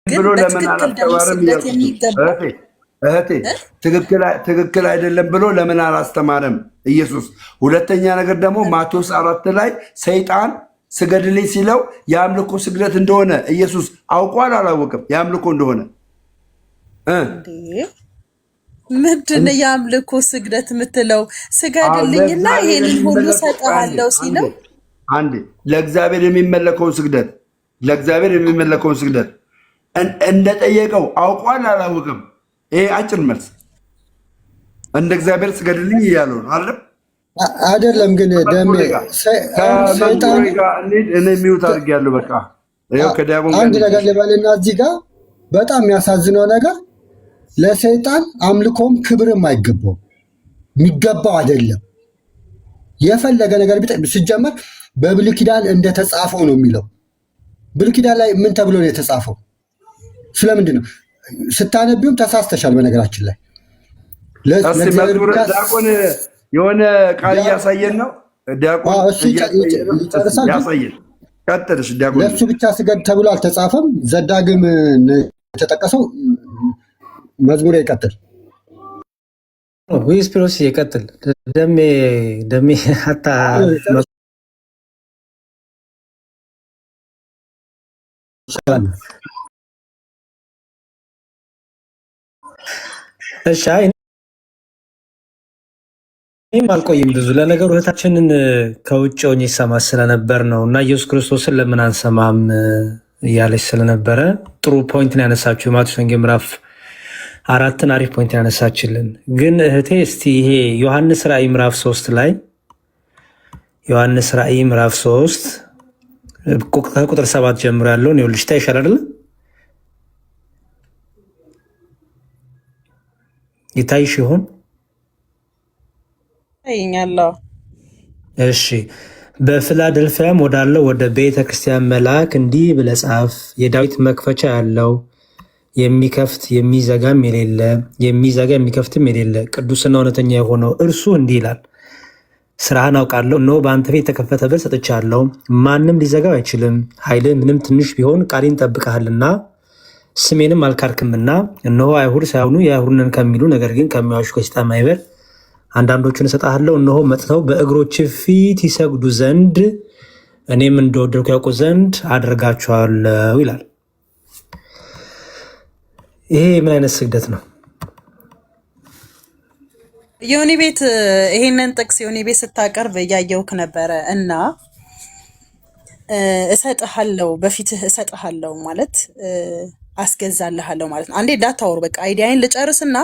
ግን ብሎ ለምን በትክክል ደግሞ አላስተማርም ስግደት እያልኩሽ ነው የሚገባው እህቴ ትክክል አይደለም ብሎ ለምን አላስተማርም ኢየሱስ? ሁለተኛ ነገር ደግሞ ማቴዎስ 4 ላይ ሰይጣን ስገድልኝ ሲለው የአምልኮ ስግደት እንደሆነ ኢየሱስ አውቋል አላወቅም? የአምልኮ እንደሆነ እንዴ? ምንድን የአምልኮ ስግደት የምትለው? ስገድልኝና ይሄንን ሁሉ ሰጠሃለሁ ሲለው አንዴ ለእግዚአብሔር የሚመለከውን ስግደት እንደጠየቀው አውቋል አላወቅም? ይሄ አጭር መልስ። እንደ እግዚአብሔር ስገድልኝ እያለው ነው አይደለም? አይደለም ግን ደሜ ሰይጣን እኔ ሚውት አድርጌያለሁ። በቃ አንድ ነገር ልበልና እዚህ ጋር በጣም የሚያሳዝነው ነገር ለሰይጣን አምልኮም ክብርም አይገባው፣ የሚገባው አይደለም። የፈለገ ነገር ሲጀመር በብሉይ ኪዳን እንደተጻፈው ነው የሚለው። ብሉይ ኪዳን ላይ ምን ተብሎ ነው የተጻፈው? ስለምንድን ነው ስታነቢውም ተሳስተሻል። በነገራችን ላይ ዲያቆን የሆነ ቃል እያሳየን ነው። ዲያቆን ያሳየን። ቀጥልሽ ዲያቆን። ለእሱ ብቻ ስገድ ተብሎ አልተጻፈም። ዘዳግም የተጠቀሰው መዝሙር ይቀጥል። ዊስፒሮስ ይቀጥል። ደሜ ሀታ እሺ እኔም አልቆይም ብዙ። ለነገሩ እህታችንን ከውጭ ሆኜ ይሰማ ስለነበር ነው እና ኢየሱስ ክርስቶስን ለምን አንሰማም እያለች ስለነበረ ጥሩ ፖይንት ነው ያነሳችሁ። ማቴዎስ ወንጌል ምዕራፍ 4 አሪፍ ፖይንት ያነሳችልን። ግን እህቴ እስቲ ይሄ ዮሐንስ ራእይ ምዕራፍ 3 ላይ ዮሐንስ ራእይ ምዕራፍ 3 ከቁጥር 7 ጀምሮ ያለውን ይኸውልሽ ታይሻል አይደል? ይታይሽ ይሆን? ይኛለሁ። እሺ። በፊላደልፊያም ወዳለው ወደ ቤተ ክርስቲያን መልአክ እንዲህ ብለህ ጻፍ፣ የዳዊት መክፈቻ ያለው የሚከፍት የሚዘጋም የሌለ የሚዘጋ የሚከፍትም የሌለ ቅዱስና እውነተኛ የሆነው እርሱ እንዲህ ይላል፣ ስራህን አውቃለሁ። እነሆ በአንተ ፊት የተከፈተ በር ሰጥቻለሁ፣ ማንም ሊዘጋው አይችልም። ኃይልህ ምንም ትንሽ ቢሆን ቃሌን ጠብቀሃልና ስሜንም አልካድክምና። እነሆ አይሁድ ሳይሆኑ የአይሁድ ነን ከሚሉ ነገር ግን ከሚዋሹ ከሰይጣን ማኅበር አንዳንዶቹን እሰጥሃለሁ። እነሆ መጥተው በእግሮች ፊት ይሰግዱ ዘንድ እኔም እንደወደድኩ ያውቁ ዘንድ አደርጋቸዋለሁ ይላል። ይሄ ምን አይነት ስግደት ነው? ዮኒ ቤት ይሄንን ጥቅስ ዮኒ ቤት ስታቀርብ እያየውክ ነበረ እና እሰጥሃለሁ በፊትህ እሰጥሃለሁ ማለት አስገዛልሃለሁ ማለት ነው። አንዴ እንዳታወሩ በቃ አይዲያዬን ልጨርስና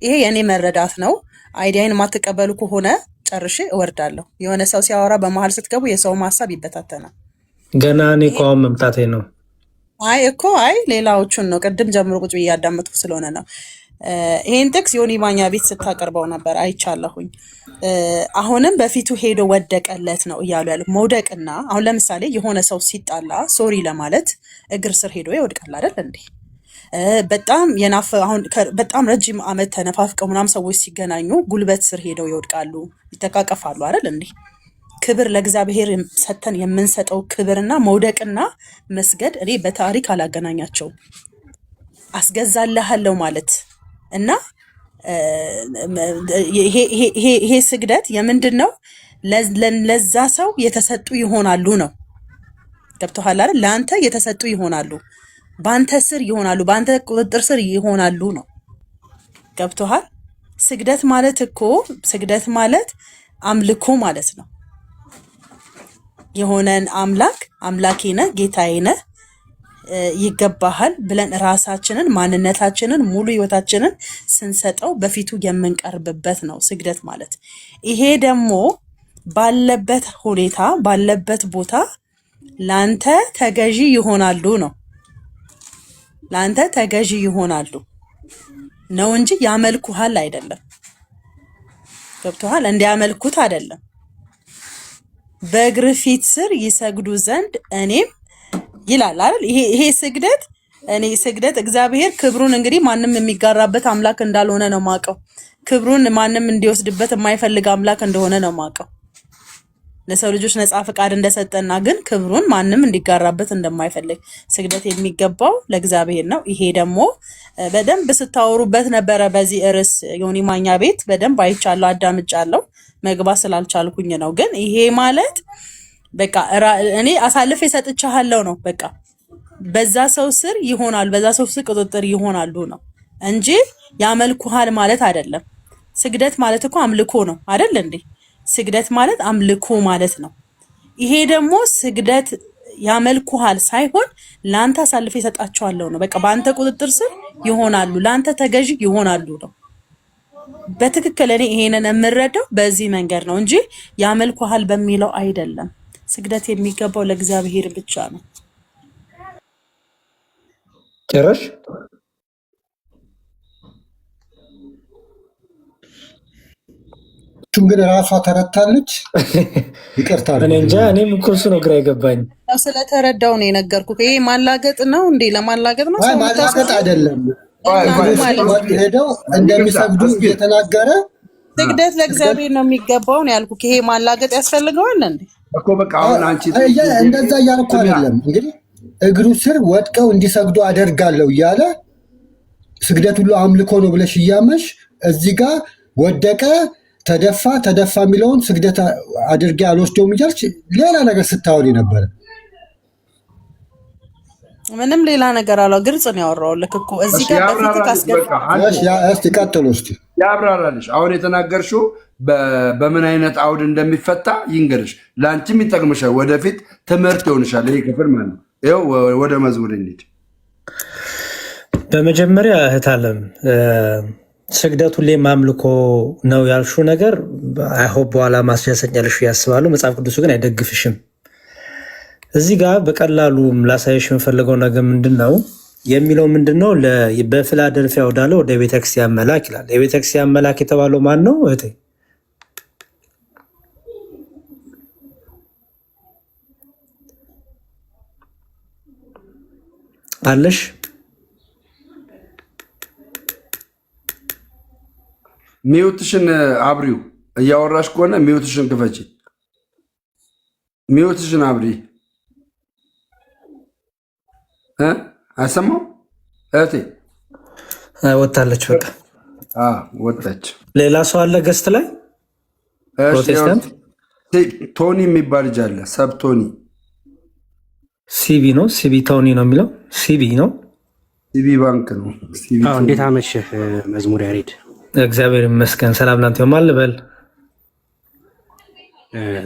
ይሄ የኔ መረዳት ነው። አይዲያዬን የማትቀበሉ ከሆነ ጨርሼ እወርዳለሁ። የሆነ ሰው ሲያወራ በመሀል ስትገቡ የሰው ሀሳብ ይበታተናል። ገና እኔ እኮ አሁን መምጣቴ ነው። አይ ሌላዎቹን ነው ቅድም ጀምሮ ቁጭ ብዬ እያዳመጥኩ ስለሆነ ነው። ይሄን ጥቅስ ዮኒ ማኛ ቤት ስታቀርበው ነበር አይቻለሁኝ። አሁንም በፊቱ ሄዶ ወደቀለት ነው እያሉ ያሉት። መውደቅና አሁን ለምሳሌ የሆነ ሰው ሲጣላ ሶሪ ለማለት እግር ስር ሄዶ ይወድቃል አይደል እንዴ? በጣም ረጅም ዓመት ተነፋፍቀው ምናምን ሰዎች ሲገናኙ ጉልበት ስር ሄደው ይወድቃሉ፣ ይተቃቀፋሉ አይደል እንዴ? ክብር ለእግዚአብሔር ሰተን የምንሰጠው ክብርና መውደቅና መስገድ እኔ በታሪክ አላገናኛቸውም። አስገዛልሃለሁ ማለት እና ይሄ ስግደት የምንድን ነው? ለዛ ሰው የተሰጡ ይሆናሉ ነው። ገብቶሃል አይደል? ለአንተ የተሰጡ ይሆናሉ፣ በአንተ ስር ይሆናሉ፣ በአንተ ቁጥጥር ስር ይሆናሉ ነው። ገብቶሃል? ስግደት ማለት አምልኮ ማለት ነው። የሆነን አምላኬ ነህ ጌታዬ ነህ ይገባሃል ብለን ራሳችንን ማንነታችንን ሙሉ ህይወታችንን ስንሰጠው በፊቱ የምንቀርብበት ነው ስግደት ማለት። ይሄ ደግሞ ባለበት ሁኔታ ባለበት ቦታ ላንተ ተገዢ ይሆናሉ ነው። ላንተ ተገዢ ይሆናሉ ነው እንጂ ያመልኩሃል አይደለም። ገብቶሃል? እንዲያመልኩት አይደለም። በእግር ፊት ስር ይሰግዱ ዘንድ እኔም ይላል አይደል? ይሄ ስግደት እግዚአብሔር ክብሩን እንግዲህ ማንም የሚጋራበት አምላክ እንዳልሆነ ነው ማቀው። ክብሩን ማንም እንዲወስድበት የማይፈልግ አምላክ እንደሆነ ነው ማቀው። ለሰው ልጆች ነፃ ፍቃድ እንደሰጠና ግን ክብሩን ማንም እንዲጋራበት እንደማይፈልግ ስግደት የሚገባው ለእግዚአብሔር ነው። ይሄ ደግሞ በደንብ ስታወሩበት ነበረ። በዚህ ርዕስ ዮኒ ማኛ ቤት በደንብ አይቻለሁ፣ አዳምጫለሁ። መግባት ስላልቻልኩኝ ነው። ግን ይሄ ማለት በቃ እኔ አሳልፌ ሰጥቻለሁ ነው። በቃ በዛ ሰው ስር ይሆናሉ፣ በዛ ሰው ስር ቁጥጥር ይሆናሉ ነው እንጂ ያመልኩሃል ማለት አይደለም። ስግደት ማለት እኮ አምልኮ ነው አይደል እንዴ? ስግደት ማለት አምልኮ ማለት ነው። ይሄ ደግሞ ስግደት ያመልኩሃል ሳይሆን ለአንተ አሳልፌ ሰጣቸዋለሁ ነው። በቃ በአንተ ቁጥጥር ስር ይሆናሉ፣ ለአንተ ተገዥ ይሆናሉ ነው። በትክክል እኔ ይሄንን የምረዳው በዚህ መንገድ ነው እንጂ ያመልኩሃል በሚለው አይደለም። ስግደት የሚገባው ለእግዚአብሔር ብቻ ነው። ጭራሽ እሱም ግን ራሷ ተረታለች። ይቅርታ እኔ እንጃ። እኔም እኮ እሱ ነው ግራ የገባኝ። ስለተረዳው ነው የነገርኩህ። ይሄ ማላገጥ ነው እንዴ? ለማላገጥ ነው? ማላገጥ አይደለም። ሄደው እንደሚሰግዱ እየተናገረ ስግደት ለእግዚአብሔር ነው የሚገባው ነው ያልኩህ። ይሄ ማላገጥ ያስፈልገዋል እንዴ? እኮ በቃ አሁን አንቺ እንደዛ እያልኩ አይደለም። እንግዲህ እግሩ ስር ወድቀው እንዲሰግዱ አደርጋለሁ እያለ ስግደት ሁሉ አምልኮ ነው ብለሽ እያመሽ እዚህ ጋር ወደቀ ተደፋ የሚለውን ስግደት አድርጌ አልወስደውም እያልሽ ሌላ ነገር ስታወሪ ነበረ። ምንም ሌላ ነገር አለው። ግልጽ ነው ያወራሁልህ እኮ እዚህ ጋር በፊት እስቲ ቀጥሉ። እስቲ ያብራራልሽ። አሁን የተናገርሽው በምን አይነት አውድ እንደሚፈታ ይንገርሽ። ለአንቺም ይጠቅምሻል፣ ወደፊት ትምህርት ይሆንሻል። ይሄ ክፍል ማለት ነው። ይኸው ወደ መዝሙር እንሂድ። በመጀመሪያ እህት አለም ስግደት ሁሌም አምልኮ ነው ያልሽው ነገር አይሆን በኋላ ማስያሰኛልሽ ያስባሉ። መጽሐፍ ቅዱሱ ግን አይደግፍሽም። እዚህ ጋር በቀላሉ ላሳየሽ የምፈልገው ነገር ምንድን ነው የሚለው ምንድን ነው? በፊላደልፊያ ወዳለ ወደ ቤተክርስቲያን መላክ ይላል። የቤተክርስቲያን መላክ የተባለው ማን ነው እህቴ? አለሽ? ሚውትሽን አብሪው። እያወራሽ ከሆነ ሚውትሽን ክፈቺ። ሚውትሽን አብሪ። አይሰማም እህቴ? ወጣለች። በቃ ወጣች። ሌላ ሰው አለ ገስት ላይ ፕሮቴስታንት ቶኒ የሚባል ልጅ አለ። ሰብ ቶኒ ሲቢ ነው። ሲቢ ቶኒ ነው የሚለው። ሲቢ ነው። ሲቢ ባንክ ነው። እንዴት አመሸህ መዝሙር ያሬድ? እግዚአብሔር ይመስገን። ሰላም ናንተ። ማን ልበል?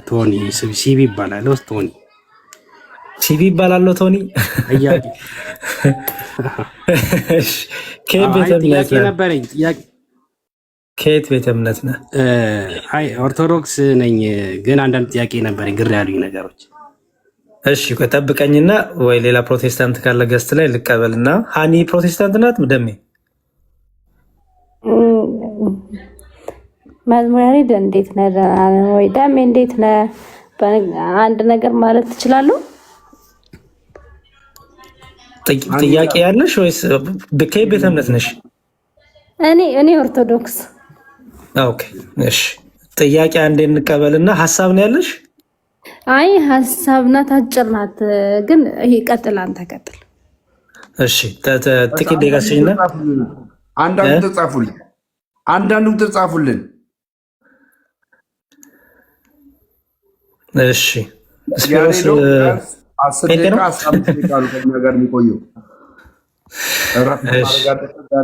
ቶኒ ሲቢ ይባላል። ቶኒ ሲቢ ይባላል። ቶኒ ከየት ቤተ እምነት ነህ? አይ ኦርቶዶክስ ነኝ፣ ግን አንዳንድ ጥያቄ ነበረኝ፣ ግር ያሉኝ ነገሮች። እሺ ጠብቀኝና ወይ ሌላ ፕሮቴስታንት ካለ ገስት ላይ ልቀበልና። ሀኒ ፕሮቴስታንት ናት? ደሜ መዝሙር ያሬድ እንዴት ነህ? ወይ ደሜ እንዴት ነህ? አንድ ነገር ማለት ትችላለሁ? ጥያቄ ያለሽ ወይስ ከየት ቤተ እምነት ነሽ? እኔ ኦርቶዶክስ። ኦኬ እሺ፣ ጥያቄ አንዴ እንቀበልና ሀሳብ ነው ያለሽ? አይ ሀሳብ ናት፣ አጭር ናት። ግን ይሄ ቀጥል፣ አንተ ቀጥል። እሺ ጥቂት ደቂቃ ስጪና አንዳንዱ ተጻፉልን። እሺ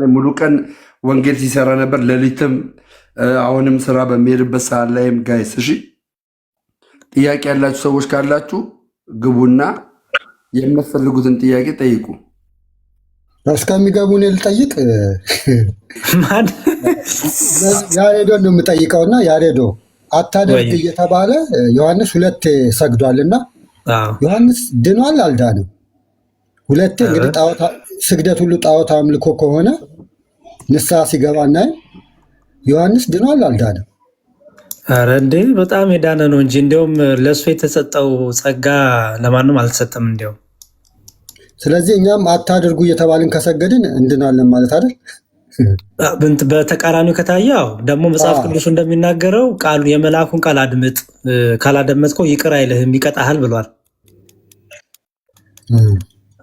ሙሉ ቀን ወንጌል ሲሰራ ነበር፣ ሌሊትም አሁንም ስራ በሚሄድበት ሰዓት ላይም ጋይስ። እሺ ጥያቄ ያላችሁ ሰዎች ካላችሁ ግቡና የምትፈልጉትን ጥያቄ ጠይቁ። እስከሚገቡ እኔ ልጠይቅ። ያሬዶን ነው የምጠይቀውና ያሬዶ አታደርግ እየተባለ ዮሐንስ 2 ሰግዷልና ዮሐንስ ድኗል አልዳንም? ሁለቴ እንግዲህ ስግደት ሁሉ ጣዖት አምልኮ ከሆነ ንስሐ ሲገባ እናይ። ዮሐንስ ድኗል አልዳንም? ኧረ እንዴ በጣም የዳነ ነው እንጂ እንዲያውም ለእሱ የተሰጠው ጸጋ ለማንም አልተሰጠም እንዲያውም። ስለዚህ እኛም አታድርጉ እየተባልን ከሰገድን እንድናለን ማለት አይደል? በተቃራኒው ከታየው ደግሞ መጽሐፍ ቅዱሱ እንደሚናገረው ቃሉ የመልአኩን ቃል አድምጥ፣ ካላደመጥከው ይቅር አይልህም ይቀጣሃል ብሏል።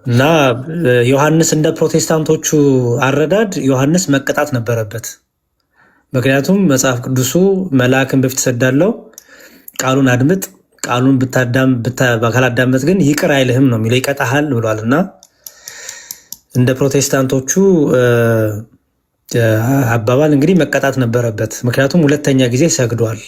እና ዮሐንስ እንደ ፕሮቴስታንቶቹ አረዳድ ዮሐንስ መቀጣት ነበረበት። ምክንያቱም መጽሐፍ ቅዱሱ መልአክን በፊት ሰዳለው ቃሉን አድምጥ፣ ቃሉን ካላዳመጥ ግን ይቅር አይልህም ነው የሚለው፣ ይቀጣሃል ብሏል። እና እንደ ፕሮቴስታንቶቹ አባባል እንግዲህ መቀጣት ነበረበት። ምክንያቱም ሁለተኛ ጊዜ ሰግዷል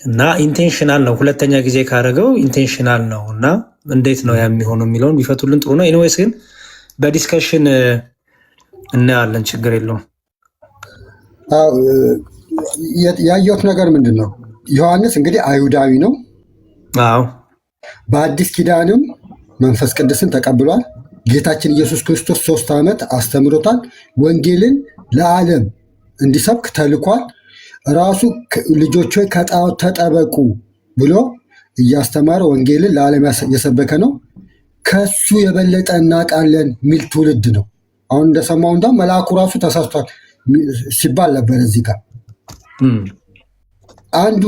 እና ኢንቴንሽናል ነው። ሁለተኛ ጊዜ ካደረገው ኢንቴንሽናል ነው እና እንዴት ነው የሚሆነው የሚለውን ቢፈቱልን ጥሩ ነው። ኤኒዌይስ ግን በዲስከሽን እናያለን፣ ችግር የለውም። ያየሁት ነገር ምንድን ነው? ዮሐንስ እንግዲህ አይሁዳዊ ነው። አዎ በአዲስ ኪዳንም መንፈስ ቅዱስን ተቀብሏል። ጌታችን ኢየሱስ ክርስቶስ 3 ዓመት አስተምሮታል። ወንጌልን ለዓለም እንዲሰብክ ተልኳል። ራሱ ልጆች ሆይ ከጣዖት ተጠበቁ ብሎ እያስተማረ ወንጌልን ለዓለም የሰበከ ነው። ከሱ የበለጠ እናውቃለን የሚል ትውልድ ነው። አሁን እንደሰማው እንዳውም መልአኩ ራሱ ተሰርቷል ሲባል ነበር። እዚህ ጋር አንዱ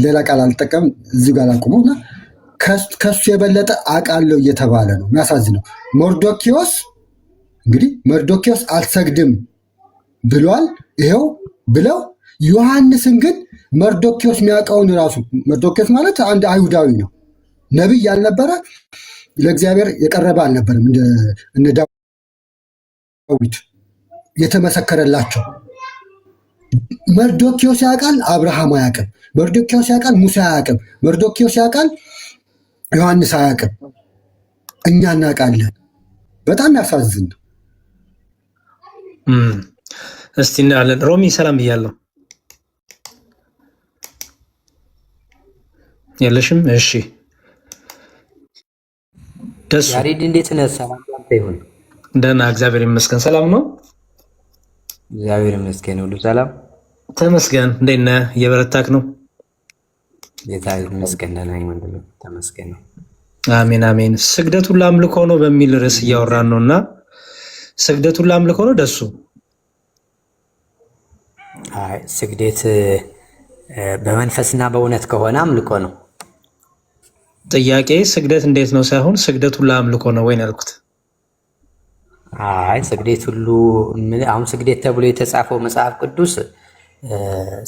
ሌላ ቃል አልጠቀም እዚህ ጋር አልቁመው እና ከሱ የበለጠ አውቃለሁ እየተባለ ነው። የሚያሳዝነው መርዶኪዎስ አልሰግድም ብሏል። ይኸው ብለው ዮሐንስን ግን መርዶኪዎስ የሚያውቀውን ራሱ መርዶኪዎስ ማለት አንድ አይሁዳዊ ነው። ነቢይ ያልነበረ ለእግዚአብሔር የቀረበ አልነበረም። እነ ዳዊት የተመሰከረላቸው መርዶኪዎስ ያውቃል፣ አብርሃም አያውቅም። መርዶኪዎስ ያውቃል፣ ሙሴ አያውቅም። መርዶኪዎስ ያውቃል፣ ዮሐንስ አያውቅም። እኛ እናውቃለን። በጣም ያሳዝን። እስቲ እናያለን። ሮሚ ሰላም ብያለሁ። የለሽም? እሺ ደሱ ያሬድ እንዴት ነህ? ሰላም ይሁን። ደህና እግዚአብሔር ይመስገን። ሰላም ነው? እግዚአብሔር ይመስገን፣ ሁሉ ሰላም ተመስገን። እንዴት ነህ? እየበረታክ ነው? ጌታ ይመስገን፣ ደህና ነኝ ወንድሜ፣ ተመስገን ነው። አሜን አሜን። ስግደት ሁሉ አምልኮ ነው በሚል ርዕስ እያወራን ነው እና ስግደት ሁሉ አምልኮ ነው ደሱ? አይ ስግደት በመንፈስና በእውነት ከሆነ አምልኮ ነው። ጥያቄ ስግደት እንዴት ነው ሳይሆን ስግደት ሁሉ አምልኮ ነው ወይ ነው ያልኩት። አይ ስግደት ሁሉ አሁን ስግደት ተብሎ የተጻፈው መጽሐፍ ቅዱስ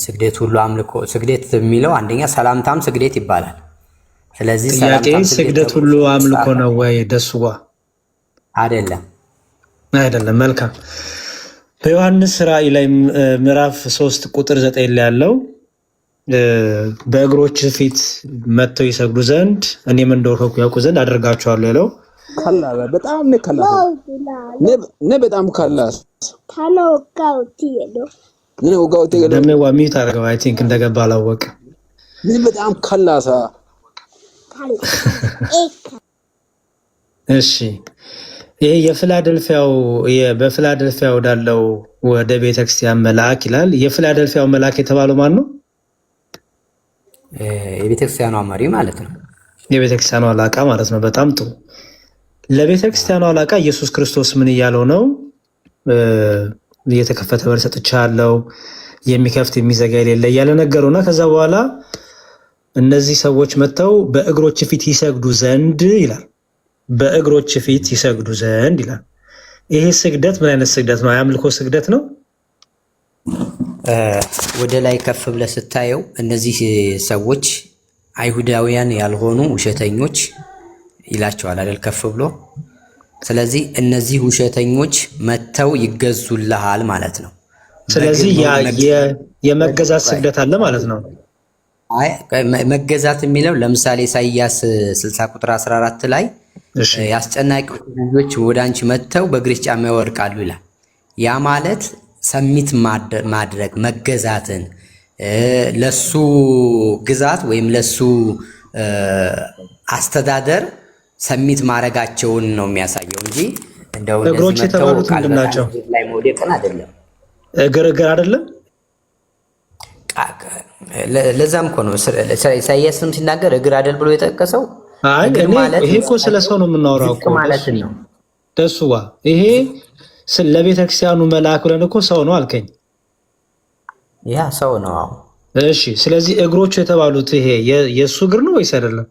ስግደት ሁሉ አምልኮ፣ ስግደት የሚለው አንደኛ ሰላምታም ስግደት ይባላል። ስለዚህ ጥያቄ ስግደት ሁሉ አምልኮ ነው ወይ ደሱዋ? አይደለም አይደለም። መልካም። በዮሐንስ ራእይ ላይ ምዕራፍ 3 ቁጥር 9 ላይ ያለው በእግሮች ፊት መጥተው ይሰግዱ ዘንድ እኔም እንደወረድኩ ያውቁ ዘንድ አደርጋቸዋለሁ ያለው ከላላ በጣም ነው ከላላ ነ በጣም ከላስ ታለው ጋውቲ ነው ነው ጋውቲ ነው ደሜ ዋሚት አድርገው አይ ቲንክ እንደገባ አላወቀ ምን በጣም ከላሳ እሺ ይሄ በፊላደልፊያ ወዳለው ወደ ቤተክርስቲያን መልአክ ይላል። የፊላደልፊያው መልአክ የተባለው ማን ነው? የቤተክርስቲያኗ መሪ ማለት ነው። የቤተክርስቲያኗ አለቃ ማለት ነው። በጣም ጥሩ። ለቤተክርስቲያኗ አለቃ ኢየሱስ ክርስቶስ ምን እያለው ነው? የተከፈተ በር ሰጥቻለሁ፣ የሚከፍት የሚዘጋ የሌለ እያለ ነገረውና ከዛ በኋላ እነዚህ ሰዎች መጥተው በእግሮች ፊት ይሰግዱ ዘንድ ይላል። በእግሮች ፊት ይሰግዱ ዘንድ ይላል። ይሄ ስግደት ምን አይነት ስግደት ነው? የአምልኮ ስግደት ነው? ወደ ላይ ከፍ ብለህ ስታየው እነዚህ ሰዎች አይሁዳውያን ያልሆኑ ውሸተኞች ይላቸዋል አይደል? ከፍ ብሎ ስለዚህ እነዚህ ውሸተኞች መጥተው ይገዙልሃል ማለት ነው። ስለዚህ የመገዛት ስግደት አለ ማለት ነው። አይ መገዛት የሚለው ለምሳሌ ኢሳይያስ 60 ቁጥር 14 ላይ ያስጨናቂዎች ልጆች ወደ አንቺ መጥተው በእግርሽ ጫማ ይወድቃሉ ይላል። ያ ማለት ሰሚት ማድረግ መገዛትን ለሱ ግዛት ወይም ለሱ አስተዳደር ሰሚት ማድረጋቸውን ነው የሚያሳየው እንጂ እንደው እግሮች የተባሉት ምንድን ናቸው? ላይ መውደቅን አይደለም። እግር አይደለም። ለዛም እኮ ነው ኢሳይያስም ሲናገር እግር አይደል ብሎ የጠቀሰው። ይሄ እኮ ስለ ሰው ነው የምናወራው እኮ ማለት ነው። ደሱዋ ይሄ ለቤተ ክርስቲያኑ መልአክ ብለን እኮ ሰው ነው አልከኝ። ያ ሰው ነው። እሺ፣ ስለዚህ እግሮቹ የተባሉት ይሄ የእሱ እግር ነው ወይስ አይደለም?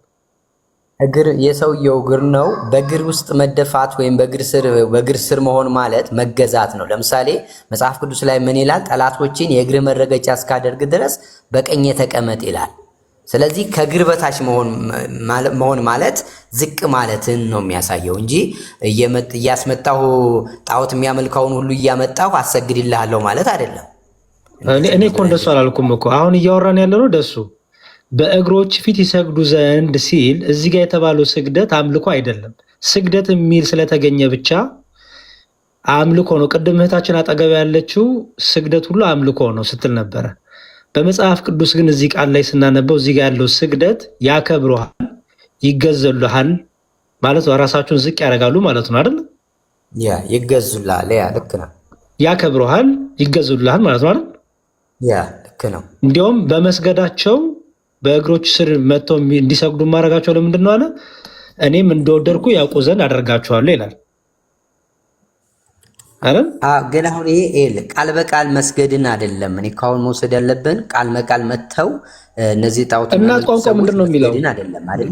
እግር የሰውየው እግር ነው። በእግር ውስጥ መደፋት ወይም በእግር ስር መሆን ማለት መገዛት ነው። ለምሳሌ መጽሐፍ ቅዱስ ላይ ምን ይላል? ጠላቶችን የእግር መረገጫ እስካደርግ ድረስ በቀኜ ተቀመጥ ይላል። ስለዚህ ከእግር በታች መሆን ማለት ዝቅ ማለትን ነው የሚያሳየው እንጂ እያስመጣሁ ጣዖት የሚያመልከውን ሁሉ እያመጣሁ አሰግድልሃለሁ ማለት አይደለም። እኔ እኮ እንደሱ አላልኩም እኮ። አሁን እያወራን ያለ ነው ደሱ በእግሮች ፊት ይሰግዱ ዘንድ ሲል እዚህ ጋር የተባለው ስግደት አምልኮ አይደለም። ስግደት የሚል ስለተገኘ ብቻ አምልኮ ነው። ቅድም እህታችን አጠገብ ያለችው ስግደት ሁሉ አምልኮ ነው ስትል ነበረ። በመጽሐፍ ቅዱስ ግን እዚህ ቃል ላይ ስናነበው እዚህ ጋር ያለው ስግደት ያከብሩሃል፣ ይገዘሉሃል ማለት ነው። ራሳቸውን ዝቅ ያደርጋሉ ማለት ነው አይደል? ያ ይገዙልሃል። ያ ልክ ነው። ያከብሩሃል፣ ይገዙልሃል ማለት ነው አይደል? ያ ልክ ነው። እንዲያውም በመስገዳቸው በእግሮች ስር መጥተው እንዲሰግዱ ማድረጋቸው ለምንድን ነው አለ? እኔም እንደወደድኩ ያውቁ ዘንድ አደርጋቸዋለሁ ይላል አይደል? ግን አሁን ይሄ ቃል በቃል መስገድን አይደለም። እኔ ካሁን መውሰድ ያለብን ቃል በቃል መጥተው እነዚህ ጣዖት እናት ቋንቋ ምንድን ነው የሚለው?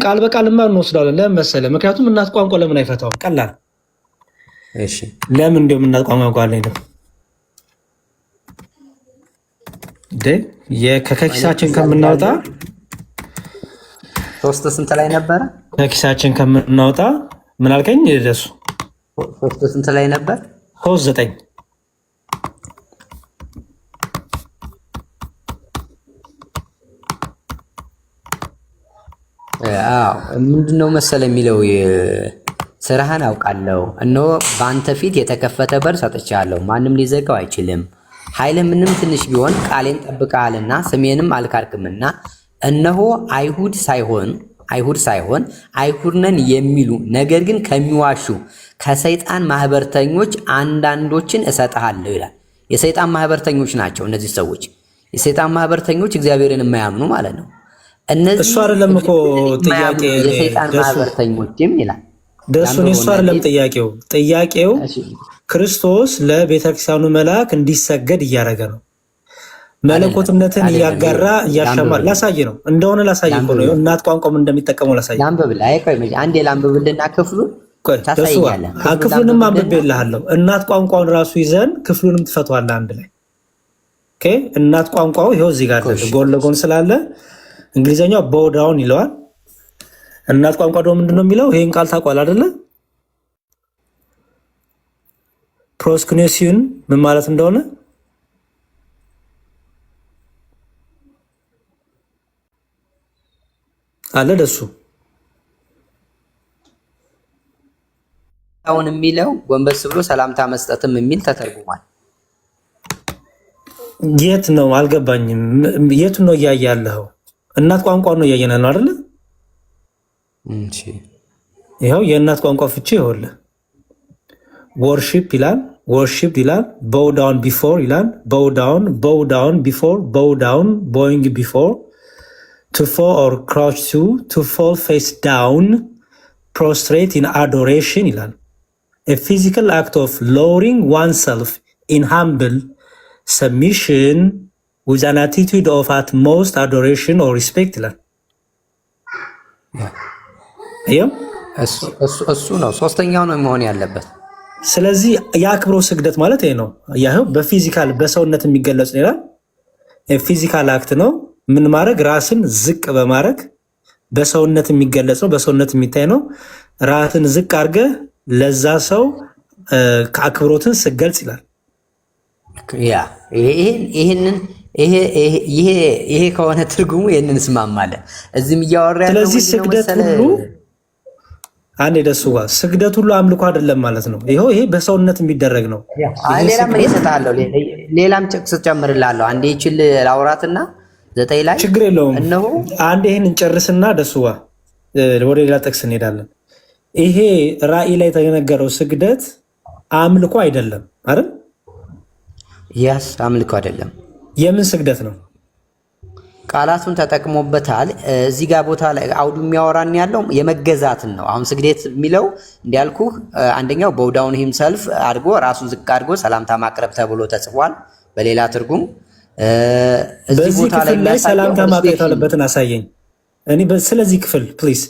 ቃል በቃልማ እንወስዳለን። ለምን መሰለህ? ምክንያቱም እናት ቋንቋ ለምን አይፈታውም? ቀላል። እሺ፣ ለምን እንደውም እናት ቋንቋ አለኝ ነው ከኪሳችን ከምናወጣ ሶስት ስንት ላይ ነበረ? ከኪሳችን ከምናወጣ ምን አልከኝ? ደሱ ሶስት ስንት ላይ ነበር? 3:9 ምንድነው መሰለ የሚለው ስራህን አውቃለሁ፣ እነሆ በአንተ ፊት የተከፈተ በር ሰጥቻለሁ፣ ማንም ሊዘጋው አይችልም። ኃይልህ ምንም ትንሽ ቢሆን ቃሌን ጠብቀሃልና ስሜንም አልካድክምና፣ እነሆ አይሁድ ሳይሆን አይሁድ ነን የሚሉ ነገር ግን ከሚዋሹ ከሰይጣን ማህበርተኞች አንዳንዶችን እሰጥሃለሁ ይላል። የሰይጣን ማህበርተኞች ናቸው እነዚህ ሰዎች። የሰይጣን ማህበርተኞች እግዚአብሔርን የማያምኑ ማለት ነው። እነዚህ እሱ አይደለም እኮ ጥያቄ፣ የሰይጣን ማህበርተኞችም ይላል ደሱ። እሱ አይደለም ጥያቄው ክርስቶስ ለቤተክርስቲያኑ መልአክ እንዲሰገድ እያደረገ ነው። መለኮትነትን እያጋራ እያሻማ ላሳይ ነው እንደሆነ ላሳይ እኮ ነው። እናት ቋንቋም እንደሚጠቀመው ላሳይ። ላንብብል። አንዴ ላንብብልና ክፍሉን ታሳያለህ። ክፍሉንም አንብቤልሃለሁ። እናት ቋንቋውን ራሱ ይዘን ክፍሉንም ትፈቷለህ አንድ ላይ። ኦኬ፣ እናት ቋንቋው ይኸው እዚህ ጋር ጎን ለጎን ስላለ እንግሊዘኛው ቦው ዳውን ይለዋል። እናት ቋንቋ ደግሞ ምንድነው የሚለው? ይሄን ቃል ታውቋል አይደለ? ፕሮስኩኔሲዮን ምን ማለት እንደሆነ አለ ደሱ። አሁን የሚለው ጎንበስ ብሎ ሰላምታ መስጠትም የሚል ተተርጉሟል። የት ነው አልገባኝም። የቱ ነው እያየ ያለኸው? እናት ቋንቋ ነው እያየን ነው አይደለ? እሺ፣ ይኸው የእናት ቋንቋ ፍቺ ይኸውልህ። ወርሺፕ ይላል፣ ወርሺፕ ይላል። ቦው ዳውን ቢፎር ይላል። ቦው ዳውን ቢፎር፣ ቦው ዳውን ቦይንግ ቢፎር፣ to fall or crouch to fall face down, prostrate in adoration ይላል። a physical act of lowering oneself in humble submission with an attitude of utmost adoration or respect ይላል። እሱ ነው ሶስተኛው ነው መሆን ያለበት። ስለዚህ የአክብሮ ስግደት ማለት ይሄ ነው። ያው በፊዚካል በሰውነት የሚገለጽ ነው ይላል። ፊዚካል አክት ነው። ምን ማድረግ? ራስን ዝቅ በማድረግ በሰውነት የሚገለጽ ነው፣ በሰውነት የሚታይ ነው። ራስን ዝቅ አድርገህ ለዛ ሰው አክብሮትን ስገልጽ ይላል። ያ ይሄ ከሆነ ትርጉሙ ይሄንን እስማማለሁ። እዚህም እያወራ ያለው ስለዚህ ስግደት ሁሉ አንዴ ደሱ ጋር ስግደት ሁሉ አምልኮ አይደለም ማለት ነው። ይሄ በሰውነት የሚደረግ ነው። ሌላም እሰጥሃለሁ፣ ሌላም ጥቅስ ጨምርልሃለሁ። አንዴ ይችል ላውራትና 9 ላይ ችግር የለውም። አንዴ ይሄን እንጨርስና ደሱ ጋር ወደ ሌላ ጥቅስ እንሄዳለን። ይሄ ራእይ ላይ የተነገረው ስግደት አምልኮ አይደለም አይደል? ያስ አምልኮ አይደለም። የምን ስግደት ነው? ቃላቱን ተጠቅሞበታል። እዚህ ጋር ቦታ ላይ አውዱ የሚያወራን ያለው የመገዛትን ነው። አሁን ስግደት የሚለው እንዲያልኩ አንደኛው ቦውዳውን ሂምሰልፍ አድርጎ ራሱን ዝቅ አድርጎ ሰላምታ ማቅረብ ተብሎ ተጽፏል። በሌላ ትርጉም እዚህ ቦታ ላይ ሰላምታ ማቅረብ ያለበትን አሳየኝ። እኔ ስለዚህ ክፍል ፕሊዝ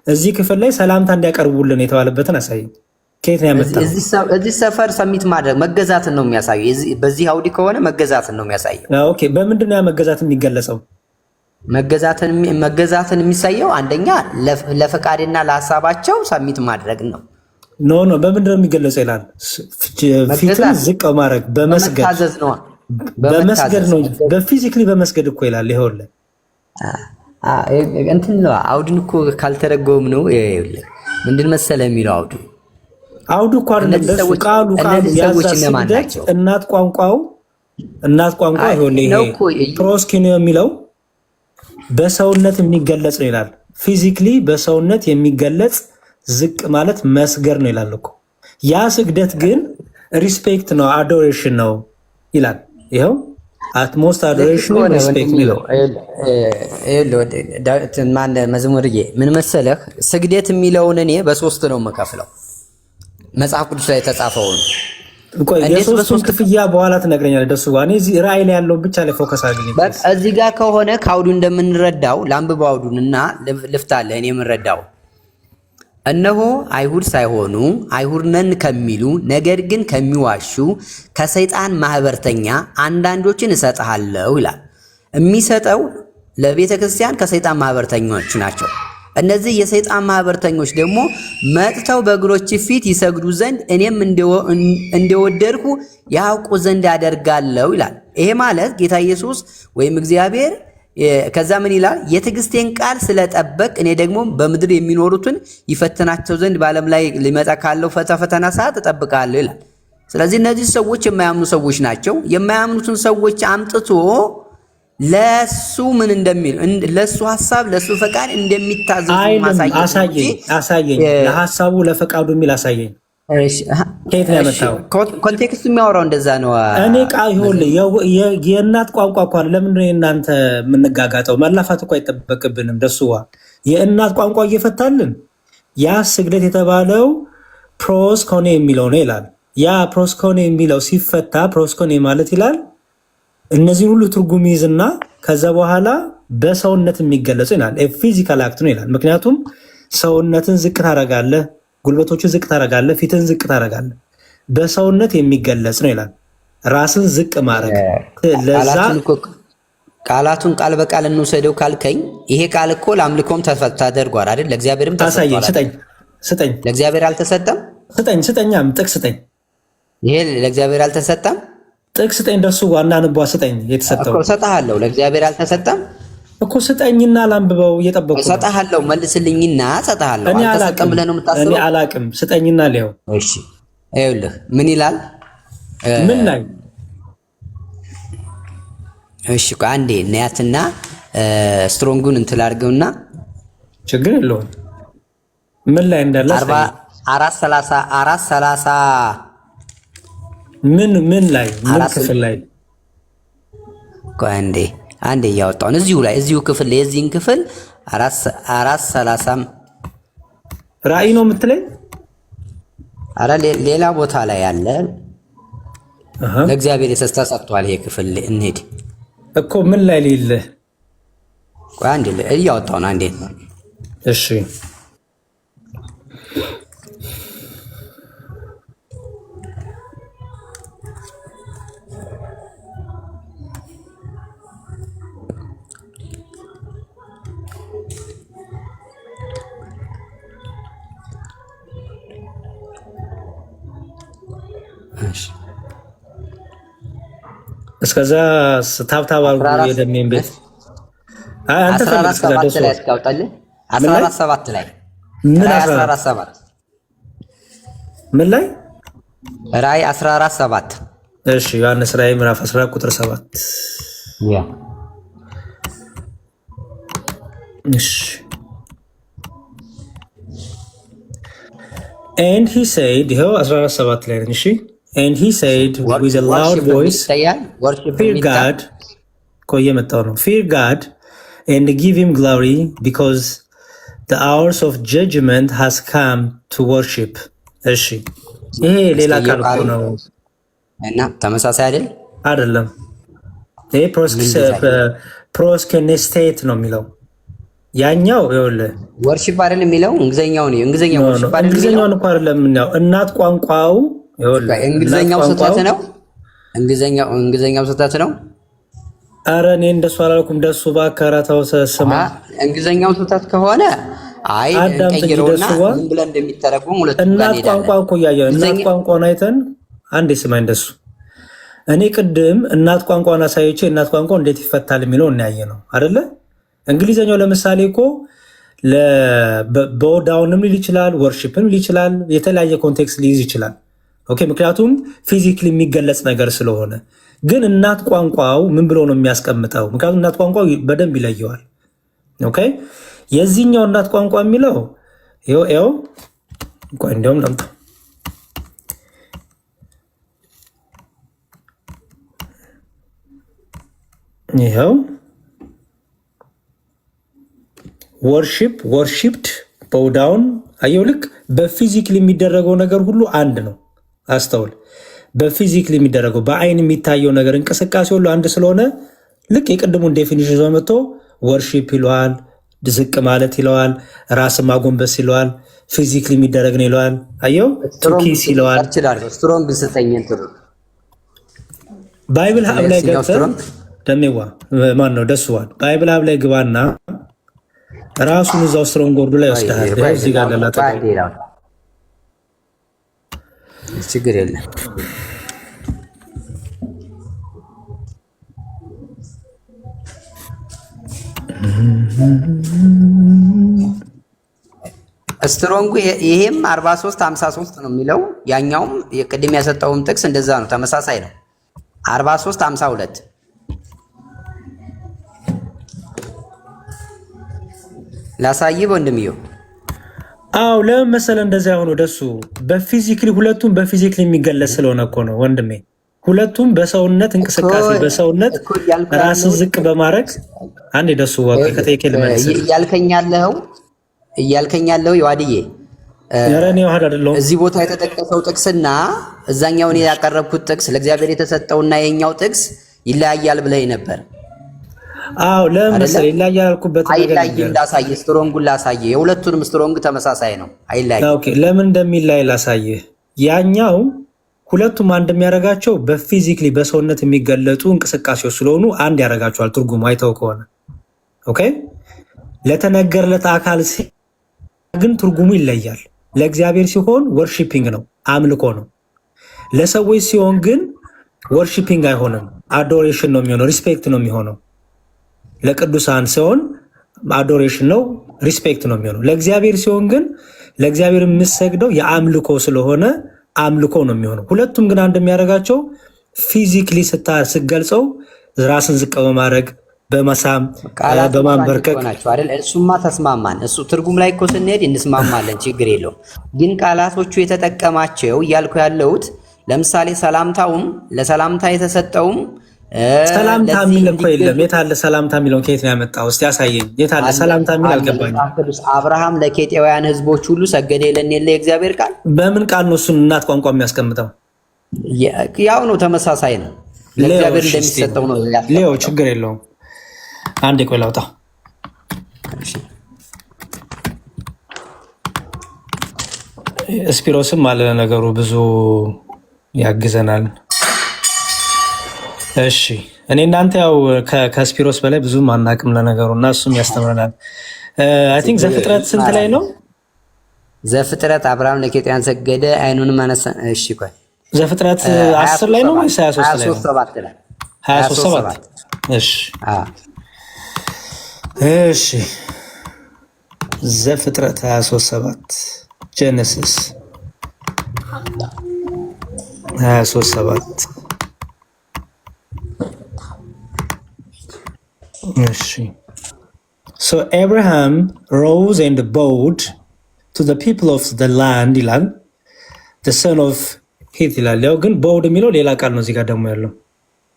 እዚህ ክፍል ላይ ሰላምታ እንዲያቀርቡልን የተባለበትን አሳየኝ። ከየት ነው ያመጣው? እዚህ ሰፈር ሰሚት ማድረግ መገዛትን ነው የሚያሳየው። በዚህ አውዲ ከሆነ መገዛትን ነው የሚያሳየው። ኦኬ፣ በምንድን ነው ያ መገዛት የሚገለጸው? መገዛትን የሚሳየው አንደኛ ለፈቃድና ለሐሳባቸው ሰሚት ማድረግ ነው። ኖ በምንድን ነው የሚገለጸው ይላል። ፊትን ዝቅ ማድረግ በመስገድ በመታዘዝ ነው። በመስገድ ነው። በፊዚካሊ በመስገድ እኮ ይላል። ይኸውልህ እንትን ነው አውድን እኮ ካልተረጎም ነው። ምንድን መሰለህ የሚለው አውዱ እኮ አይደለም ቃሉ ያዛስግደት እናት ቋንቋ ይኸውልህ ፕሮስኪኖ የሚለው በሰውነት የሚገለጽ ነው ይላል። ፊዚካሊ በሰውነት የሚገለጽ ዝቅ ማለት መስገድ ነው ይላል እኮ። ያ ስግደት ግን ሪስፔክት ነው አዶሬሽን ነው ይላል። ይኸው አትሞስት አዶሬሽን ሪስፔክት ነው። ማን መዝሙርዬ ምን መሰለህ ስግደት የሚለውን እኔ በሶስት ነው የምከፍለው መጽሐፍ ቅዱስ ላይ የተጻፈውን። ቆይ የሶስቱን ክፍያ በኋላ ትነግረኛለህ። ደሱ ዋኔ እዚህ ራእይ ላይ ያለውን ብቻ ላይ ፎከስ አድርግ። በቃ እዚህ ጋር ከሆነ ከአውዱ እንደምንረዳው ላንብበው አውዱንና ልፍታለህ። እኔ የምንረዳው እነሆ አይሁድ ሳይሆኑ አይሁድ ነን ከሚሉ ነገር ግን ከሚዋሹ ከሰይጣን ማህበርተኛ አንዳንዶችን እሰጥሃለሁ ይላል። የሚሰጠው ለቤተ ክርስቲያን ከሰይጣን ማህበርተኞች ናቸው። እነዚህ የሰይጣን ማህበርተኞች ደግሞ መጥተው በእግሮች ፊት ይሰግዱ ዘንድ እኔም እንደወደድኩ ያውቁ ዘንድ ያደርጋለሁ ይላል። ይሄ ማለት ጌታ ኢየሱስ ወይም እግዚአብሔር ከዛ ምን ይላል? የትዕግስቴን ቃል ስለጠበቅ እኔ ደግሞ በምድር የሚኖሩትን ይፈትናቸው ዘንድ በዓለም ላይ ሊመጣ ካለው ፈተና ሰዓት እጠብቃለሁ ይላል። ስለዚህ እነዚህ ሰዎች የማያምኑ ሰዎች ናቸው። የማያምኑትን ሰዎች አምጥቶ ለሱ ምን እንደሚል ለሱ ሐሳብ ለሱ ፈቃድ እንደሚታዘዙ አሳየኝ። ለሐሳቡ ለፈቃዱ የሚል አሳየኝ። እሺ ከየት ነው ያመጣው? ኮንቴክስቱ የሚያወራው እንደዛ ነው። እኔ የእናት ቋንቋ እንኳን ለምንድን ነው የእናንተ የምንጋጋጠው? መላፋት እኮ አይጠበቅብንም። ደሱዋ የእናት ቋንቋ እየፈታልን ያ ስግደት የተባለው ፕሮስኮኔ የሚለው ነው ይላል። ያ ፕሮስኮኔ የሚለው ሲፈታ ፕሮስኮኔ ማለት ይላል እነዚህን ሁሉ ትርጉም ይዝና ከዛ በኋላ በሰውነት የሚገለጸው ይላል። ፊዚካል አክት ነው ይላል። ምክንያቱም ሰውነትን ዝቅ ታደርጋለህ፣ ጉልበቶችን ዝቅ ታደርጋለህ፣ ፊትን ዝቅ ታደርጋለህ። በሰውነት የሚገለጽ ነው ይላል። ራስን ዝቅ ማድረግ ለዛ ቃላቱን ቃል በቃል እንውሰደው ካልከኝ ይሄ ቃል እኮ ለአምልኮም ተደርጓል አይደል? ለእግዚአብሔርም ተሰጥቷል። ስጠኝ። ለእግዚአብሔር አልተሰጠም? ስጠኛም ጥቅስ ስጠኝ። ይሄ ለእግዚአብሔር አልተሰጠም? ጥቅስ ስጠኝ። ደሱ ዋና ንቧ ስጠኝ። የተሰጠው እኮ እሰጥሃለሁ። ለእግዚአብሔር አልተሰጠም እኮ ስጠኝና ላንብበው። እየጠበቁ እሰጥሃለሁ። መልስልኝና እሰጥሃለሁ። አልተሰጠም ብለህ ነው የምታስበው? እኔ አላቅም። ስጠኝና ሊያው። እሺ ይኸውልህ ምን ይላል? ምን ላይ? እሺ ቆይ አንዴ እናያትና ስትሮንጉን እንትን አድርገውና ችግር የለውም። ምን ላይ እንዳለ 4:30 ምን ላይ ምን ክፍል ላይ? ቆይ አንዴ እያወጣሁ ነው። እዚሁ ክፍል ላይ የዚህን ክፍል 4:30 ራእይ ነው የምትለኝ? አረ ሌላ ቦታ ላይ ያለ ለእግዚአብሔር ተሰጥቷል ይሄ ክፍል። እንሂድ እኮ ምን ላይ ሊል? ቆይ አንዴ እያወጣሁ ነው። አንዴ እሺ እስከዛ ታብታብ አድርጉ። የደሜን ቤት አንተ 14:7 ላይ አስቀምጣለህ። 14:7 ላይ ምን 14:7 ምን ላይ? ራእይ 14:7 እሺ ዮሐንስ ራእይ ምዕራፍ 14 ቁጥር 7 ያ እሺ and he said ይኸው 14:7 ላይ ነው። እሺ and he said with a loud voice fear God ቆየ መጣው ነው fear God and give him glory because the hours of judgment has come to worship. እሺ ይሄ ሌላ ቃል ነው እና ተመሳሳይ አይደለም። ይሄ ፕሮስኬኔስቴት ነው የሚለው ያኛው ይኸውልህ ወርሺፕ አይደለም የሚለው እንግሊዘኛው ነው። እንግሊዘኛው ወርሺፕ አይደለም። እንግሊዘኛው እንኳን አይደለም ነው እናት ቋንቋው ይኸውልህ እንግሊዘኛው ስህተት ነው። እንግሊዘኛው ስህተት ነው። ኧረ እኔ እንደሱ አላልኩም። ደሱ ባከራታው ሰማ እንግሊዘኛው ስህተት ከሆነ አይ ቀይረውና ምን ብለን እንደሚተረጎም ሁለቱም ጋር እናት ቋንቋ እኮ ያየው እናት ቋንቋውን አይተን አንዴ ስማኝ እንደሱ እኔ ቅድም እናት ቋንቋውን አሳይቼ እናት ቋንቋው እንዴት ይፈታል የሚለው እናያየ ነው አይደለ? እንግሊዘኛው ለምሳሌ እኮ በዳውንም ሊል ይችላል፣ ወርሺፕም ሊል ይችላል፣ የተለያየ ኮንቴክስት ሊይዝ ይችላል። ኦኬ ምክንያቱም ፊዚክሊ የሚገለጽ ነገር ስለሆነ። ግን እናት ቋንቋው ምን ብሎ ነው የሚያስቀምጠው? ምክንያቱም እናት ቋንቋው በደንብ ይለየዋል። ኦኬ የዚህኛው እናት ቋንቋ የሚለው ይኸው እንኳን እንደውም ለምጣ ይኸው ወርሺፕድ ቦውዳውን አየው። ልክ በፊዚክሊ የሚደረገው ነገር ሁሉ አንድ ነው። አስተውል። በፊዚክሊ የሚደረገው በአይን የሚታየው ነገር እንቅስቃሴ ሁሉ አንድ ስለሆነ ልክ የቅድሙን ዴፊኒሽን ይዞ መጥቶ ወርሺፕ ይለዋል፣ ዝቅ ማለት ይለዋል፣ ራስን ማጎንበስ ይለዋል፣ ፊዚክሊ የሚደረግ ነው ይለዋል። አየው ቱኪስ ይለዋል። ስትሮንግ ስተኝን ጥሩ ባይብል ሀብ ላይ ገብተህ ደሜዋ ማን ነው ደስዋል ባይብል ሀብ ላይ ግባና ራሱን እዛው ስትሮንግ ወርዱ ላይ ወስደሃል። እዚህ ጋር ለላጠ ችግር የለም። ስትሮንጉ ይሄም 43:53 ነው የሚለው ያኛውም የቅድም ያሰጠውም ጥቅስ እንደዛ ነው፣ ተመሳሳይ ነው። 43:52 ላሳይህ ወንድምየው። አው ለምን መሰለህ እንደዛ ሆኖ ደሱ በፊዚክሊ ሁለቱም በፊዚክሊ የሚገለጽ ስለሆነ እኮ ነው ወንድሜ። ሁለቱም በሰውነት እንቅስቃሴ በሰውነት ራስን ዝቅ በማድረግ አንዴ ደሱ ወቀ ከጠየቀ ለመለስ እያልከኛለሁ ይዋድዬ ያረኔው አይደለም። እዚህ ቦታ የተጠቀሰው ጥቅስና እዛኛው እኔ ያቀረብኩት ጥቅስ ለእግዚአብሔር የተሰጠውና የኛው ጥቅስ ይለያያል ብለህ ነበር። አው ለምን መሰለህ ይለያያል አልኩበት ነገር አይለያይም። ላሳየህ፣ ስትሮንጉን ላሳየህ። የሁለቱንም ስትሮንግ ተመሳሳይ ነው፣ አይለያይም። ኦኬ ለምን እንደሚለያይ ላሳየህ። ያኛው ሁለቱም አንድ የሚያደርጋቸው በፊዚክሊ በሰውነት የሚገለጡ እንቅስቃሴዎች ስለሆኑ አንድ ያደርጋቸዋል። ትርጉሙ አይተው ከሆነ ኦኬ ለተነገረለት አካል ግን ትርጉሙ ይለያል። ለእግዚአብሔር ሲሆን ወርሺፒንግ ነው፣ አምልኮ ነው። ለሰዎች ሲሆን ግን ወርሺፒንግ አይሆንም፣ አዶሬሽን ነው የሚሆነው፣ ሪስፔክት ነው የሚሆነው። ለቅዱሳን ሲሆን አዶሬሽን ነው፣ ሪስፔክት ነው የሚሆነው። ለእግዚአብሔር ሲሆን ግን ለእግዚአብሔር የምሰግደው የአምልኮ ስለሆነ አምልኮ ነው የሚሆነው። ሁለቱም ግን አንድ የሚያደርጋቸው ፊዚክሊ ስትገልጸው ራስን ዝቅ በማድረግ በመሳም በማንበርከክ ናቸው አይደል? እሱማ ተስማማን። እሱ ትርጉም ላይ እኮ ስንሄድ እንስማማለን፣ ችግር የለውም። ግን ቃላቶቹ የተጠቀማቸው እያልኩ ያለሁት ለምሳሌ ሰላምታውም ለሰላምታ የተሰጠውም ሰላምታ የሚል እኮ የለም። የት አለ ሰላምታ የሚለው? ከየት ነው ያመጣው? እስቲ ያሳየኝ። የት አለ ሰላምታ የሚል? አልገባኝም። አብርሃም ለኬጢያውያን ሕዝቦች ሁሉ ሰገደ ይለን የለ የእግዚአብሔር ቃል። በምን ቃል ነው እሱን እናት ቋንቋ የሚያስቀምጠው? ያው ነው፣ ተመሳሳይ ነው። ለእግዚአብሔር እንደሚሰጠው ነው። ሌው ችግር የለውም። አንዴ ቆይ ላውጣ። ስፒሮስም አለ ነገሩ ብዙ ያግዘናል። እሺ እኔ እናንተ ያው ከስፒሮስ በላይ ብዙም አናቅም ለነገሩ እና እሱም ያስተምረናል። አይ ቲንክ ዘፍጥረት ስንት ላይ ነው? ዘፍጥረት አብርሃም ለኬጢያን ሰገደ አይኑንም አነሳ። እሺ ቆይ ዘፍጥረት 10 ላይ ነው ወይስ 23 ላይ ነው? 23:7 ላይ 23:7 እሺ እሺ ዘፍጥረት 23:7 ጄኔሲስ 23:7 እሺ So Abraham rose and bowed to the people of the land ይላል the son of Heth ይላል። ያው ግን bowed የሚለው ሌላ ቃል ነው እዚህ ጋር ደግሞ ያለው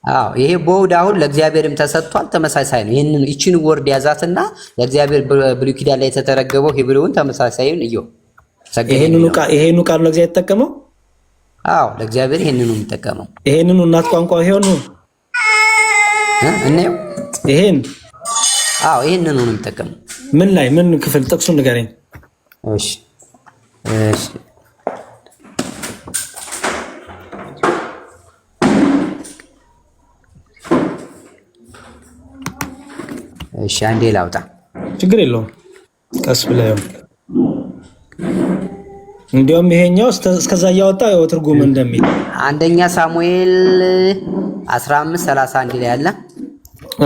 አዎ ይሄ ቦውድ አሁን ለእግዚአብሔርም ተሰጥቷል፣ ተመሳሳይ ነው። ይህችን ወርድ ያዛትና ለእግዚአብሔር ብሉይ ኪዳን ላይ የተተረገበው ሂብሩውን ተመሳሳዩን እዩ። ይሄንኑ ቃል ነው እግዚአብሔር የተጠቀመው። አዎ ለእግዚአብሔር ይሄንኑ የሚጠቀመው ይሄንኑ እናት ቋንቋ ይሄኑ እኔው ይሄንኑ ነው የሚጠቀመው። ምን ላይ ምን ክፍል ጥቅሱን ንገረኝ። እሺ እሺ አንዴ ላውጣ። ችግር የለውም ቀስ ብለህ እንዲያውም ይሄኛው እስከዛ እያወጣ ያው ትርጉም እንደሚል አንደኛ ሳሙኤል 15:31 ላይ አለ።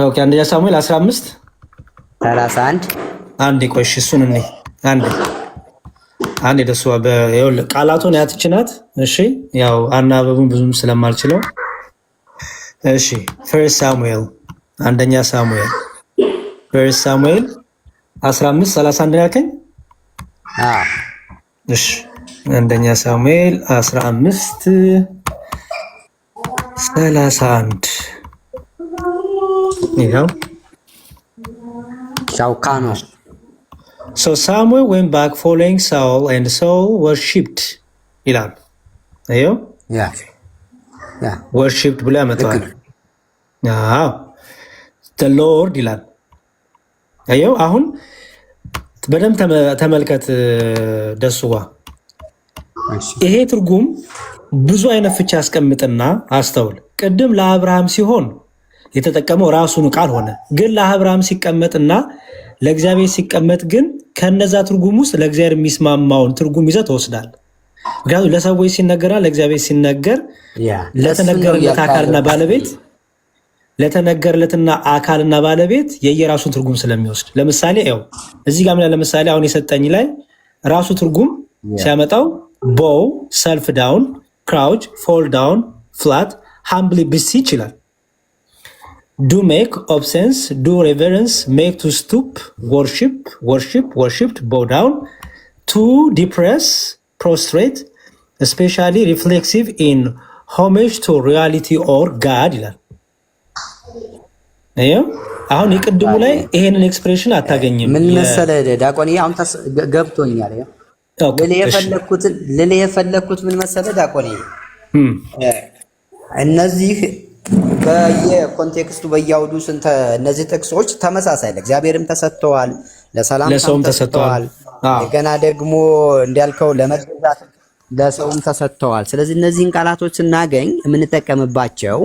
ኦኬ አንደኛ ሳሙኤል 15:31 አንዴ ቆይሽ እሱን እኔ አንዴ ደስ በይወል ቃላቱን ያትችናት። እሺ ያው አናበቡን ብዙም ስለማልችለው እሺ ፈርስት ሳሙኤል አንደኛ ሳሙኤል ፈርስት ሳሙኤል 15:31 ያልከኝ? እሺ አንደኛ ሳሙኤል 15:31 ይሄው ሻውካኖ So Samuel went back following Saul and Saul worshipped ይላል። አየው worshipped ብሎ ያመጣዋል። the Lord ይላል። አየው አሁን በደንብ ተመልከት ደስዋ። ይሄ ትርጉም ብዙ አይነት ፍቺ ያስቀምጥና አስተውል። ቅድም ለአብርሃም ሲሆን የተጠቀመው ራሱን ቃል ሆነ፣ ግን ለአብርሃም ሲቀመጥና ለእግዚአብሔር ሲቀመጥ ግን ከነዛ ትርጉም ውስጥ ለእግዚአብሔር የሚስማማውን ትርጉም ይዘህ ትወስዳለህ። ምክንያቱም ለሰዎች ሲነገርና ለእግዚአብሔር ሲነገር ለተነገረለት አካልና ባለቤት ለተነገረለትና አካልና ባለቤት የየራሱን ትርጉም ስለሚወስድ፣ ለምሳሌ ያው እዚህ ጋር ለምሳሌ አሁን የሰጠኝ ላይ ራሱ ትርጉም ሲያመጣው bow self down crouch fall down flat humbly beseech ይላል። do make obeisance do reverence make to stoop worshipped bow down to depress prostrate especially reflexive in homage to reality or God ይላል። አሁን የቅድሙ ላይ ይሄንን ኤክስፕሬሽን አታገኝም። ምን መሰለህ ዲያቆን አሁን ገብቶኛል። ልልህ የፈለኩት ምን መሰለህ ዲያቆን እነዚህ በየኮንቴክስቱ በያውዱ እነዚህ ጥቅሶች ተመሳሳይ ለእግዚአብሔርም ተሰጥተዋል፣ ለሰላም ተሰጥተዋል፣ ገና ደግሞ እንዲያልከው ለመገዛት ለሰውም ተሰጥተዋል። ስለዚህ እነዚህን ቃላቶች ስናገኝ የምንጠቀምባቸው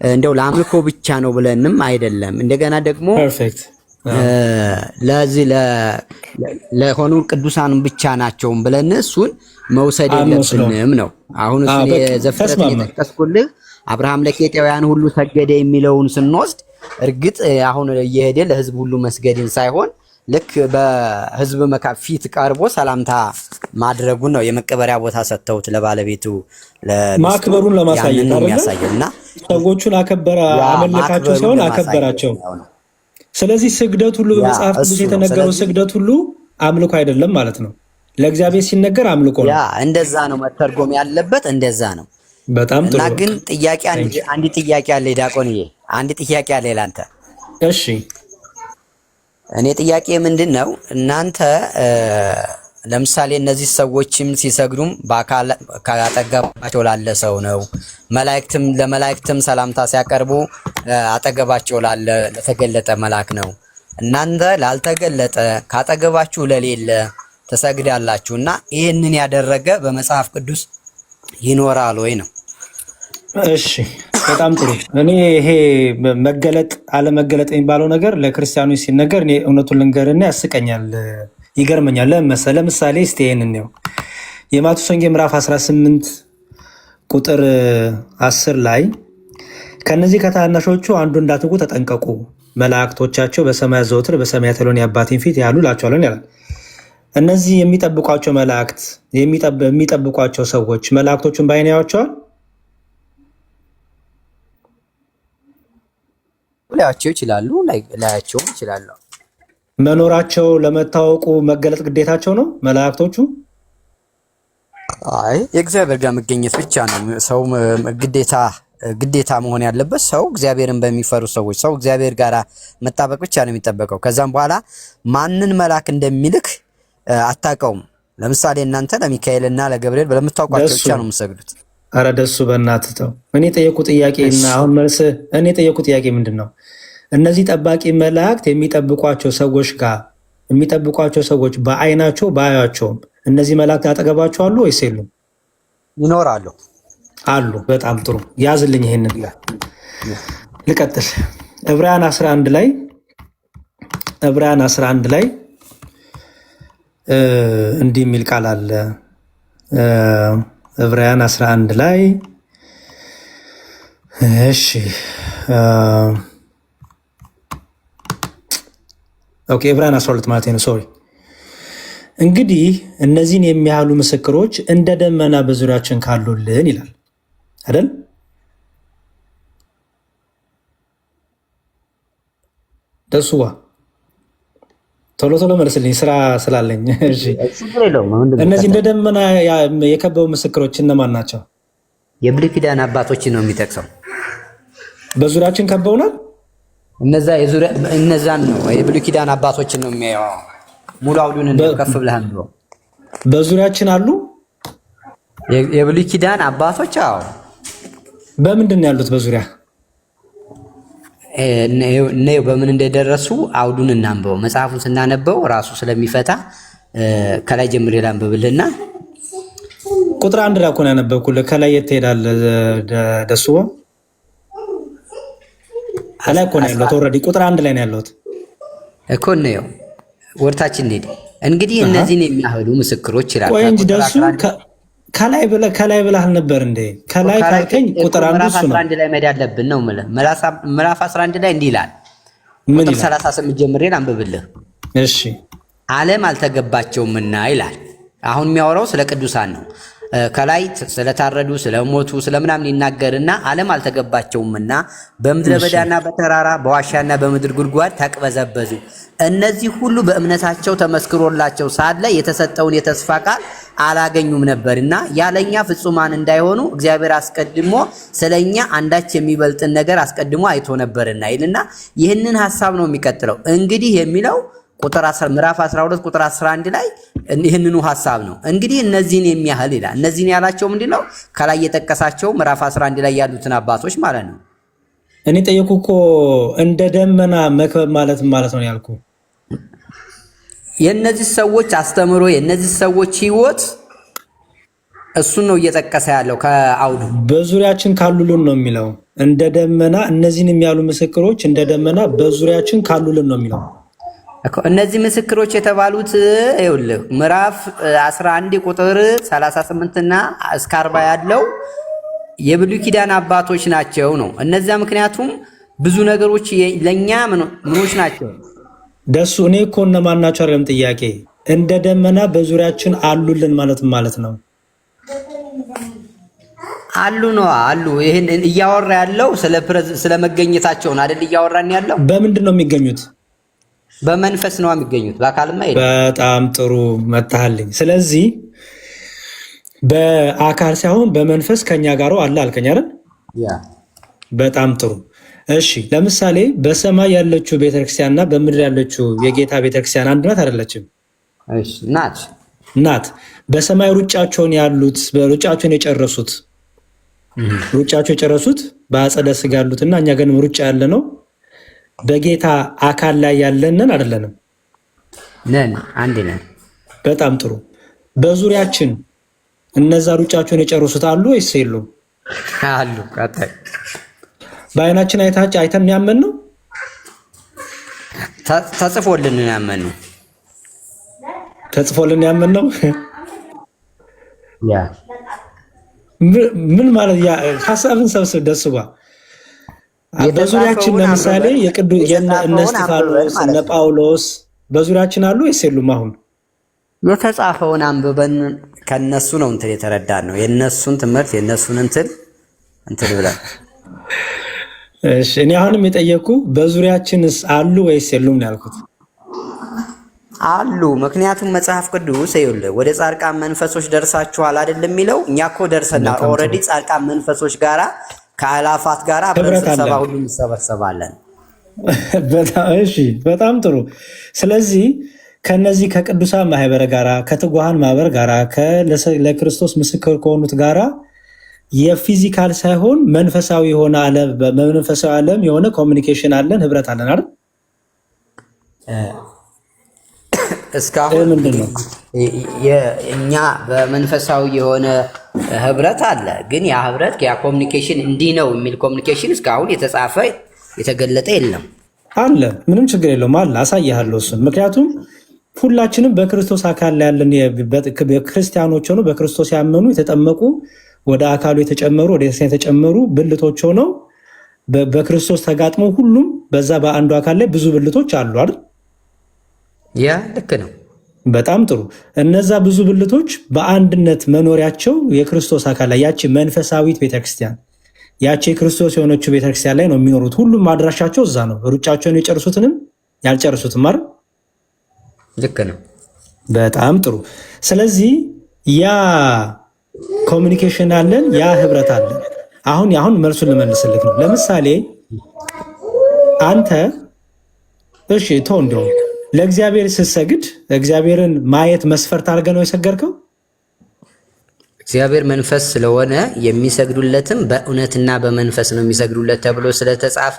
እንደው ለአምልኮ ብቻ ነው ብለንም አይደለም። እንደገና ደግሞ ለዚህ ለሆኑ ቅዱሳን ብቻ ናቸው ብለን እሱን መውሰድ የለብንም ነው። አሁን እሱ የዘፍጥረት የጠቀስኩልህ አብርሃም ለኬጢያውያን ሁሉ ሰገደ የሚለውን ስንወስድ እርግጥ አሁን እየሄደ ለህዝብ ሁሉ መስገድን ሳይሆን ልክ በህዝብ ፊት ቀርቦ ሰላምታ ማድረጉን ነው የመቀበሪያ ቦታ ሰጥተውት ለባለቤቱ ማክበሩን ለማሳየት አይደለም። ሰዎቹን አከበረ አመለካቸው ሳይሆን አከበራቸው። ስለዚህ ስግደት ሁሉ በመጽሐፍ ቅዱስ የተነገረው ስግደት ሁሉ አምልኮ አይደለም ማለት ነው። ለእግዚአብሔር ሲነገር አምልኮ ነው። እንደዛ ነው መተርጎም ያለበት፣ እንደዛ ነው። በጣም ጥሩ። እና ግን አንድ ጥያቄ አለ ዲያቆንዬ፣ አንድ ጥያቄ አለ ላንተ። እሺ እኔ ጥያቄ ምንድነው እናንተ ለምሳሌ እነዚህ ሰዎችም ሲሰግዱም በአካል አጠገባቸው ላለ ሰው ነው። ለመላእክትም ሰላምታ ሲያቀርቡ አጠገባቸው ላለ ለተገለጠ መልአክ ነው። እናንተ ላልተገለጠ ካጠገባችሁ ለሌለ ተሰግዳላችሁና ይህንን ያደረገ በመጽሐፍ ቅዱስ ይኖራል ወይ ነው? እሺ በጣም ጥሩ። እኔ ይሄ መገለጥ አለመገለጥ የሚባለው ነገር ለክርስቲያኖች ሲነገር እኔ እውነቱን ልንገርና ያስቀኛል፣ ይገርመኛል። ለምሳሌ እስቲ ይሄንን ነው የማቴዎስ ወንጌል ምዕራፍ 18 ቁጥር 10 ላይ ከነዚህ ከታናሾቹ አንዱ እንዳትንቁ ተጠንቀቁ፣ መላእክቶቻቸው በሰማያት ዘወትር በሰማያት ያለውን የአባቴን ፊት ያሉ እላቸዋለሁ ይላል። እነዚህ የሚጠብቋቸው መላእክት የሚጠብቋቸው ሰዎች መላእክቶቹን በዓይን ያዩዋቸዋል? ላያቸው ይችላሉ፣ ላያቸው ይችላሉ። መኖራቸው ለመታወቁ መገለጥ ግዴታቸው ነው መላእክቶቹ? አይ የእግዚአብሔር ጋር መገኘት ብቻ ነው ሰው ግዴታ ግዴታ መሆን ያለበት ሰው እግዚአብሔርን በሚፈሩ ሰዎች፣ ሰው እግዚአብሔር ጋር መጣበቅ ብቻ ነው የሚጠበቀው። ከዛም በኋላ ማንን መልአክ እንደሚልክ አታውቀውም። ለምሳሌ እናንተ ለሚካኤልና ለገብርኤል ለምታውቋቸው ብቻ ነው የምትሰግዱት። አረ ደሱ በእናትህ ተው። እኔ ጠየቁ ጥያቄና አሁን መልስ እኔ ጠየቁ ጥያቄ ምንድነው? እነዚህ ጠባቂ መላእክት የሚጠብቋቸው ሰዎች በአይናቸው ባያቸውም እነዚህ መላእክት አጠገባቸው አሉ ወይስ የሉም? ይኖራሉ። አሉ። በጣም ጥሩ ያዝልኝ። ይሄንን ልቀጥል። ዕብራውያን 11 ላይ እንዲህ የሚል ቃል አለ። ዕብራውያን 11 ላይ እሺ ኦኬ ዕብራውያን 12 ማለት ነው። ሶሪ እንግዲህ እነዚህን የሚያህሉ ምስክሮች እንደ ደመና በዙሪያችን ካሉልን ይላል አይደል? ደሱዋ ቶሎ መልስልኝ፣ ስራ ስላለኝ። እሺ እነዚህ እንደ ደመና የከበቡ ምስክሮች እነማን ናቸው? የብሉይ ኪዳን አባቶችን ነው የሚጠቅሰው። በዙሪያችን ከበውናል። እነዛን ነው የብሉይ ኪዳን አባቶችን ነው የሚያየው። ሙሉ አውዱን ከፍ ብለህ አንብበው። በዙሪያችን አሉ የብሉይ ኪዳን አባቶች። አዎ በምንድን ነው ያሉት? በዙሪያ ነው በምን እንደደረሱ አውዱን እናንብበው። መጽሐፉን ስናነበው ራሱ ስለሚፈታ ከላይ ጀምሬ ላንብብልና ቁጥር 1 ላይ እኮ ነው ያነበብኩልህ። ከላይ የት ትሄዳለህ? ደሱዋ ከላይ እኮ ነው ያለሁት። ኦልሬዲ ቁጥር 1 ላይ ነው ያለሁት እኮ ነው። ወርታችን እንዴ እንግዲህ እነዚህን የሚያህሉ ምስክሮች ይላል። ቆይ እንጂ ደሱ ከላይ ብለህ አልነበር እንዴ? ከላይ ካልከኝ ቁጥር 1 እሱ ነው። 11 ላይ መሄድ ያለብን ነው ማለት ምዕራፍ 11 ላይ እንዲህ ይላል። ቁጥር 38 ጀምሬ ላንብብልህ። እሺ ዓለም አልተገባቸውምና ይላል። አሁን የሚያወራው ስለ ቅዱሳን ነው። ከላይ ስለታረዱ ስለሞቱ ስለምናምን ይናገርና ዓለም አልተገባቸውምና በምድረ በዳና በተራራ በዋሻና በምድር ጉድጓድ ተቅበዘበዙ። እነዚህ ሁሉ በእምነታቸው ተመስክሮላቸው ሳለ የተሰጠውን የተስፋ ቃል አላገኙም ነበርና ያለኛ ፍጹማን እንዳይሆኑ እግዚአብሔር አስቀድሞ ስለኛ አንዳች የሚበልጥን ነገር አስቀድሞ አይቶ ነበርና ይልና ይህንን ሐሳብ ነው የሚቀጥለው። እንግዲህ የሚለው ምዕራፍ 12 ቁጥር 11 ላይ ይህንኑ ሐሳብ ነው። እንግዲህ እነዚህን የሚያህል ይላል። እነዚህን ያላቸው ምንድነው? ከላይ የጠቀሳቸው ምዕራፍ 11 ላይ ያሉትን አባቶች ማለት ነው። እኔ ጠየኩ እኮ እንደ ደመና መክበብ ማለት ነው ያልኩ። የነዚህ ሰዎች አስተምሮ የነዚህ ሰዎች ህይወት እሱን ነው እየጠቀሰ ያለው ከአውዱ። በዙሪያችን ካሉልን ነው የሚለው። እንደ ደመና እነዚህን የሚያሉ ምስክሮች እንደ ደመና በዙሪያችን ካሉልን ነው የሚለው። እነዚህ ምስክሮች የተባሉት ይኸውልህ ምዕራፍ 11 ቁጥር 38 እና እስከ 40 ያለው የብሉይ ኪዳን አባቶች ናቸው ነው። እነዚያ ምክንያቱም ብዙ ነገሮች ለኛ ምኖች ናቸው። ደሱ እኔ እኮ እነማን ናቸው አይደለም ጥያቄ። እንደ ደመና በዙሪያችን አሉልን ማለት ነው። አሉ ነው አሉ። ይሄን እያወራ ያለው ስለ መገኘታቸው ነው አይደል? እያወራን ያለው በምንድን ነው የሚገኙት? በመንፈስ ነው የሚገኙት፣ በአካልማ አይደለም። በጣም ጥሩ መታህልኝ። ስለዚህ በአካል ሳይሆን በመንፈስ ከኛ ጋር አለ አልከኝ አይደል? ያ በጣም ጥሩ። እሺ ለምሳሌ በሰማይ ያለችው ቤተክርስቲያንና በምድር ያለችው የጌታ ቤተክርስቲያን አንድ ናት አይደለችም? እሺ ናት። በሰማይ ሩጫቸውን የጨረሱት በአጸደ ሥጋ ያሉትና እኛ ግን ሩጫ ያለ ነው በጌታ አካል ላይ ያለንን አይደለንም? ነን፣ አንድ ነን። በጣም ጥሩ። በዙሪያችን እነዛ ሩጫቸውን የጨረሱት አሉ ወይስ የሉም? አሉ። ቀጣይ በአይናችን አይተን ያመን ነው? ተጽፎልን ያመን ነው። ተጽፎልን ያመን ነው። ያ ምን ማለት ያ ሐሳብን ሰብስብ ደስባ በዙሪያችን ለምሳሌ እነ እስጢፋኖስ እነ ጳውሎስ በዙሪያችን አሉ ወይስ የሉም? አሁን የተጻፈውን አንብበን ከነሱ ነው እንትን የተረዳን ነው የነሱን ትምህርት የነሱን እንትን ብለን። እሺ እኔ አሁንም የጠየኩ በዙሪያችንስ አሉ ወይስ የሉም ነው ያልኩት። አሉ። ምክንያቱም መጽሐፍ ቅዱስ ይኸውልህ ወደ ጻድቃን መንፈሶች ደርሳችኋል አይደል የሚለው። እኛ እኮ ደርሰናል ኦልሬዲ ጻድቃን መንፈሶች ጋራ ከአላፋት ጋር አብረን ስብሰባ ሁሉ እንሰበሰባለን። በጣም ጥሩ። ስለዚህ ከነዚህ ከቅዱሳን ማህበር ጋራ ከትጉሃን ማህበር ጋራ ለክርስቶስ ምስክር ከሆኑት ጋራ የፊዚካል ሳይሆን መንፈሳዊ የሆነ ዓለም በመንፈሳዊ ዓለም የሆነ ኮሚኒኬሽን አለን፣ ህብረት አለን አይደል? እስካሁን እኛ በመንፈሳዊ የሆነ ህብረት አለ። ግን ያ ህብረት ያ ኮሚኒኬሽን እንዲህ ነው የሚል ኮሚኒኬሽን እስካሁን የተጻፈ የተገለጠ የለም። አለ፣ ምንም ችግር የለውም። አለ፣ አሳያለሁ እሱን። ምክንያቱም ሁላችንም በክርስቶስ አካል ላይ ያለን ክርስቲያኖች ሆነው በክርስቶስ ያመኑ የተጠመቁ ወደ አካሉ የተጨመሩ ወደ ክርስቲያን የተጨመሩ ብልቶች ሆነው በክርስቶስ ተጋጥመው ሁሉም በዛ በአንዱ አካል ላይ ብዙ ብልቶች አሉ አይደል? ያ ልክ ነው። በጣም ጥሩ። እነዛ ብዙ ብልቶች በአንድነት መኖሪያቸው የክርስቶስ አካል ላይ ያቺ መንፈሳዊት ቤተክርስቲያን ያቺ የክርስቶስ የሆነችው ቤተክርስቲያን ላይ ነው የሚኖሩት። ሁሉም አድራሻቸው እዛ ነው። ሩጫቸውን የጨርሱትንም ያልጨርሱትም አይደል? ልክ ነው። በጣም ጥሩ። ስለዚህ ያ ኮሚኒኬሽን አለን፣ ያ ህብረት አለን። አሁን መልሱን ልመልስልክ ነው። ለምሳሌ አንተ እሺ ተው እንደው ለእግዚአብሔር ስትሰግድ እግዚአብሔርን ማየት መስፈርት አድርገህ ነው የሰገድከው? እግዚአብሔር መንፈስ ስለሆነ የሚሰግዱለትም በእውነትና በመንፈስ ነው የሚሰግዱለት ተብሎ ስለተጻፈ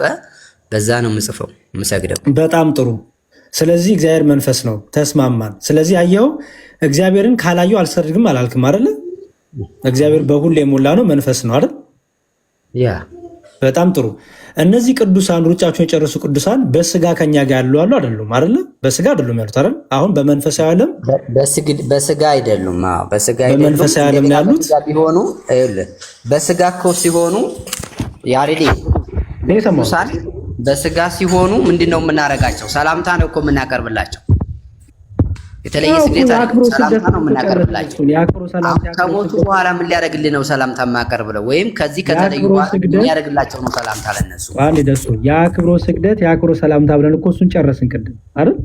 በዛ ነው የምጽፈው የምሰግደው። በጣም ጥሩ። ስለዚህ እግዚአብሔር መንፈስ ነው፣ ተስማማን። ስለዚህ አየኸው፣ እግዚአብሔርን ካላየው አልሰግድም አላልክም አይደለ? እግዚአብሔር በሁሉ የሞላ ነው፣ መንፈስ ነው አይደል? ያ በጣም ጥሩ። እነዚህ ቅዱሳን ሩጫቸውን የጨረሱ ቅዱሳን በስጋ ከኛ ጋር ያሉ አሉ አይደሉም? አይደለ? በስጋ አይደሉም ያሉት አይደል? አሁን በመንፈሳዊ ዓለም በስጋ አይደሉም። አዎ በስጋ አይደሉም። በመንፈሳዊ ዓለም ያሉት ቢሆኑ በስጋ እኮ ሲሆኑ ያሬዲ ቅዱሳን በስጋ ሲሆኑ ምንድነው የምናረጋቸው? ሰላምታ ነው እኮ የምናቀርብላቸው። የተለየ ስግደት ሰላምታ ነው የምናቀርብላቸው። ከሞቱ በኋላ ምን ሊያደርግልህ ነው ሰላምታ የማቀርብለው? ወይም ከዚህ ከተለዩ በኋላ ምን ያደርግላቸው ነው ሰላምታ ለነሱ? ደሱ የአክብሮ ስግደት የአክብሮ ሰላምታ ብለን እኮ እሱን ጨረስን ቅድም አይደል?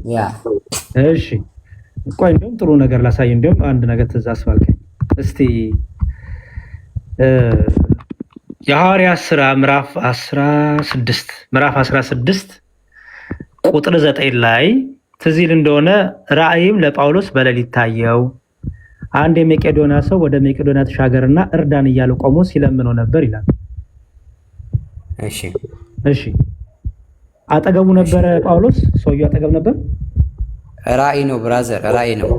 እሺ ቆይ እንደውም ጥሩ ነገር ላሳይ። እንደውም አንድ ነገር ትዝ አስባልከኝ። እስቲ የሐዋርያት ሥራ ምዕራፍ 16 ቁጥር 9 ላይ ትዝ ይል እንደሆነ ራእይም ለጳውሎስ በሌሊት ታየው፣ አንድ የመቄዶንያ ሰው ወደ መቄዶንያ ተሻገርና እርዳን እያለ ቆሞ ሲለምነው ነበር ይላል። እሺ አጠገቡ ነበረ ጳውሎስ? ሰውየው አጠገብ ነበር? ራእይ ነው ብራዘር፣ ራእይ ነው።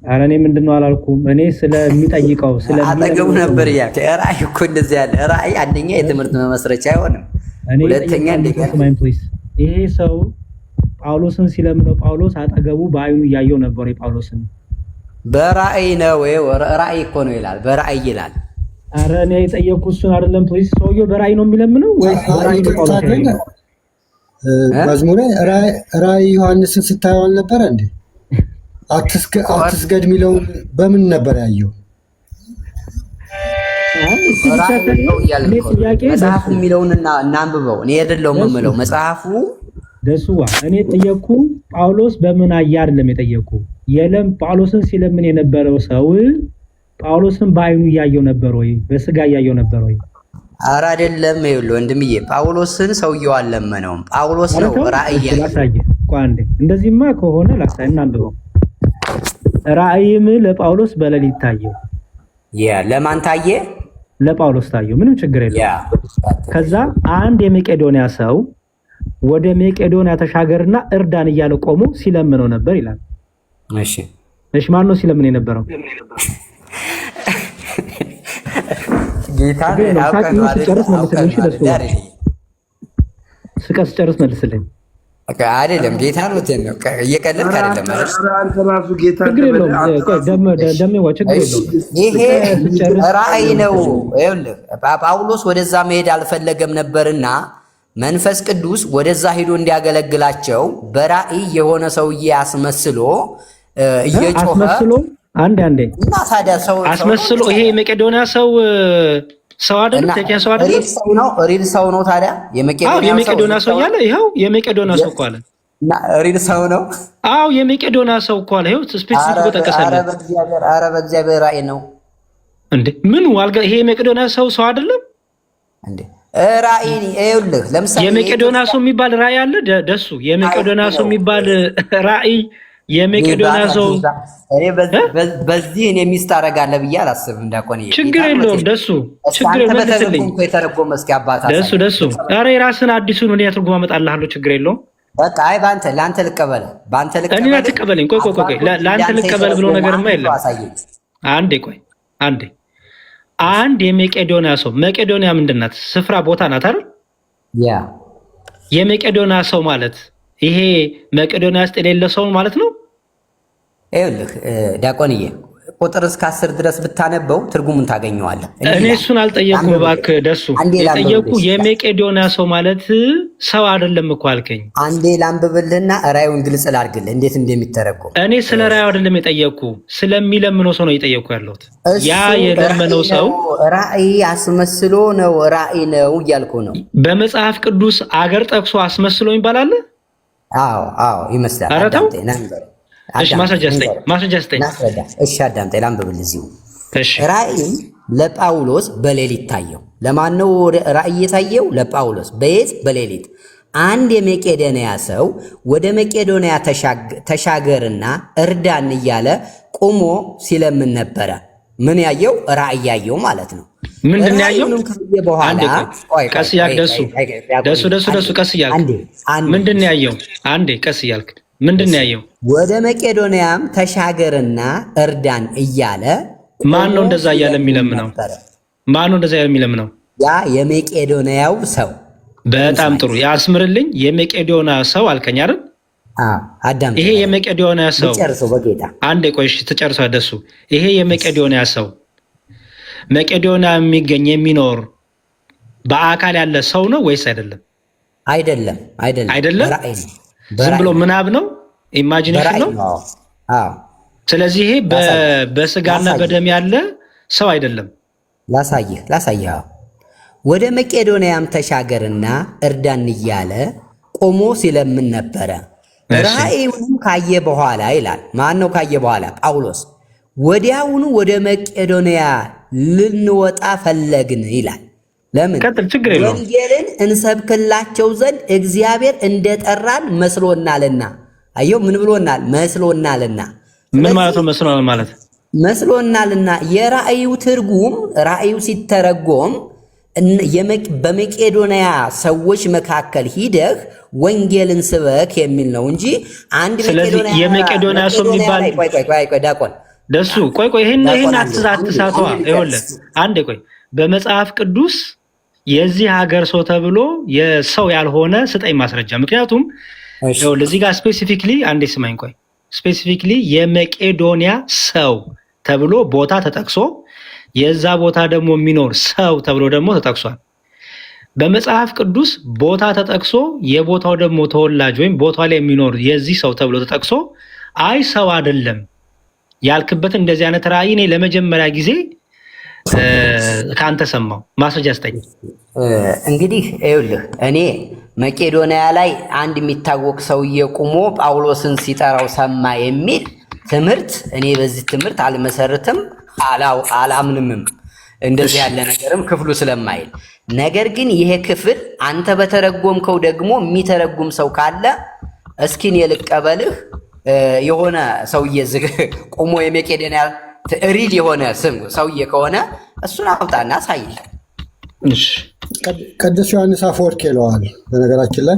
ኧረ እኔ ምንድነው አላልኩም። እኔ ስለሚጠይቀው አጠገቡ ነበር ያ ራእይ እኮ እንደዚህ ያለ ራእይ አንደኛ የትምህርት መመስረቻ አይሆንም። ሁለተኛ ይሄ ሰው ጳውሎስን ሲለምነው ጳውሎስ አጠገቡ በአይኑ እያየው ነበር። የጳውሎስን በራእይ ነው ወይ ራእይ እኮ ነው ይላል፣ በራእይ ይላል። ኧረ እኔ የጠየቅኩት እሱን አይደለም። ፕሊዝ ሰውየው በራእይ ነው የሚለምነው ወይስ በራእይ ነው ጳውሎስ? መዝሙሬ ራእይ ዮሐንስን ስታየው አልነበረ እንዴ? አትስገድ የሚለውን በምን ነበር ያየው? መጽሐፉ የሚለውን እናንብበው። እኔ አይደለሁም የምለው መጽሐፉ ደሱዋ እኔ ጠየቅኩ። ጳውሎስ በምን አየ አይደለም የጠየቅኩ። ጳውሎስን ሲለምን የነበረው ሰው ጳውሎስን በአይኑ እያየው ነበር ወይ? በስጋ እያየው ነበር ወይ? ኧረ አይደለም። ይኸውልህ ወንድምዬ ጳውሎስን ሰውየው አልለመነውም። ጳውሎስ ነው ራእይ ያሳየ። ቋንዴ እንደዚህማ ከሆነ ላሳይ እናንብበው። ራእይም ለጳውሎስ በሌሊት ታየው። ለማን ታየ? ለጳውሎስ ታየው። ምንም ችግር የለም። ከዛ አንድ የመቄዶንያ ሰው ወደ መቄዶንያ ተሻገርና እርዳን እያለ ቆሞ ሲለምነው ነበር ይላል። እሺ ማን ነው ሲለምን የነበረው? ጌታ ስጨርስ መልስልኝ። አይደለም ጌታ ነው ነው እየቀለድክ አይደለም ማለት አንተ ራሱ ጌታ ይሄ ራእይ ነው። ይኸውልህ ጳውሎስ ወደዛ መሄድ አልፈለገም ነበርና መንፈስ ቅዱስ ወደዛ ሄዶ እንዲያገለግላቸው በራእይ የሆነ ሰውዬ አስመስሎ እየጮኸ አንዴ እና ታዲያ ሰው አስመስሎ ይሄ የመቄዶንያ ሰው አይደለም? ተኪያ ሰው አይደለም? ሪል ሰው ነው። ታዲያ የመቄዶንያ ሰው ያለ ይኸው የመቄዶንያ ሰው እኮ አለ እና ሪል ሰው ነው። አዎ የመቄዶንያ ሰው እኮ አለ። ይኸው ስፔሲፊክ ተቀሰለ። ኧረ በእግዚአብሔር ራእይ ነው እንዴ! ምን ዋልጋ ይሄ የመቄዶንያ ሰው አይደለም እንዴ? ራእይ ይኸውልህ፣ ለምሳሌ የመቄዶንያ ሰው የሚባል ራእይ አለ ደሱ። የመቄዶንያ ሰው የሚባል ራእይ የመቄዶንያ ሰው በዚህ እኔ ሚስት አደርጋለሁ ብዬ አላስብም። እንዳቆን ችግር የለውም ደሱ፣ ችግር መልስልኝ የተረጎመ እስኪ አባታ ደሱ። ኧረ የራስን አዲሱን ምን ያትርጉም አመጣልሃለሁ፣ ችግር የለውም። በቃ አይ ለአንተ ልቀበል፣ እኔ አትቀበለኝ። ቆይ ለአንተ ልቀበል ብሎ ነገርማ የለም። አንዴ አንድ የመቄዶንያ ሰው፣ መቄዶንያ ምንድን ናት? ስፍራ ቦታ ናት አይደል? ያ የመቄዶንያ ሰው ማለት ይሄ መቄዶንያ ውስጥ የሌለ ሰው ማለት ነው። ይኸውልህ ዲያቆንዬ ቁጥር እስከ 10 ድረስ ብታነበው ትርጉሙን ታገኘዋለህ። እኔ እሱን አልጠየኩም እባክህ ደሱ። የጠየቁ የመቄዶንያ ሰው ማለት ሰው አይደለም እኮ አልከኝ። አንዴ ላንብብልህና ራእዩን ግልጽ ላድርግልህ እንዴት እንደሚተረጎም። እኔ ስለ ራእዩ አይደለም የጠየቅኩ፣ ስለሚለምነው ሰው ነው የጠየቅኩ ያለሁት። ያ የለመነው ሰው ራእይ አስመስሎ ነው ራእይ ነው እያልኩ ነው። በመጽሐፍ ቅዱስ አገር ጠቅሶ አስመስሎ ይባላል። አዎ ይመስላል። እሺ ማስረጃ ስጠኝ። እሺ አዳምጠኝ ላንብብልህ እዚሁ። ራእይ ለጳውሎስ በሌሊት ታየው። ለማን ነው ራእይ የታየው? ለጳውሎስ። በየት? በሌሊት። አንድ የመቄዶንያ ሰው ወደ መቄዶንያ ተሻገርና እርዳን እያለ ቆሞ ሲለምን ነበረ። ምን ያየው? ራእይ ያየው ማለት ነው። ምንድን ያየው? በኋላ ቀስ እያልክ ደሱ ቀስ እያልክ ምንድን ያየው? አንዴ ቀስ እያልክ ምንድን ያየው? ወደ መቄዶንያም ተሻገርና እርዳን እያለ። ማን ነው እንደዛ እያለ የሚለምነው? ማን ነው እንደዛ እያለ የሚለምነው? ያ የመቄዶንያው ሰው። በጣም ጥሩ ያስምርልኝ። የመቄዶንያ ሰው አልከኝ አይደል? አዳም ይሄ የመቄዶንያ ሰው ጨርሰው በጌታ አንዴ ቆይ እሺ ትጨርሰው ደሱ። ይሄ የመቄዶንያ ሰው መቄዶንያ የሚኖር በአካል ያለ ሰው ነው ወይስ አይደለም? አይደለም። ዝም ብሎ ምናብ ነው፣ ኢማጂኔሽን ነው። ስለዚህ ይሄ በስጋና በደም ያለ ሰው አይደለም። ላሳይህ። ወደ መቄዶንያም ተሻገርና እርዳን እያለ ቆሞ ሲለምን ነበረ። ራእዩንም ካየ በኋላ ይላል። ማን ነው ካየ በኋላ? ጳውሎስ። ወዲያውኑ ወደ መቄዶንያ ልንወጣ ፈለግን ይላል። ለምን? ወንጌልን እንሰብክላቸው ዘንድ እግዚአብሔር እንደጠራን መስሎናልና። አየው፣ ምን ብሎናል? መስሎናልና። ምን ማለት ነው መስሎናል ማለት? መስሎናልና የራእዩ ትርጉም፣ ራእዩ ሲተረጎም በመቄዶንያ ሰዎች መካከል ሂደህ ወንጌልን ስበክ የሚል ነው እንጂ አንድ የመቄዶንያ ሰው የሚባል ቆይ ዲያቆን ደሱ ቆይ ይሄን አትሳተዋ። ይኸውልህ አንዴ ቆይ፣ በመጽሐፍ ቅዱስ የዚህ ሀገር ሰው ተብሎ የሰው ያልሆነ ስጠኝ ማስረጃ። ምክንያቱም ይኸውልህ እዚህ ጋር ስፔሲፊክሊ አንዴ ስማኝ ቆይ፣ ስፔሲፊክሊ የመቄዶንያ ሰው ተብሎ ቦታ ተጠቅሶ የዛ ቦታ ደግሞ የሚኖር ሰው ተብሎ ደግሞ ተጠቅሷል። በመጽሐፍ ቅዱስ ቦታ ተጠቅሶ የቦታው ደግሞ ተወላጅ ወይም ቦታ ላይ የሚኖር የዚህ ሰው ተብሎ ተጠቅሶ አይ ሰው አይደለም ያልክበትን እንደዚህ አይነት ራእይ እኔ ለመጀመሪያ ጊዜ ካንተ ሰማው። ማስረጃ ስጠኝ። እንግዲህ ይኸውልህ እኔ መቄዶንያ ላይ አንድ የሚታወቅ ሰውዬ ቁሞ ጳውሎስን ሲጠራው ሰማ የሚል ትምህርት እኔ በዚህ ትምህርት አልመሰርትም፣ አላምንምም። እንደዚህ ያለ ነገርም ክፍሉ ስለማይል፣ ነገር ግን ይሄ ክፍል አንተ በተረጎምከው ደግሞ የሚተረጉም ሰው ካለ እስኪ እኔ ልቀበልህ። የሆነ ሰውዬ ቆሞ የመቄዶንያ ሪል የሆነ ስም ሰውዬ ከሆነ እሱን አውጣና አሳይል። ቅዱስ ዮሐንስ አፈወርቅ ይለዋል። በነገራችን ላይ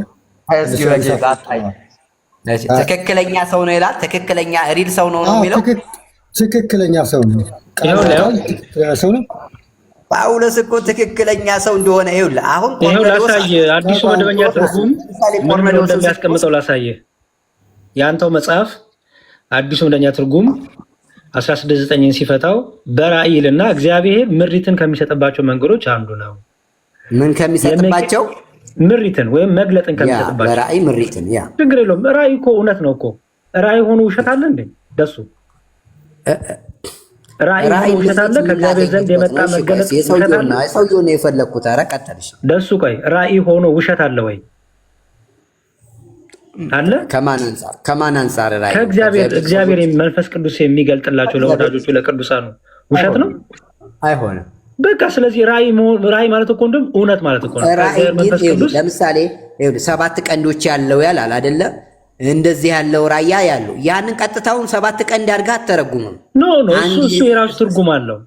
ትክክለኛ ሰው ነው ይላል። ትክክለኛ ሪል ሰው ነው የሚለው ትክክለኛ ሰው ነው። ሰው ነው ጳውሎስ እኮ ትክክለኛ ሰው እንደሆነ ይኸውልህ። አሁን ላሳየህ፣ አዲሱ መደበኛ ትርጉም ምን እንደሚያስቀምጠው ላሳየህ። የአንተው መጽሐፍ አዲሱ መደበኛ ትርጉም 16:9 ሲፈታው በራእይልና እግዚአብሔር ምሪትን ከሚሰጥባቸው መንገዶች አንዱ ነው። ምን ከሚሰጥባቸው? ምሪትን ወይም መግለጥን ከሚሰጥባቸው። በራእይ ምሪትን። ያ ችግር የለውም። ራእይ እኮ እውነት ነው እኮ። ራእይ ሆኖ ውሸት አለ እንዴ? ደሱ ራእይ ሆኖ ውሸት አለ? ከእግዚአብሔር ዘንድ የመጣ መገለጥ የሰውየው ነው የፈለኩት። ኧረ ቀጥልሽ። ደሱ ቆይ፣ ራእይ ሆኖ ውሸት አለ ወይ? አለ። ከማን አንፃር? ራእይ እግዚአብሔር መንፈስ ቅዱስ የሚገልጥላቸው ለወዳጆቹ ለቅዱሳኑ ውሸት ነው? አይሆንም። በቃ ስለዚህ ራእይ ማለት እኮ እንደም እውነት ማለት እኮ ነው። ለምሳሌ 7 ቀንዶች ያለው ያላል አይደለ? እንደዚህ ያለው ራእይ ያለው ያንን ቀጥታውን 7 ቀንድ አድርጋ አትተረጉምም። ኖ እሱ የራሱ ትርጉም አለው።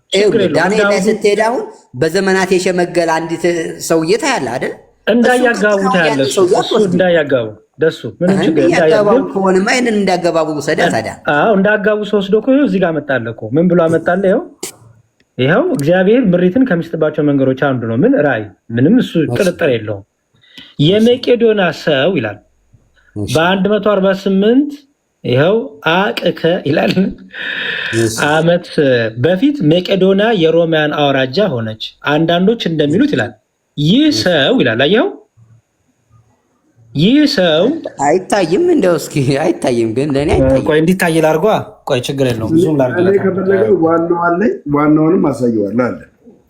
ዳንኤል ላይ ስትሄድ አሁን በዘመናት የሸመገለ አንዲት ሰውዬ ታያለህ አይደል? እንዳያጋቡት ያለ እሱ እንዳያጋቡ ደሱ ምንም ችግር እንዳያጋቡ ከሆነማ ይሄንን እንዳያጋቡ ሰዳ ታዲያ እንዳያጋቡ ወስዶ እኮ እዚህ ጋር መጣለ እኮ ምን ብሎ አመጣለ? ይኸው እግዚአብሔር ምሪትን ከሚስጥባቸው መንገዶች አንዱ ነው። ምን ራእይ ምንም እሱ ጥርጥር የለውም። የመቄዶንያ ሰው ይላል በ148 ይኸው አቅከ ይላል ዓመት በፊት መቄዶንያ የሮማውያን አውራጃ ሆነች። አንዳንዶች እንደሚሉት ይላል ይህ ሰው ይላል አየው ይህ ሰው አይታይም። እንደው እስኪ አይታይም፣ ግን ለኔ አይታይም። ቆይ እንዲታይ ላርጓ። ቆይ ችግር የለውም ዙም ላርግለት። ከፈለገው ዋናውንም አሳየዋለሁ አለ።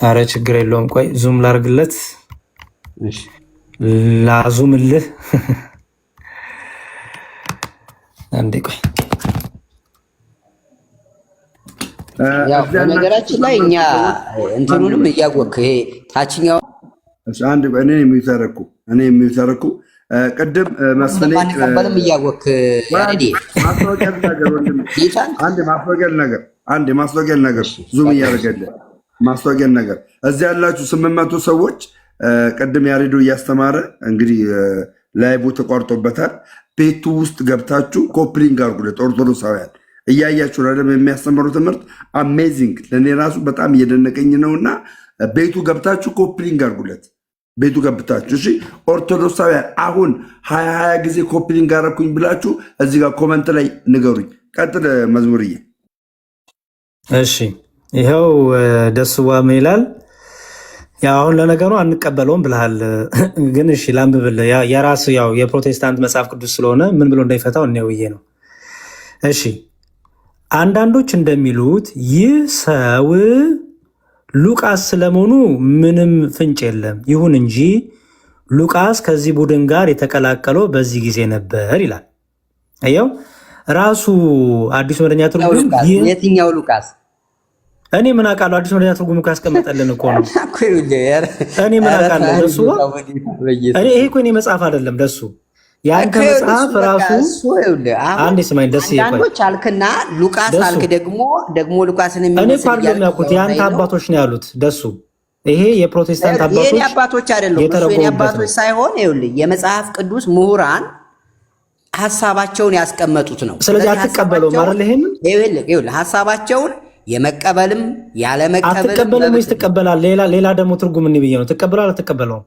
አረ ችግር የለውም ቆይ ዙም ላርግለት። እሺ ላዙምልህ አንዴ ቆይ። ያው በነገራችን ላይ እኛ እንትኑንም እያወቅህ ይሄ ታችኛው አንድ እኔ የሚተረኩ ቅድም መስፍኔ ማንቀበልም እያወቅህ ያሬዲ ማስታወቂያ ነገር ዙም እያደረገልን ማስታወቂያ ነገር እዚህ ያላችሁ 800 ሰዎች ቅድም ያሬዶ እያስተማረ እንግዲህ ላይቡ ተቋርጦበታል። ቤቱ ውስጥ ገብታችሁ ኮፕሊንግ አድርጉለት። ኦርቶዶክሳውያን እያያችሁ አይደለም የሚያስተምሩ ትምህርት አሜዚንግ፣ ለእኔ ራሱ በጣም እየደነቀኝ ነውና ቤቱ ገብታችሁ ኮፕሊንግ አድርጉለት። ቤቱ ገብታችሁ እሺ። ኦርቶዶክሳውያን አሁን 20 ጊዜ ኮፕሊንግ አደረኩኝ ብላችሁ እዚህ ጋር ኮመንት ላይ ንገሩኝ። ቀጥል መዝሙርዬ። እሺ ይኸው ደስዋም ይላል። ያው አሁን ለነገሩ አንቀበለውም ብለሃል፣ ግን እሺ ላንብብልህ። የራሱ ያው የፕሮቴስታንት መጽሐፍ ቅዱስ ስለሆነ ምን ብሎ እንዳይፈታው እኔውዬ ነው። እሺ አንዳንዶች እንደሚሉት ይህ ሰው ሉቃስ ስለመሆኑ ምንም ፍንጭ የለም። ይሁን እንጂ ሉቃስ ከዚህ ቡድን ጋር የተቀላቀለው በዚህ ጊዜ ነበር ይላል። አየው ራሱ አዲሱ መደበኛ ትርጉም የትኛው ሉቃስ? እኔ ምን አውቃለሁ? አዲሱ መደበኛ ትርጉም ካስቀመጠልን እኮ ነው። እኔ ምን አውቃለሁ? ደሱ ይሄ እኮ እኔ መጽሐፍ አይደለም ደሱ ያንተ መጽሐፍ ራሱ አንድ ስማኝ ደስ ይቆይ። አንዳንዶች አልክና ሉቃስ አልክ ደግሞ ሉቃስን እኔ ፓርሎ የሚያውቁት ያንተ አባቶች ነው ያሉት ደሱ። ይሄ የፕሮቴስታንት አባቶች የኔ አባቶች አይደለም። የኔ አባቶች ሳይሆን ይኸውልህ የመጽሐፍ ቅዱስ ምሁራን ሐሳባቸውን ያስቀመጡት ነው። ስለዚህ አትቀበለውም አይደል? ይኸውልህ ሐሳባቸውን የመቀበልም ያለመቀበልም አትቀበልም ወይስ ትቀበላለህ? ሌላ ደግሞ ትርጉም እንይ ብዬ ነው። ትቀበላለህ አትቀበለውም?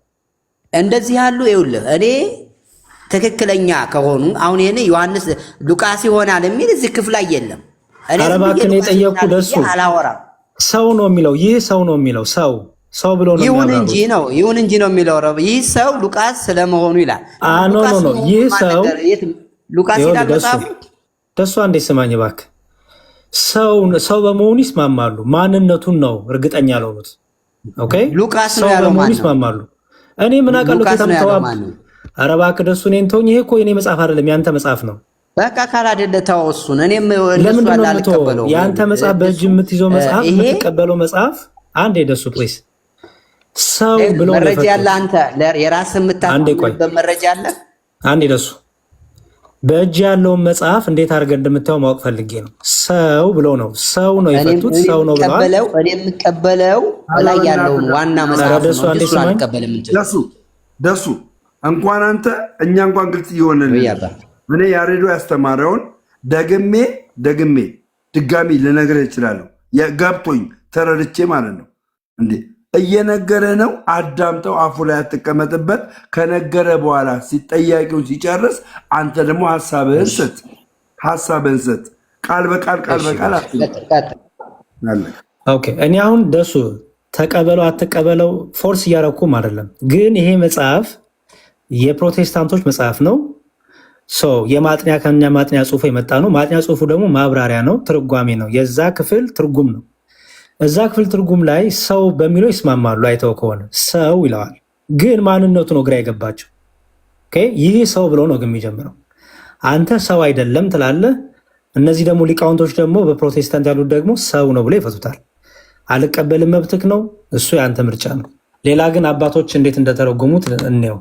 እንደዚህ ያሉ ይኸውልህ እኔ ትክክለኛ ከሆኑ አሁን ይሄን ዮሐንስ ሉቃስ ይሆናል የሚል እዚህ ክፍል ላይ የለም። እኔ አረባከን የጠየቁ ደሱ አላወራም። ሰው ነው የሚለው ይህ ሰው ነው የሚለው ሰው ብሎ ነው ይሁን እንጂ ነው የሚለው ይህ ሰው ሉቃስ ስለመሆኑ ይላል። ኖ ይህ ሰው ሉቃስ ይላል መጽሐፉ። ደሱ አንዴ ስማኝ እባክህ። ሰው በመሆኑ ይስማማሉ። ማንነቱን ነው እርግጠኛ ያልሆኑት። ኦኬ ሉቃስ ነው ያለው ማን ይስማማሉ? እኔ ምን አውቃለሁ? ከተምተዋብ ኧረ እባክህ ደሱ እኔን ተውኝ። ይሄ እኮ የኔ መጽሐፍ አይደለም ያንተ መጽሐፍ ነው። በቃ ካላደለ ተው እሱን። እኔም ለምንድን ነው የምትቀበለው? ያንተ መጽሐፍ በእጅ የምትይዘው መጽሐፍ የምትቀበለው መጽሐፍ አንዴ ደሱ ፕሊስ ሰው ብሎ መረጃ ያለ አንተ የራስህ የምታውቀው መረጃ አለ። አንዴ ደሱ በእጅ ያለውን መጽሐፍ እንዴት አድርገህ እንደምታየው ማወቅ ፈልጌ ነው። ሰው ብሎ ነው ሰው ነው የፈቱት ሰው ነው ብለዋል። እኔ የምቀበለው ላይ ያለውን ዋና መጽሐፍ ነው። ደሱ አልቀበልም እንጂ ደሱ እንኳን አንተ እኛ እንኳን ግልጽ እየሆነልን እኔ ያሬዶ ያስተማረውን ድጋሚ ልነግርህ እችላለሁ። ገብቶኝ ተረድቼ ማለት ነው። እንዴ እየነገረ ነው። አዳምጠው፣ አፉ ላይ አትቀመጥበት። ከነገረ በኋላ ሲጠያቂውን ሲጨርስ አንተ ደግሞ ሀሳብህን ስጥ። ቃል በቃል ኦኬ። እኔ አሁን ደሱ ተቀበለው አትቀበለው ፎርስ እያረኩም አይደለም፣ ግን ይሄ መጽሐፍ የፕሮቴስታንቶች መጽሐፍ ነው። የማጥኛ ከኛ ማጥኛ ጽሁፉ የመጣ ነው። ማጥኛ ጽሁፉ ደግሞ ማብራሪያ ነው፣ ትርጓሜ ነው። የዛ ክፍል ትርጉም ነው። እዛ ክፍል ትርጉም ላይ ሰው በሚለው ይስማማሉ። አይተው ከሆነ ሰው ይለዋል፣ ግን ማንነቱ ነው ግራ የገባቸው። ይህ ሰው ብሎ ነው ግን የሚጀምረው። አንተ ሰው አይደለም ትላለህ። እነዚህ ደግሞ ሊቃውንቶች ደግሞ በፕሮቴስታንት ያሉት ደግሞ ሰው ነው ብሎ ይፈቱታል። አልቀበልም መብትክ ነው። እሱ ያንተ ምርጫ ነው። ሌላ ግን አባቶች እንዴት እንደተረጎሙት እንየው።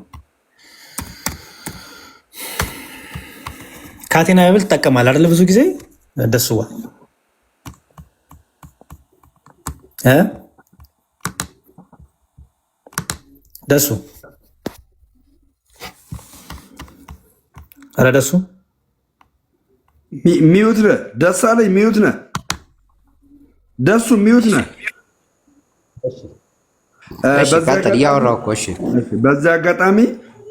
ካቴና ባይብል ትጠቀማለህ አይደል? ብዙ ጊዜ ደስዋ ደሱ አረ ደሱ ሚዩት ነህ። ደሳለኝ ሚዩት ነህ። ደሱ ሚዩት ነህ። በዚህ አጋጣሚ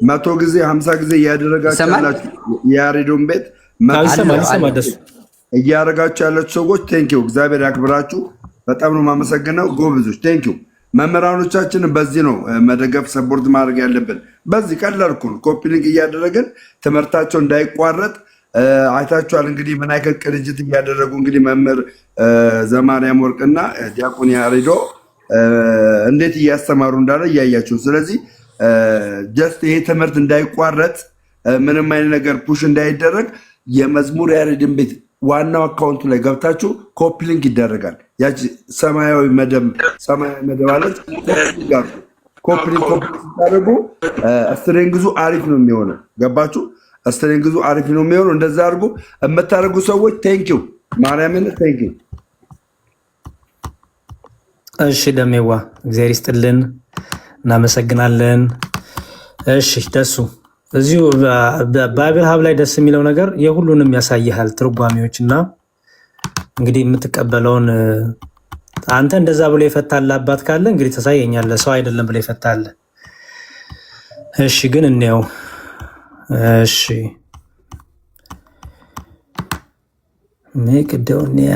100 ጊዜ 50 ጊዜ እያደረጋችሁ ያላችሁ የያሬዶን ቤት እያደረጋችሁ ያላችሁ ሰዎች ቴንኪው፣ እግዚአብሔር ያክብራችሁ። በጣም ነው የማመሰግነው። ጎበዞች ቴንኪው። መምህራኖቻችንን በዚህ ነው መደገፍ ሰፖርት ማድረግ ያለብን። በዚህ ቀላል እኮ ነው። ኮፒ ሊንክ እያደረግን ትምህርታቸው እንዳይቋረጥ አይታችኋል። እንግዲህ ምን አይነት ቅንጅት እያደረጉ እንግዲህ መምህር ዘማርያም ወርቅና ዲያቆን ያሬዶ እንዴት እያስተማሩ እንዳለ እያያችሁ። ስለዚህ ጀስት ይሄ ትምህርት እንዳይቋረጥ ምንም አይነት ነገር ፑሽ እንዳይደረግ የመዝሙር ያሬድን ቤት ዋናው አካውንቱ ላይ ገብታችሁ ኮፒ ሊንክ ይደረጋል። ያቺ ሰማያዊ መደብ አለች። ኮፒ ሊንክ ስታደርጉ ስትሬንግዙ አሪፍ ነው የሚሆነው። ገባችሁ? ስትሬንግዙ አሪፍ ነው የሚሆነው። እንደዛ አድርጉ። የምታደርጉ ሰዎች ቴንኪው፣ ማርያምን ቴንኪው። እሺ ደሜዋ እግዚአብሔር ይስጥልን፣ እናመሰግናለን። እሺ ደሱ እዚሁ ባይብል ሀብ ላይ ደስ የሚለው ነገር የሁሉንም ያሳይሃል ትርጓሜዎች እና እንግዲህ የምትቀበለውን አንተ እንደዛ ብሎ የፈታለ አባት ካለ እንግዲህ ተሳየኛለህ። ሰው አይደለም ብሎ የፈታለ። እሺ ግን እንየው። እሺ መቄዶንያ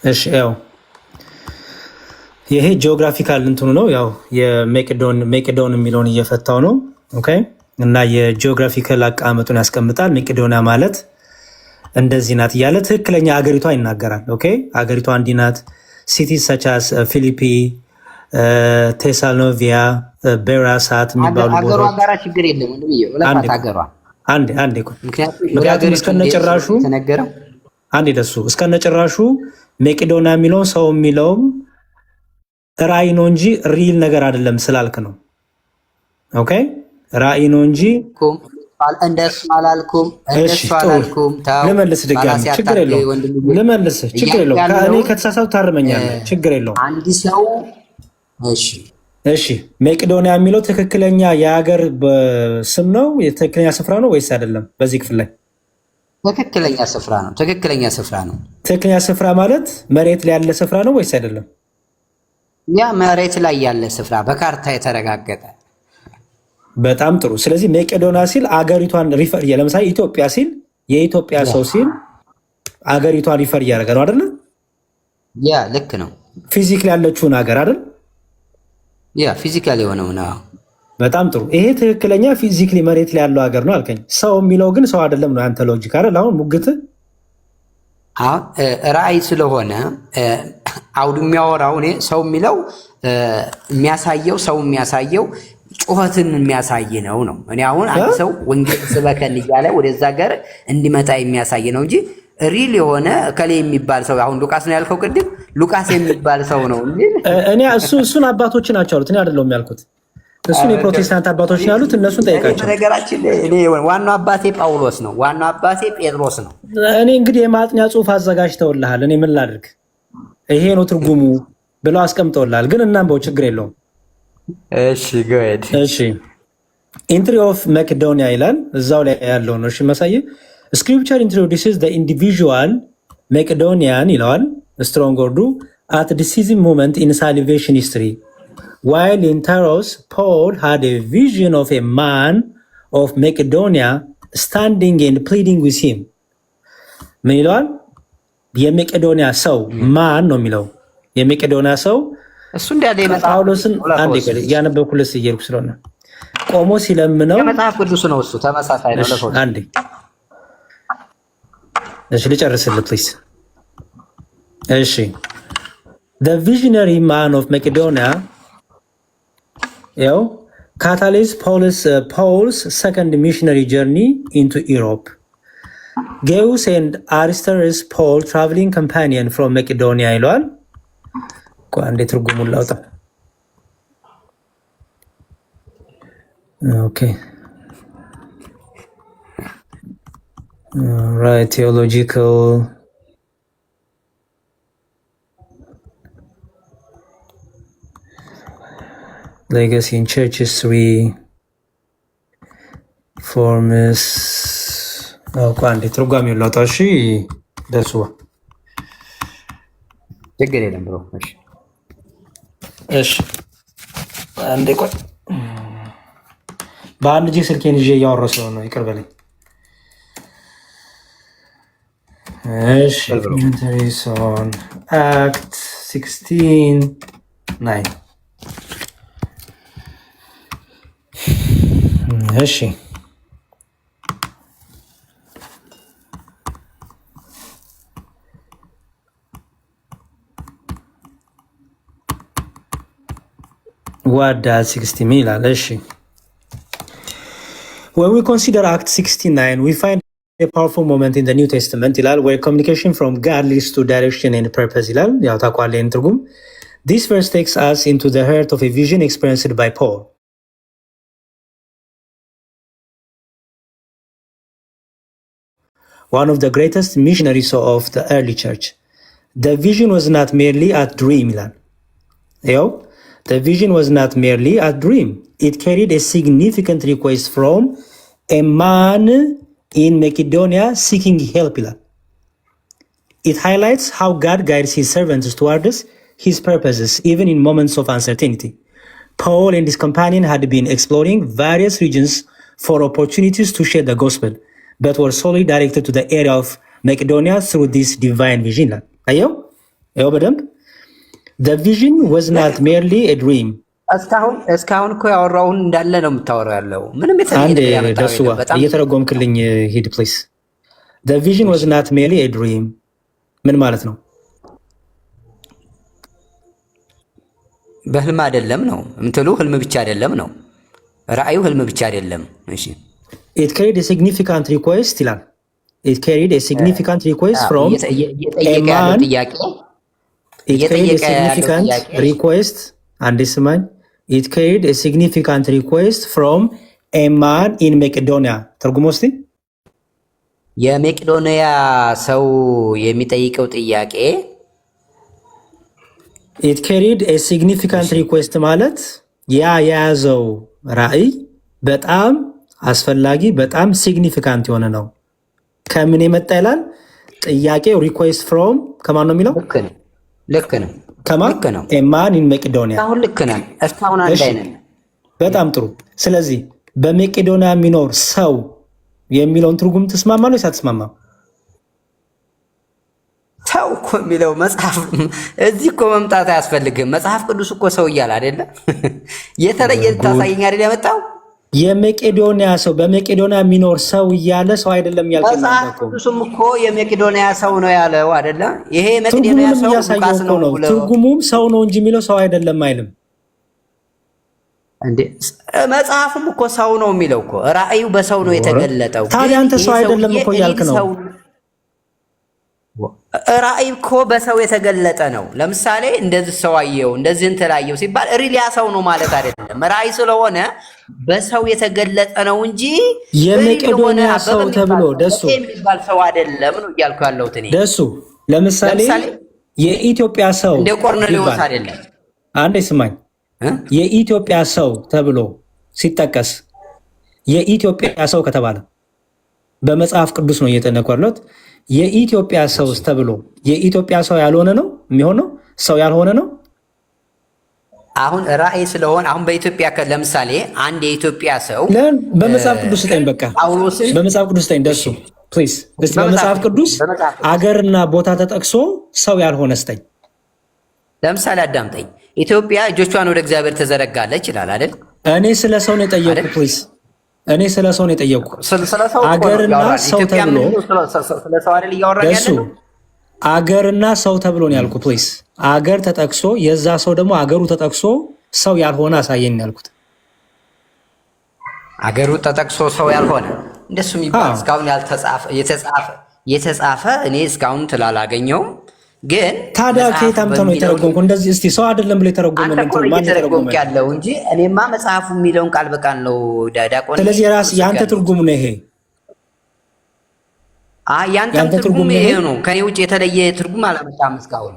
እሺ ያው ይሄ ጂኦግራፊካል እንትኑ ነው። ያው የመቄዶን የሚለውን እየፈታው ነው። ኦኬ እና የጂኦግራፊካል አቀማመጡን ያስቀምጣል። መቄዶንያ ማለት እንደዚህ ናት እያለ ትክክለኛ አገሪቷ ይናገራል። ኦኬ አገሪቷ እንዲህ ናት። ሲቲስ ሰቻስ ፊሊፒ፣ ቴሳሎኒያ፣ ቤራሳት የሚባሉ ምክንያቱም እስከነጭራሹ አንድ ደሱ እስከነጭራሹ መቄዶንያ የሚለው ሰው የሚለውም ራእይ ነው እንጂ ሪል ነገር አይደለም ስላልክ ነው። ኦኬ ራእይ ነው እንጂ እንደሱ አላልኩም። ልመልስ ድጋሚ ችግር የለውም። ልመልስ ችግር የለውም። ከእኔ ከተሳሳቱ ታርመኛለህ። ችግር የለውም። አንድ ሰው እሺ መቄዶንያ የሚለው ትክክለኛ የሀገር ስም ነው? የትክክለኛ ስፍራ ነው ወይስ አይደለም? በዚህ ክፍል ላይ ትክክለኛ ስፍራ ነው። ትክክለኛ ስፍራ ነው። ትክክለኛ ስፍራ ማለት መሬት ላይ ያለ ስፍራ ነው ወይስ አይደለም? ያ መሬት ላይ ያለ ስፍራ በካርታ የተረጋገጠ። በጣም ጥሩ። ስለዚህ መቄዶንያ ሲል አገሪቷን ሪፈር ለምሳሌ ኢትዮጵያ ሲል የኢትዮጵያ ሰው ሲል አገሪቷን ሪፈር እያደረገ ነው አይደለ? ያ ልክ ነው። ፊዚካሊ ያለችውን ሀገር አይደል? ያ ፊዚካሊ የሆነው ነው። በጣም ጥሩ። ይሄ ትክክለኛ ፊዚካሊ መሬት ላይ ያለው ሀገር ነው አልከኝ። ሰው የሚለው ግን ሰው አይደለም ነው ያንተ ሎጂክ አይደል? አሁን ሙግት ራእይ ስለሆነ አውዱ የሚያወራው እኔ ሰው የሚለው የሚያሳየው ሰው የሚያሳየው ጩኸትን የሚያሳይ ነው። እኔ አሁን አንድ ሰው ወንጌል ስበከን እያለ ወደዛ ሀገር እንዲመጣ የሚያሳይ ነው እንጂ ሪል የሆነ ከሌ የሚባል ሰው አሁን ሉቃስ ነው ያልከው ቅድም ሉቃስ የሚባል ሰው ነው እንጂ እኔ እሱን አባቶች ናቸው አሉት። እኔ አይደለሁም ያልኩት። እሱን የፕሮቴስታንት አባቶች ነው ያሉት። እነሱን ጠይቃቸው። ነገራችን እኔ ዋናው አባቴ ጳውሎስ ነው፣ ዋናው አባቴ ጴጥሮስ ነው። እኔ እንግዲህ የማጥኛ ጽሑፍ አዘጋጅተውልሃል። እኔ ምን ላድርግ? ይሄ ነው ትርጉሙ ብለው አስቀምጠውልሃል። ግን እናንበው፣ ችግር የለውም። እሺ ጎድ እሺ ኢንትሪ ኦፍ መቄዶንያ ይላል እዛው ላይ ያለው ነው። እሺ መሳይ ስክሪፕቸር ኢንትሮዲዩስስ ዘ ኢንዲቪጁዋል መቄዶኒያን ይለዋል ስትሮንግ ወርዱ at decisive moment in salvation history while in Taros Paul had a vision of a man of Macedonia standing and pleading with him ምን ይለዋል? የመቄዶንያ ሰው ማን ነው የሚለው የመቄዶንያ ሰው እሱ እንዳለ ጳውሎስን አንድ ይቀር ያነበብኩልስ እየሩክ ስለሆነ ቆሞ ሲለምነው መጽሐፍ ቅዱስ ነው። እሱ ተመሳሳይ ነው ለፎቶ አንዴ እሺ ልጨርስልህ ፕሊዝ። እሺ the visionary man of Macedonia catalyzed Paul's second missionary journey into Europe. Gaius and Aristarchus, Paul traveling companion from Macedonia ይሏል። አንዴ ትርጉሙን ላውጣ። Okay. Right, theological legacy in church history forms አንዴ ትርጓሜውን ላውጣ። እሺ ደርሷ ችግር የለም ብሮ። እሺ አንዴ ቆይ፣ በአንድ እጄ ስልኬን ይዤ እያወራሁ ስለሆነ ይቅር በለኝ። እሺ commentaries on Act 16:9 እሺ what does 16 mean ይላል። እሺ when we consider Act 69 we find a powerful moment in the New Testament ይላል where communication from God leads to direction and purpose ይላል። ያው ታውቃለህ ትርጉም። This verse takes us into the heart of a vision experienced by Paul. One of the greatest missionaries of the early church. The vision was not merely a dream ይላል። ያው the vision was not merely a dream. It carried a significant request from a man in Macedonia seeking help. It highlights how God guides his servants towards his purposes, even in moments of uncertainty. Paul and his companion had been exploring various regions for opportunities to share the gospel, but were solely directed to the area of Macedonia through this divine vision. Ayo በደንብ the vision was not merely a dream. እስካሁን እኮ ያወራውን እንዳለ ነው የምታወራው ያለው። ምንም የተለየ ደሱ እየተረጎምክልኝ ሂድ ፕሊዝ። the vision was not merely a dream ምን ማለት ነው? በህልም አይደለም ነው እንትሉ ህልም ብቻ አይደለም ነው። ራእዩ ህልም ብቻ አይደለም። እሺ it carried a significant request ይላል። it carried a significant request from a man. It carried a significant request አንዴ ስማኝ። it carried a significant request from a man in Macedonia ተርጉሞ እስቲ። የመቄዶንያ ሰው የሚጠይቀው ጥያቄ it carried a significant request ማለት ያ የያዘው ራእይ በጣም አስፈላጊ በጣም ሲግኒፊካንት የሆነ ነው። ከምን የመጣ ይላል ጥያቄው? ሪኩዌስት ፍሮም ከማን ነው የሚለው? ልክ ነው። ከማን ነው? a man in Macedonia። አሁን ልክ ነን። እስካሁን አንድ አይነን። በጣም ጥሩ። ስለዚህ በመቄዶንያ የሚኖር ሰው የሚለውን ትርጉም ትስማማለህ ወይስ አትስማማም? ሰው እኮ የሚለው መጽሐፍ እዚህ እኮ መምጣት አያስፈልግም። መጽሐፍ ቅዱስ እኮ ሰው እያለ አይደለ? የተለየ ታሳየኝ አይደል ያመጣው? የመቄዶንያ ሰው በመቄዶንያ የሚኖር ሰው እያለ ሰው አይደለም ያልከኝ ነው። መጽሐፍ ቅዱስም እኮ የመቄዶንያ ሰው ነው ያለው አይደለ? ይሄ የመቄዶንያ ሰው ሉቃስ ነው ብለው ትርጉሙም ሰው ነው እንጂ የሚለው ሰው አይደለም አይልም እንዴ? መጽሐፉም እኮ ሰው ነው የሚለው እኮ ራእዩ በሰው ነው የተገለጠው። ታዲያ አንተ ሰው አይደለም እኮ ያልክ ነው። ራእይ እኮ በሰው የተገለጠ ነው። ለምሳሌ እንደዚህ ሰው አየው እንደዚህ እንትን አየው ሲባል ሪሊያ ሰው ነው ማለት አይደለም። ራእይ ስለሆነ በሰው የተገለጠ ነው እንጂ የመቄዶንያ ሰው ተብሎ ደሱ የሚባል ሰው አይደለም ነው እያልኩ ያለሁት እኔ። ደሱ ለምሳሌ የኢትዮጵያ ሰው እንደ ቆርኔሌዎስ አይደለም። አንዴ ስማኝ፣ የኢትዮጵያ ሰው ተብሎ ሲጠቀስ የኢትዮጵያ ሰው ከተባለ በመጽሐፍ ቅዱስ ነው እየተነኩ ያለሁት። የኢትዮጵያ ሰው ተብሎ የኢትዮጵያ ሰው ያልሆነ ነው የሚሆነው? ሰው ያልሆነ ነው። አሁን ራእይ ስለሆነ አሁን በኢትዮጵያ ለምሳሌ አንድ የኢትዮጵያ ሰው በመጽሐፍ ቅዱስ ስጠኝ፣ በቃ በመጽሐፍ ቅዱስ ስጠኝ ደሱ ፕሊዝ። እስቲ በመጽሐፍ ቅዱስ አገርና ቦታ ተጠቅሶ ሰው ያልሆነ ስጠኝ። ለምሳሌ አዳምጠኝ። ኢትዮጵያ እጆቿን ወደ እግዚአብሔር ተዘረጋለች ይላል አይደል? እኔ ስለ ሰው ነው የጠየቁ ፕሊዝ። እኔ ስለ ሰው ነው የጠየቁ። አገርና ሰው ተብሎ ደሱ አገርና ሰው ተብሎ ነው ያልኩት። ፕሊዝ አገር ተጠቅሶ የዛ ሰው ደግሞ አገሩ ተጠቅሶ ሰው ያልሆነ አሳየኝ ያልኩት። አገሩ ተጠቅሶ ሰው ያልሆነ እንደሱ የሚባል እስካሁን የተጻፈ እኔ እስካሁን ትላላገኘውም። ግን ታዲያ ከየት አምጥተው ነው የተረጎምኩ? እንደዚህ እስቲ ሰው አይደለም ብሎ የተረጎመ ነው የተረጎምኩ ያለው እንጂ እኔማ መጽሐፉ የሚለውን ቃል በቃል ነው ዲያቆን። ስለዚህ የአንተ ትርጉም ነው ይሄ። ያንተ ትርጉም ይሄ ነው። ከኔ ውጭ የተለየ ትርጉም አላመጣም እስካሁን።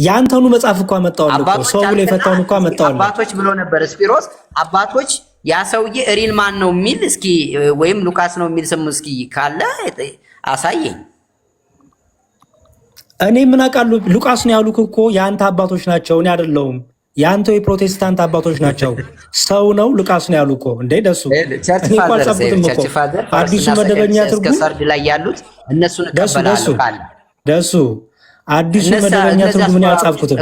ያንተኑ መጽሐፍ እኮ አመጣዋለሁ እኮ ሰው ብሎ የፈታውን እኮ አመጣዋለሁ። አባቶች ብሎ ነበር ስፒሮስ። አባቶች ያ ሰውዬ ሪል ማን ነው የሚል እስኪ ወይም ሉቃስ ነው የሚል ስም እስኪ ካለ አሳየኝ። እኔ ምን አውቃለሁ? ሉቃስ ነው ያሉት እኮ የአንተ አባቶች ናቸው፣ እኔ አይደለሁም። የአንተ የፕሮቴስታንት አባቶች ናቸው። ሰው ነው ሉቃስ ነው ያሉት እኮ እንዴ። ደሱ እኔ እኮ አልጻፍኩትም እኮ አዲሱ መደበኛ ትርጉም ሰርድ ላይ ያሉት እነሱን እቀበላለሁ ካለ ደሱ አዲሱ መደበኛ ትርጉም ነው ያጻፍኩትም።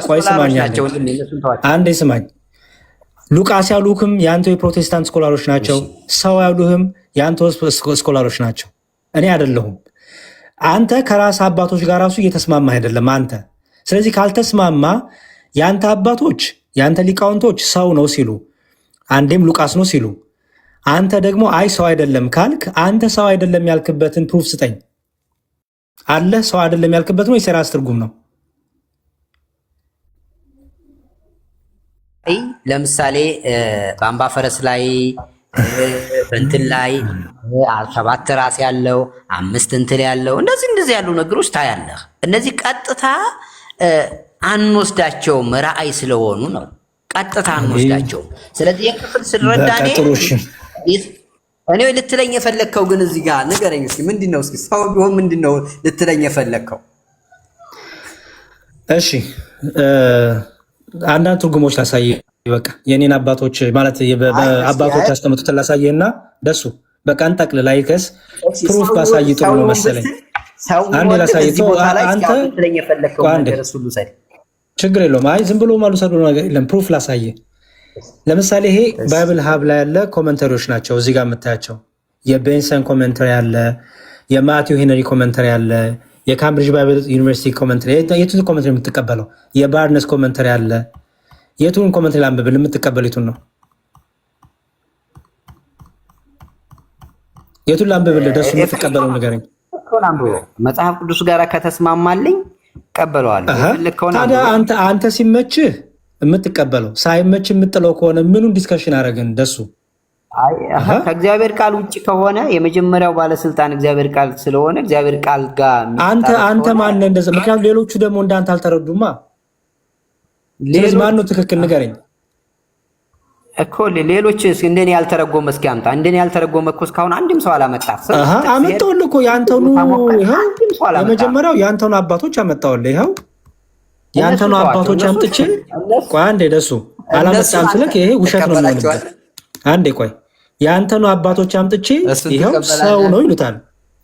ቆይ ስማኝ አንዴ ስማኝ። ሉቃስ ያሉህም የአንተ የፕሮቴስታንት ስኮላሮች ናቸው። ሰው ያሉህም የአንተ ስኮላሮች ናቸው፣ እኔ አይደለሁም። አንተ ከራስ አባቶች ጋር ራሱ እየተስማማ አይደለም አንተ። ስለዚህ ካልተስማማ የአንተ አባቶች የአንተ ሊቃውንቶች ሰው ነው ሲሉ፣ አንዴም ሉቃስ ነው ሲሉ፣ አንተ ደግሞ አይ ሰው አይደለም ካልክ፣ አንተ ሰው አይደለም ያልክበትን ፕሩፍ ስጠኝ። አለ ሰው አይደለም ያልክበት ነው የራስ ትርጉም ነው? ለምሳሌ በአምባ ፈረስ ላይ እንትን ላይ 7 ራስ ያለው 5 እንትን ያለው እንደዚህ ያሉ ነገሮች ታያለህ። እነዚህ ቀጥታ አንወስዳቸውም፣ ራእይ ስለሆኑ ነው። ቀጥታ አንወስዳቸውም። ስለዚህ የክፍል ስረዳኔ እኔ ልትለኝ የፈለግከው ግን እዚህ ጋር ንገረኝ እስኪ ምንድነው? እስኪ ሰው ቢሆን ምንድነው ልትለኝ የፈለግከው? እሺ አንዳንድ ትርጉሞች ላሳይ። በቃ የኔን አባቶች ማለት አባቶች ያስቀምጡትን ላሳየህና ደሱ በቃ እንጠቅል ላይከስ ፕሩፍ ባሳይ ጥሩ ነው መሰለኝ። አንዴ ላሳይ አንዴ ችግር የለውም። አይ ዝም ብሎ ማሉ ሰዱ ነገር የለም። ፕሩፍ ላሳይ። ለምሳሌ ይሄ ባይብል ሀብ ላይ ያለ ኮመንተሪዎች ናቸው። እዚህ ጋር የምታያቸው የቤንሰን ኮመንተሪ አለ፣ የማቲው ሄነሪ ኮመንተሪ አለ፣ የካምብሪጅ ባይብል ዩኒቨርሲቲ ኮመንተሪ። የቱን ኮመንተሪ የምትቀበለው? የባርነስ ኮመንተሪ አለ። የቱን ኮመንተሪ ላንብብል? የምትቀበል የቱን ነው? የቱን ላንብብል? ደሱ የምትቀበለው ንገረኝ። መጽሐፍ ቅዱስ ጋር ከተስማማልኝ ቀበለዋለሁ። ታዲያ አንተ ሲመችህ የምትቀበለው ሳይመችህ የምጥለው ከሆነ ምኑን ዲስከሽን አደረግን? ደሱ ከእግዚአብሔር ቃል ውጭ ከሆነ የመጀመሪያው ባለስልጣን እግዚአብሔር ቃል ስለሆነ እግዚአብሔር ቃል ጋር አንተ ማነህ እንደዛ? ምክንያቱም ሌሎቹ ደግሞ እንዳንተ አልተረዱማ። ስለዚህ ማን ነው ትክክል ንገረኝ እኮ። ሌሎች እንደኔ ያልተረጎመ እስኪ አምጣ። እንደኔ ያልተረጎመ እኮ እስካሁን አንድም ሰው አላመጣም። አመጣሁልህ እኮ ያንተኑ። ይኸው የመጀመሪያው ያንተኑ አባቶች አመጣሁልህ። ይኸው ያንተኑ አባቶች አምጥቼ ቆይ አንዴ ደሱ አላመጣም ስልክ ይሄ ውሸት ነው የሚሆንበት። አንዴ ቆይ ያንተኑ አባቶች አምጥቼ ይኸው ሰው ነው ይሉታል።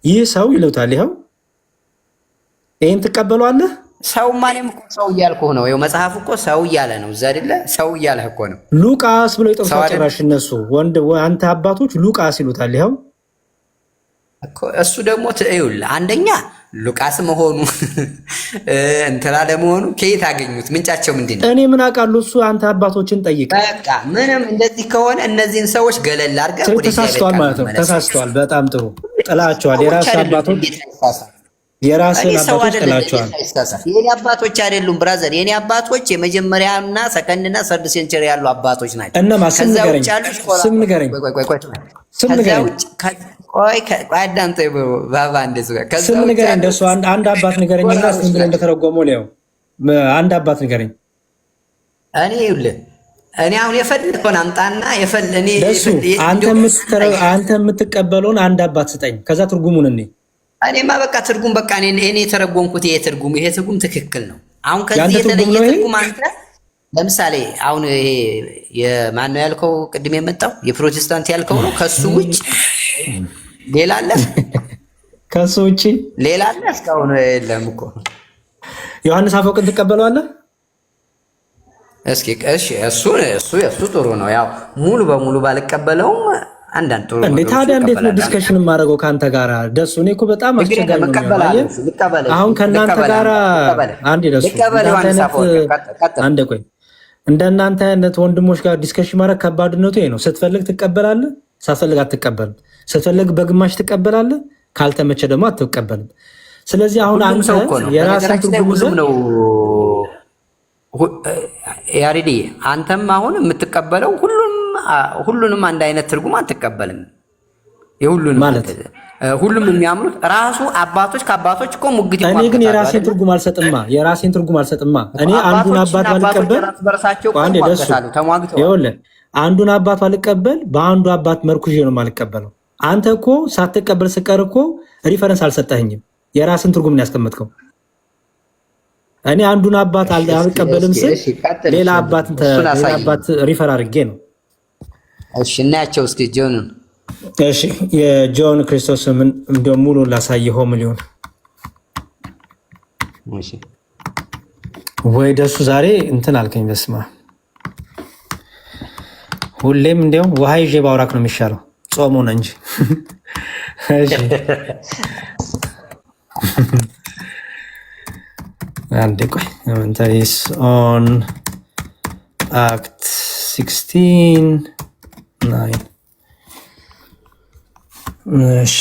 ይህ ሰው ይሉታል። ይኸው ይሄን ትቀበሏለህ? ሰው ማንም እኮ ሰው እያልኩህ ነው። ይኸው መጽሐፍ እኮ ሰው እያለ ነው እዛ አይደለ? ሰው እያለህ እኮ ነው። ሉቃስ ብሎ ይጠቅሳል ጭራሽ እነሱ አንተ አባቶች ሉቃስ ይሉታል። ይኸው እሱ ደግሞ ትይውልህ አንደኛ ሉቃስ መሆኑ እንትና ለመሆኑ ከየት አገኙት? ምንጫቸው ምንድን ነው? እኔ ምን አውቃለሁ? እሱ አንተ አባቶችን ጠይቅ። በቃ ምንም እንደዚህ ከሆነ እነዚህን ሰዎች ገለል አድርገህ ተሳስተዋል ማለት ነው። ተሳስተዋል። በጣም ጥሩ ጥላቸዋል። የራስህ አባቶች የራስህን አባቶች ጥላቸዋል። የኔ አባቶች አይደሉም ብራዘር። የኔ አባቶች የመጀመሪያና ሰከንድና ሰርድ ሴንቸሪ ያሉ አባቶች ናቸው። እነማ? ስም ንገረኝ። ስም ንገረኝ። ስም ንገረኝ። ቆይ አዳምጠኝ ባባ። እንደሱ ስም ንገረኝ። እንደሱ አንድ አባት ንገረኝና ስም ብሎ እንደተረጎመው ነው። አንድ አባት ንገረኝ። እኔ ይኸውልህ እኔ አሁን የፈለከውን አምጣና እኔ አንተ የምትቀበለውን አንድ አባት ስጠኝ። ከዛ ትርጉሙን እኔማ በቃ ትርጉም በቃ እኔ የተረጎምኩት ይሄ ትርጉም ትክክል ነው። አሁን ከዚህ የተለየ ትርጉም አንተ ለምሳሌ አሁን ይሄ የማን ነው ያልከው? ቅድም የመጣው የፕሮቴስታንት ያልከው ነው። ከሱ ውጭ ሌላ አለ? ከሱ ውጭ ሌላ አለ? እስካሁን የለም እኮ። ዮሐንስ አፈወርቅን ትቀበለዋለህ? እስኪ እሺ፣ እሱ ጥሩ ነው። ያው ሙሉ በሙሉ ባልቀበለውም አንዳንድ ጥሩ ነው። ታዲያ እንዴት ነው ዲስከሽን የማደርገው ከአንተ ጋር? ደሱ እኔ እኮ በጣም አስቸጋሪ ነው። አሁን ከእናንተ ጋር አንዴ ደሱ አንዴ ቆይ እንደናንተ አይነት ወንድሞች ጋር ዲስከሽን ማድረግ ከባድነቱ ይሄ ነው። ስትፈልግ ትቀበላለህ፣ ሳትፈልግ አትቀበልም። ስትፈልግ በግማሽ ትቀበላለህ፣ ካልተመቸ ደግሞ አትቀበልም። ስለዚህ አሁን አንተ የራስህን ትርጉም ነው ያሬዲ። አንተም አሁን የምትቀበለው ሁሉንም አንድ አይነት ትርጉም አትቀበልም። የሁሉንም ማለት ሁሉም የሚያምኑት ራሱ አባቶች ከአባቶች እኮ ሙግት ይቋጣሉ። እኔ ግን የራሴን ትርጉም አልሰጥማ። እኔ አንዱን አባት ባልቀበል አንዱን አባት ባልቀበል በአንዱ አባት መርኩዤ ነው የማልቀበለው። አንተ እኮ ሳትቀበል ስቀር እኮ ሪፈረንስ አልሰጠኸኝም። የራስን ትርጉም ነው ያስቀመጥከው። እኔ አንዱን አባት አልቀበልም ስል ሌላ አባት ሪፈር አድርጌ ነው። እሺ እናያቸው እስኪ ጆንን። እሺ የጆን ክርስቶስ ምን እንደው ሙሉ ላሳየው ሚሊዮን እሺ ወይ ደሱ ዛሬ እንትን አልከኝ። በስማ ሁሌም እንደው ውሃ ይዤ ባውራክ ነው የሚሻለው ጾሙ ነው እንጂ። እሺ አንዴ ቆይ ኢንቨንተሪስ ኦን አክት 16:9 እሺ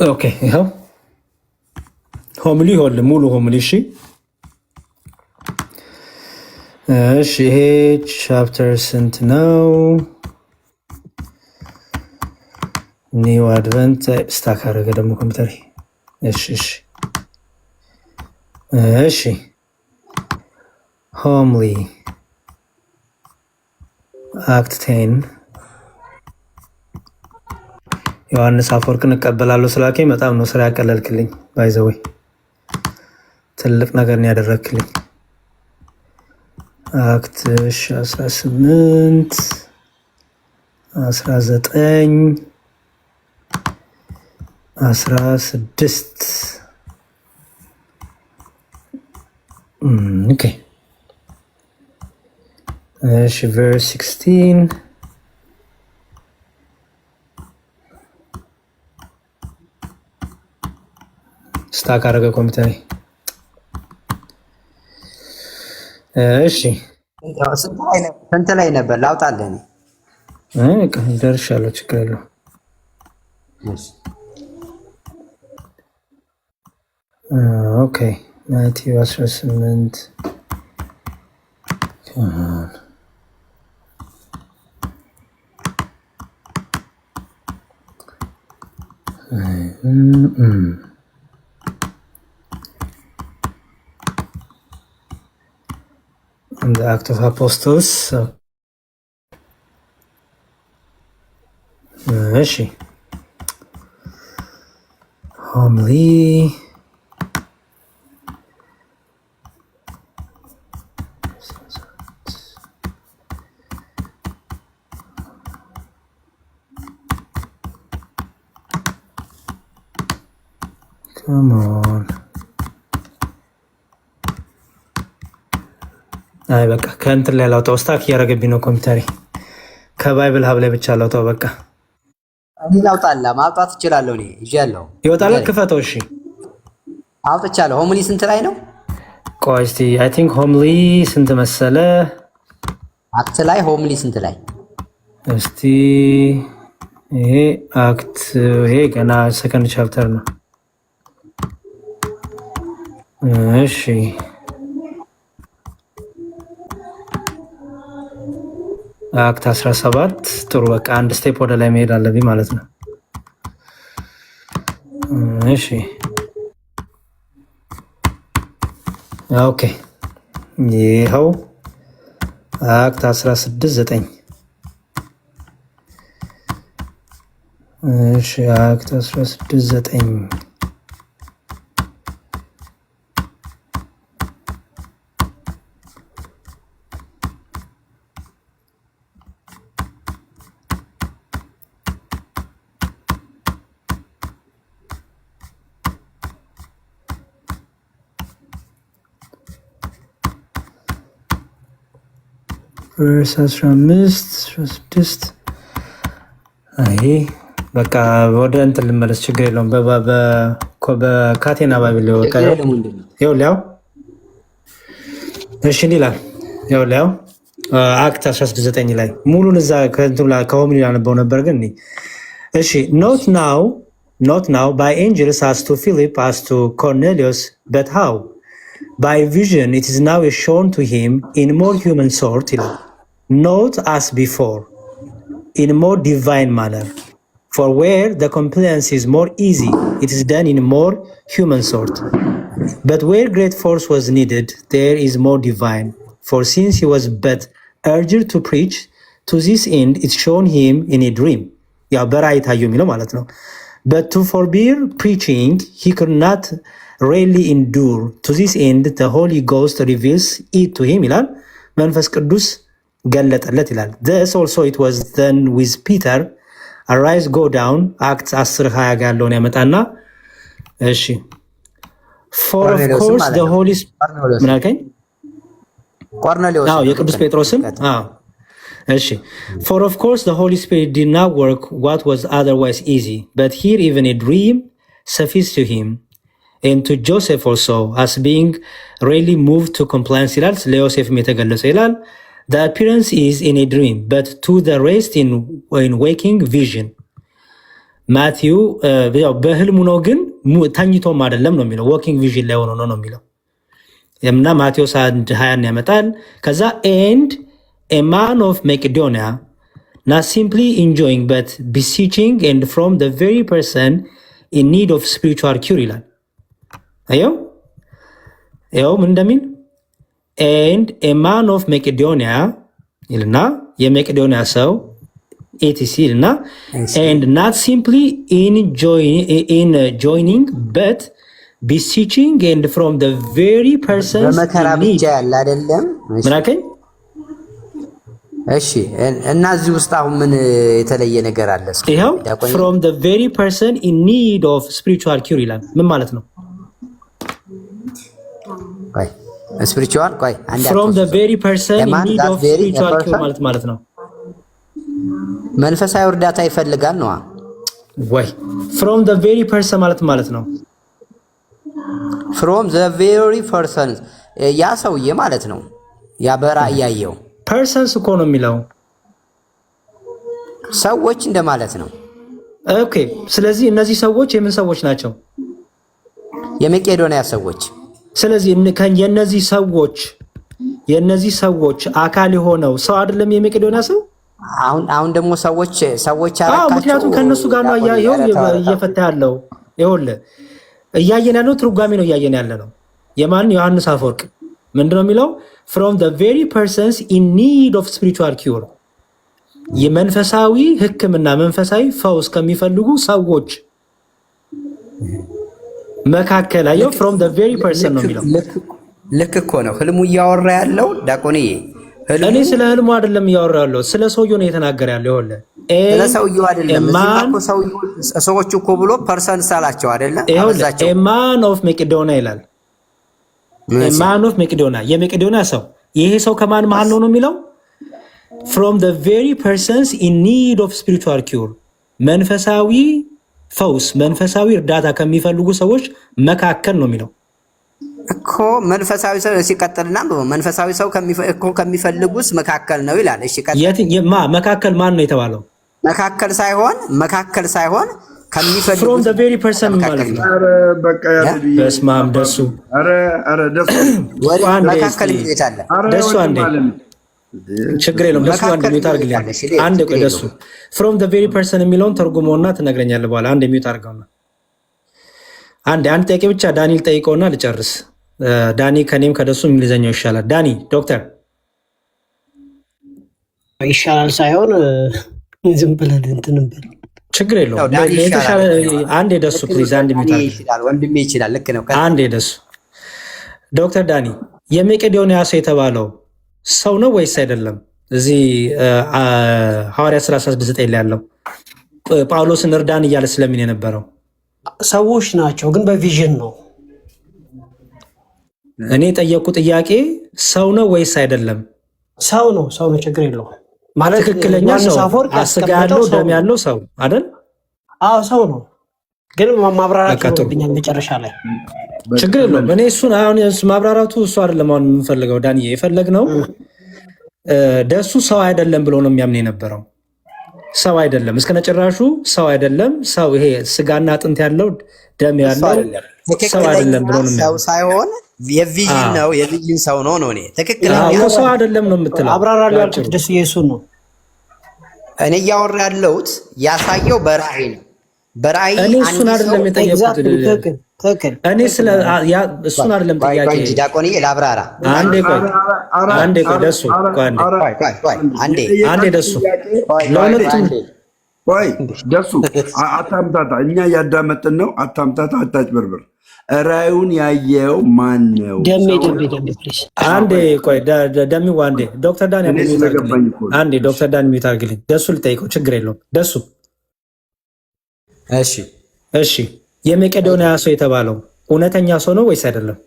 ኦኬ ይኸው ሆምሊ ሆል ሙሉ ሆምሊ። እሺ እሺ ይሄ ቻፕተር ስንት ነው? ኒው አድቨንት ስታክ አደረገ ደግሞ ኮምፒውተር። እሺ እሺ እሺ ሆምሊ አክት 10 ዮሐንስ አፈወርቅን እቀበላለሁ ስላከኝ በጣም ነው ስራ ያቀለልክልኝ። ባይዘወይ ትልቅ ነገር ነው ያደረክልኝ። አክት 18 19 16 ኦኬ እሺ ቨርስ 16 ስታክ አደረገ ኮምፒውተር። እሺ ስንት ላይ ነበር ላውጣልህ? ደርሻለሁ፣ ችግር የለውም። ኦኬ ማቴዎ 18 The Act of Apostles. እሺ homily come on አይ በቃ ከእንትን ላይ ላውጣው። ስታክ እያደረገብኝ ነው ኮምፒውተሬ። ከባይብል ሀብ ላይ ብቻ ላውጣው። በቃ እኔ ላውጣልህ። ማውጣት እችላለሁ። እኔ ይዣለሁ። ይወጣል። ክፈተው። እሺ አውጥቻለሁ። ሆምሊ ስንት ላይ ነው? ቆይ እስቲ አይ ቲንክ ሆምሊ ስንት መሰለ? አክት ላይ ሆምሊ ስንት ላይ? እስቲ ይሄ አክት ይሄ ገና ሰከንድ ቻፕተር ነው። እሺ አክት 17 ጥሩ። በቃ አንድ ስቴፕ ወደ ላይ መሄድ አለብኝ ማለት ነው። እሺ ኦኬ ይኸው አክት 16:9 እሺ አክት 16:9 ቨርስ 15 16 አይ በቃ ወደ እንትን ልመለስ፣ ችግር የለውም። በካቴና ባቢል ወጣ ይኸውልህ። እሺ ይላል ይኸውልህ አክት 19 ላይ ሙሉን እዛ ከሆምን ያነበው ነበር ግን እሺ not now by angels as to Philip as to Cornelius but how by vision it is now shown to him in more human sort ይላል not as before in more divine manner for where the compliance is more easy it is done in more human sort but where great force was needed there is more divine for since he was but urged to preach to this end it's shown him in a dream ያው በራእይ ታየው የሚለው ማለት ነው but to forbear preaching he could not really endure to this end the Holy Ghost reveals it to him ይላል መንፈስ ቅዱስ ገለጠለት ይላል thus also it was then with Peter arise go down acts 10:20 ጋር ያለውን ያመጣና እሺ for of course the Holy Spirit ምን አልከኝ ቆርኔሌዎስ የቅዱስ ጴጥሮስም እሺ for of course the Holy Spirit did not work what was otherwise easy but here even a dream sufficed to him and to Joseph also as being really moved to compliance ይላል ለዮሴፍ የተገለጸ ይላል the appearance is in a dream but to the rest in waking vision ማቲው ያው በህልሙ ነው ግን ተኝቶም አይደለም ነው የሚለው waking vision ላይ ሆኖ ነው የሚለው እና ማቴዎስ 1:20 ያመጣል ከዛ and a man of Macedonia not simply enjoying but beseeching and from the very person in need of spiritual cure ይላል አየው ምን እንደሚል and a man of Macedonia ይልና የመቄዶንያ ሰው etc ይልና and not simply in joining but beseeching and from the very person በመከራ ብቻ ያለ አይደለም ምናከኝ እሺ እና እዚህ ውስጥ አሁን ምን የተለየ ነገር አለ እስኪ ይሄው from the very person in need of spiritual cure ይላል ምን ማለት ነው ቆይ spiritual ቆይ አንድ from the very person in need of spiritual cure ማለት ነው መንፈሳዊ እርዳታ ይፈልጋል ነው ወይ from the very person ማለት ነው from the very person ያ ሰውዬ ማለት ነው ያ በራእይ ያየው persons እኮ ነው የሚለው ሰዎች እንደማለት ነው ኦኬ ስለዚህ እነዚህ ሰዎች የምን ሰዎች ናቸው የመቄዶንያ ሰዎች ስለዚህ የነዚህ ሰዎች አካል የሆነው ሰው አይደለም የመቄዶንያ ሰው አሁን ደግሞ ሰዎች አራካቸው ምክንያቱም ከነሱ ጋር ነው እየፈታ ያለው ይኸውልህ እያየን ያለው ትርጓሜ ነው እያየን ያለ ነው የማን ዮሐንስ አፈወርቅ ምንድነው የሚለው from the very persons in need of spiritual cure የመንፈሳዊ ህክምና መንፈሳዊ ፈውስ ከሚፈልጉ ሰዎች መካከል አየው from the very person ነው የሚለው ልክ እኮ ነው ህልሙ እያወራ ያለው ዳቆኔ እኔ ስለ ህልሙ አይደለም እያወራ ያለው ስለ ሰውየው ነው የተናገረ ያለው ይኸውልህ ስለ ሰውየው አይደለም እኮ ሰዎች እኮ ብሎ ፐርሰን ሳላቸው አይደለ አበዛቸው a man of Macedonia ይላል a man of Macedonia የመቄዶንያ ሰው ይሄ ሰው ከማን መሃል ነው የሚለው from the very persons in need of spiritual cure መንፈሳዊ ፈውስ መንፈሳዊ እርዳታ ከሚፈልጉ ሰዎች መካከል ነው የሚለው እኮ መንፈሳዊ ሰው ሲቀጥልና መንፈሳዊ ሰው ከሚፈልጉስ መካከል ነው ይላል እሺ መካከል ማን ነው የተባለው መካከል ሳይሆን ከሚፈልጉ from the very person ማለት ነው አረ በቃ ያድርግ በስማም ደሱ አረ ደሱ መካከል ይታለ ደሱ አንዴ ችግር የለውም ደሱ አንዴ ሚውት አድርግልኝ አንዴ ቆይ ደሱ from the very person የሚለውን ተርጉመውና ትነግረኛለህ በኋላ አንዴ ሚውት አድርገውና አንድ ጥያቄ ብቻ ዳንኤል ጠይቀውና ልጨርስ ዳኒ ከኔም ከደሱ እንግሊዘኛው ይሻላል ዳኒ ዶክተር ይሻላል ሳይሆን ዝም ብለን እንትን እንበል ችግር የለውም ለተሻለ አንዴ ደሱ ፕሊዝ አንድ ሚውት ይችላል ወንድሜ ይችላል ልክ ነው አንዴ ደሱ ዶክተር ዳኒ የመቄዶንያ ሰው የተባለው ሰው ነው ወይስ አይደለም እዚህ ሐዋርያ 16:9 ላይ ያለው ጳውሎስን እርዳን እያለ ስለምን የነበረው ሰዎች ናቸው ግን በቪዥን ነው እኔ ጠየቁ ጥያቄ ሰው ነው ወይስ አይደለም ሰው ነው ችግር የለውም ማለት ትክክለኛ ሰው አስጋ ያለው ደም ያለው ሰው አይደል አዎ ሰው ነው ግን ማብራራት ይኖርብኛል መጨረሻ ላይ። ችግር የለውም። እኔ እሱን አሁን ማብራራቱ እሱ አይደለም አሁን የምንፈልገው ዳንዬ፣ የፈለግነው ደሱ ሰው አይደለም ብሎ ነው የሚያምን የነበረው። ሰው አይደለም እስከነጭራሹ ሰው አይደለም። ሰው ይሄ ስጋና አጥንት ያለው ደም ያለው ሰው አይደለም ብሎ ነው ሰው ሳይሆን የቪዥን ነው የቪዥን ሰው ነው ነው። እኔ ትክክለኛ ሰው አይደለም ነው የምትለው። አብራራለሁ ያልኩት ደስ ኢየሱስ ነው። እኔ እያወራ ያለሁት ያሳየው በራእይ ነው። በራእይ እኔ እሱን አይደለም የጠየቁት። እኔ ስለ እሱን አይደለም ጥያቄ። ዲያቆንዬ ላብራራ። አንዴ ቆይ ደሱ አንዴ ደሱ ለሁለቱም ቆይ ደሱ አታምታታ። እኛ እያዳመጥን ነው። አታምታታ፣ አታጭበርብር። ራእዩን ያየው ማን ነው? አንዴ ቆይ ደሚው አንዴ ዶክተር ዳን አንዴ ዶክተር ዳን ሚዩት አድርግልኝ። ደሱ ልጠይቀው፣ ችግር የለውም ደሱ። እሺ የመቄዶንያ ሰው የተባለው እውነተኛ ሰው ነው ወይስ አይደለም?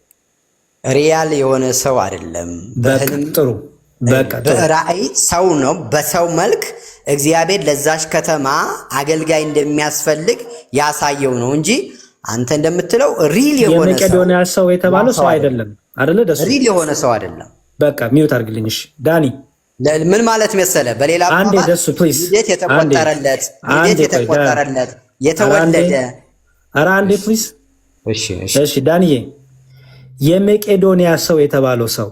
ሪያል የሆነ ሰው አይደለም። ጥሩ በቃ በራእይ ሰው ነው። በሰው መልክ እግዚአብሔር ለዛች ከተማ አገልጋይ እንደሚያስፈልግ ያሳየው ነው እንጂ አንተ እንደምትለው ሪል የሆነ የመቄዶንያ ሰው የተባለው ሰው አይደለም አይደለ? ደሱ ሪል የሆነ ሰው አይደለም። በቃ ሚዩት አድርግልኝ። እሺ ዳኒ ምን ማለት መሰለ? በሌላ አንዴ ደሱ ፕሊዝ ልደት የተቆጠረለት የተወለደ ኧረ አንዴ ፕሊዝ። እሺ ዳንዬ የመቄዶንያ ሰው የተባለው ሰው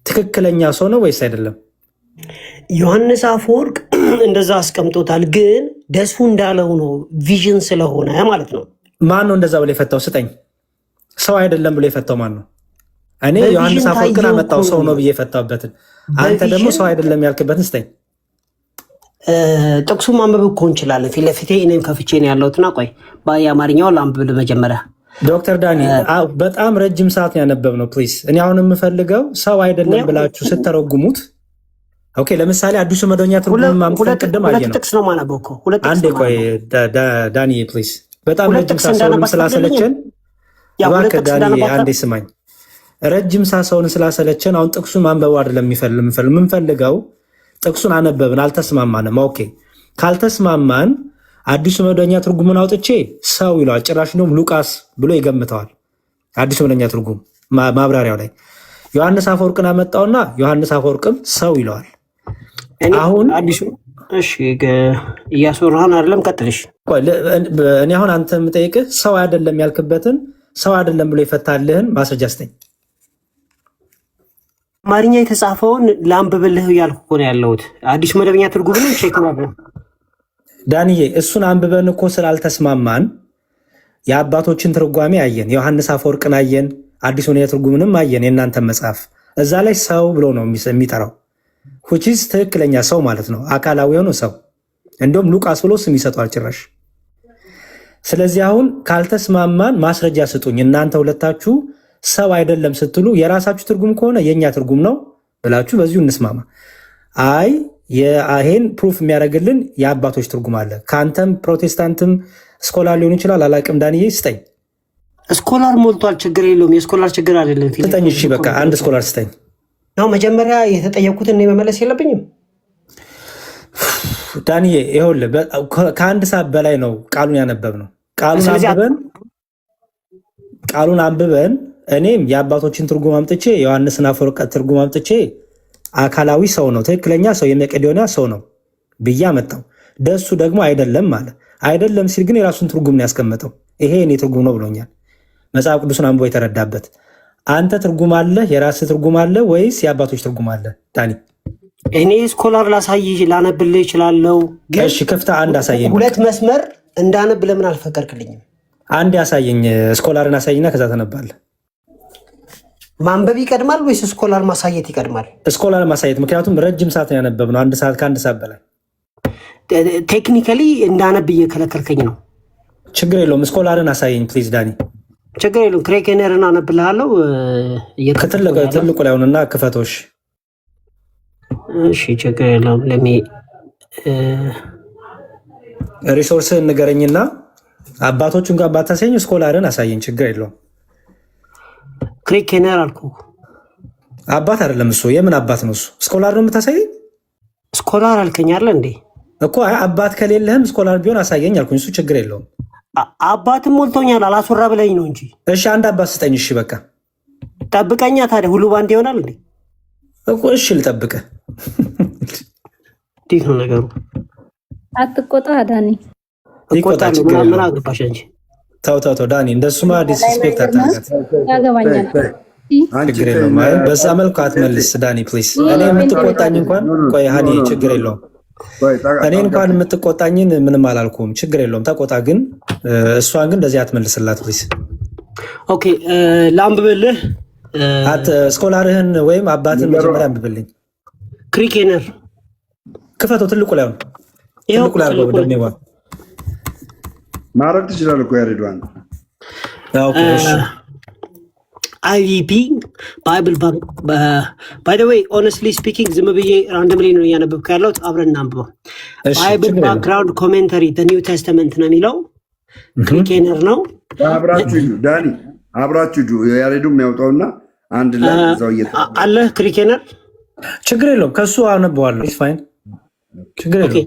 ትክክለኛ ሰው ነው ወይስ አይደለም? ዮሐንስ አፈወርቅ እንደዛ አስቀምጦታል። ግን ደሱ እንዳለው ነው ቪዥን ስለሆነ ማለት ነው። ማን ነው እንደዛ ብሎ የፈታው? ስጠኝ። ሰው አይደለም ብሎ የፈታው ማን ነው? እኔ ዮሐንስ አፈወርቅን አመጣው ሰው ነው ብዬ የፈታበትን፣ አንተ ደግሞ ሰው አይደለም ያልክበትን ስጠኝ። ጥቅሱ ማንበብ እኮ እንችላለን። ፊት ለፊቴ እኔም ከፍቼ ነው ያለሁትና ቆይ በአማርኛው ላንብብ መጀመሪያ። ዶክተር ዳኒ በጣም ረጅም ሰዓት ነው ያነበብነው። ፕሊዝ እኔ አሁን የምፈልገው ሰው አይደለም ብላችሁ ስተረጉሙት፣ ኦኬ ለምሳሌ አዲሱ መደበኛ ትርጉም ማምጣት ቅድም አየ ነው። ሁለት ጥቅስ ነው ማነበው እኮ ሁለት ጥቅስ። አንዴ ቆይ ዳኒ ፕሊዝ፣ በጣም ረጅም ሰዓት ሰውን ስላሰለቸን እባክህ ዳኒ አንዴ ስማኝ። ረጅም ሰዓት ሰውን ስላሰለቸን አሁን ጥቅሱን ማንበቡ አይደለም የምንፈልገው። ጥቅሱን አነበብን፣ አልተስማማንም። ኦኬ ካልተስማማን አዲሱ መደበኛ ትርጉምን አውጥቼ ሰው ይለዋል። ጭራሽ ነው ሉቃስ ብሎ ይገምተዋል። አዲሱ መደበኛ ትርጉም ማብራሪያው ላይ ዮሐንስ አፈወርቅን አመጣውና ዮሐንስ አፈወርቅም ሰው ይለዋል። አሁን አዲሱ እሺ እያስወራን አይደለም፣ ቀጥልሽ። እኔ አሁን አንተ የምጠይቅህ ሰው አይደለም ያልክበትን ሰው አይደለም ብሎ ይፈታልህን ማስረጃ ስጠኝ። አማርኛ የተጻፈውን ለአንብብልህ እያልኩ እኮ ነው ያለሁት። አዲሱ መደበኛ ትርጉምን ቼክ ማድረግ ዳንዬ፣ እሱን አንብበን እኮ ስላልተስማማን የአባቶችን ትርጓሜ አየን፣ ዮሐንስ አፈወርቅን አየን፣ አዲሱ መደበኛ ትርጉምንም አየን። የእናንተን መጽሐፍ እዛ ላይ ሰው ብሎ ነው የሚጠራው፣ ሁቺስ ትክክለኛ ሰው ማለት ነው፣ አካላዊ የሆነ ሰው። እንዲሁም ሉቃስ ብሎ ስም ይሰጧል ጭራሽ። ስለዚህ አሁን ካልተስማማን ማስረጃ ስጡኝ። እናንተ ሁለታችሁ ሰው አይደለም ስትሉ የራሳችሁ ትርጉም ከሆነ የእኛ ትርጉም ነው ብላችሁ በዚሁ እንስማማ። አይ ይሄን ፕሩፍ የሚያደርግልን የአባቶች ትርጉም አለ። ከአንተም ፕሮቴስታንትም ስኮላር ሊሆን ይችላል፣ አላቅም። ዳንዬ ስጠኝ። ስኮላር ሞልቷል፣ ችግር የለውም። የስኮላር ችግር አይደለም። ስጠኝ። እሺ በቃ አንድ ስኮላር ስጠኝ። ያው መጀመሪያ የተጠየኩትን እኔ መመለስ የለብኝም ዳንዬ። ይኸውልህ ከአንድ ሰዓት በላይ ነው ቃሉን ያነበብነው። ቃሉን አንብበን እኔም የአባቶችን ትርጉም አምጥቼ ዮሐንስን አፈወርቅ ትርጉም አምጥቼ አካላዊ ሰው ነው፣ ትክክለኛ ሰው፣ የመቄዶንያ ሰው ነው ብዬ አመጣው። ደሱ ደግሞ አይደለም ማለት አይደለም ሲል ግን የራሱን ትርጉም ነው ያስቀመጠው። ይሄ እኔ ትርጉም ነው ብሎኛል። መጽሐፍ ቅዱስን አንብቦ የተረዳበት። አንተ ትርጉም አለ፣ የራስህ ትርጉም አለ ወይስ የአባቶች ትርጉም አለ? ዳኒ እኔ ስኮላር ላሳይ ላነብልህ እችላለሁ። እሺ ክፍታ አንድ አሳየኝ። ሁለት መስመር እንዳነብ ለምን አልፈቀድክልኝም? አንድ ያሳየኝ፣ ስኮላርን አሳይና ከዛ ተነባለህ። ማንበብ ይቀድማል ወይስ ስኮላር ማሳየት ይቀድማል? ስኮላር ማሳየት፣ ምክንያቱም ረጅም ሰዓት ነው ያነበብነው፣ አንድ ሰዓት ከአንድ ሰዓት በላይ። ቴክኒካሊ እንዳነብ እየከለከልከኝ ነው። ችግር የለውም፣ ስኮላርን አሳየኝ ፕሊዝ ዳኒ። ችግር የለውም፣ ክሬኬነርን አነብልሃለሁ። ትልቁ ላይ ሆንና ክፈቶሽ። እሺ ችግር የለውም። ለሚ ሪሶርስን ንገረኝና አባቶቹን ጋር ባታሳየኝ ስኮላርን አሳየኝ፣ ችግር የለውም። ክሬኬነር አልኩ። አባት አይደለም እሱ። የምን አባት ነው እሱ? ስኮላር ነው የምታሳየኝ? ስኮላር አልከኝ አለ እንዴ? እኮ አባት ከሌለህም ስኮላር ቢሆን አሳየኝ አልኩኝ። እሱ ችግር የለውም። አባትም ሞልቶኛል አላስወራ ብለኝ ነው እንጂ። እሺ አንድ አባት ስጠኝ። እሺ በቃ ጠብቀኛ። ታዲያ ሁሉ ባንድ ይሆናል እንዴ? እኮ እሺ ልጠብቅህ። እንዴት ነው ነገሩ? አትቆጣ ዳኒ። ይቆጣ ምን አገባሽ እንጂ። ተው ዳኒ፣ እንደሱማ ዲስሪስፔክት አታርጋት። ያገባኛል። ችግር የለውም። በዛ መልኩ አትመልስ ዳኒ ፕሊዝ። እኔ የምትቆጣኝ እንኳን ቆይ ሀኒ ችግር የለውም። እኔ እንኳን የምትቆጣኝን ምንም አላልኩም። ችግር የለውም ተቆጣ። ግን እሷን ግን እንደዚህ አትመልስላት ፕሊዝ። ኦኬ ላንብብልህ። ስኮላርህን ወይም አባትን መጀመሪያ አንብብልኝ። ክሪኬነር ክፈተው። ትልቁ ላይ ነው። ትልቁ ላይ አድርገው እንደሚዋ ማድረግ ትችላለህ እኮ ያሬድዋን። ኦኬ እሺ IVP ባይብል ባንክ ባይ ዘ ዌይ ኦነስትሊ ስፒኪንግ ዝም ብዬ ራንደምሊ ነው እያነበብኩ ያለሁት። አብረን እናንብበው። ባይብል ባክግራውንድ ኮሜንተሪ ኒው ቴስተመንት ነው የሚለው። ክሪኬነር ነው። አብራችሁ ዳኒ አብራችሁ ያሬዱ የሚያወጣውና አንድ ላይ እዛው አለ። ክሪኬነር ችግር የለውም ከሱ አነበዋለሁ። ኢትስ ፋይን ችግር የለውም።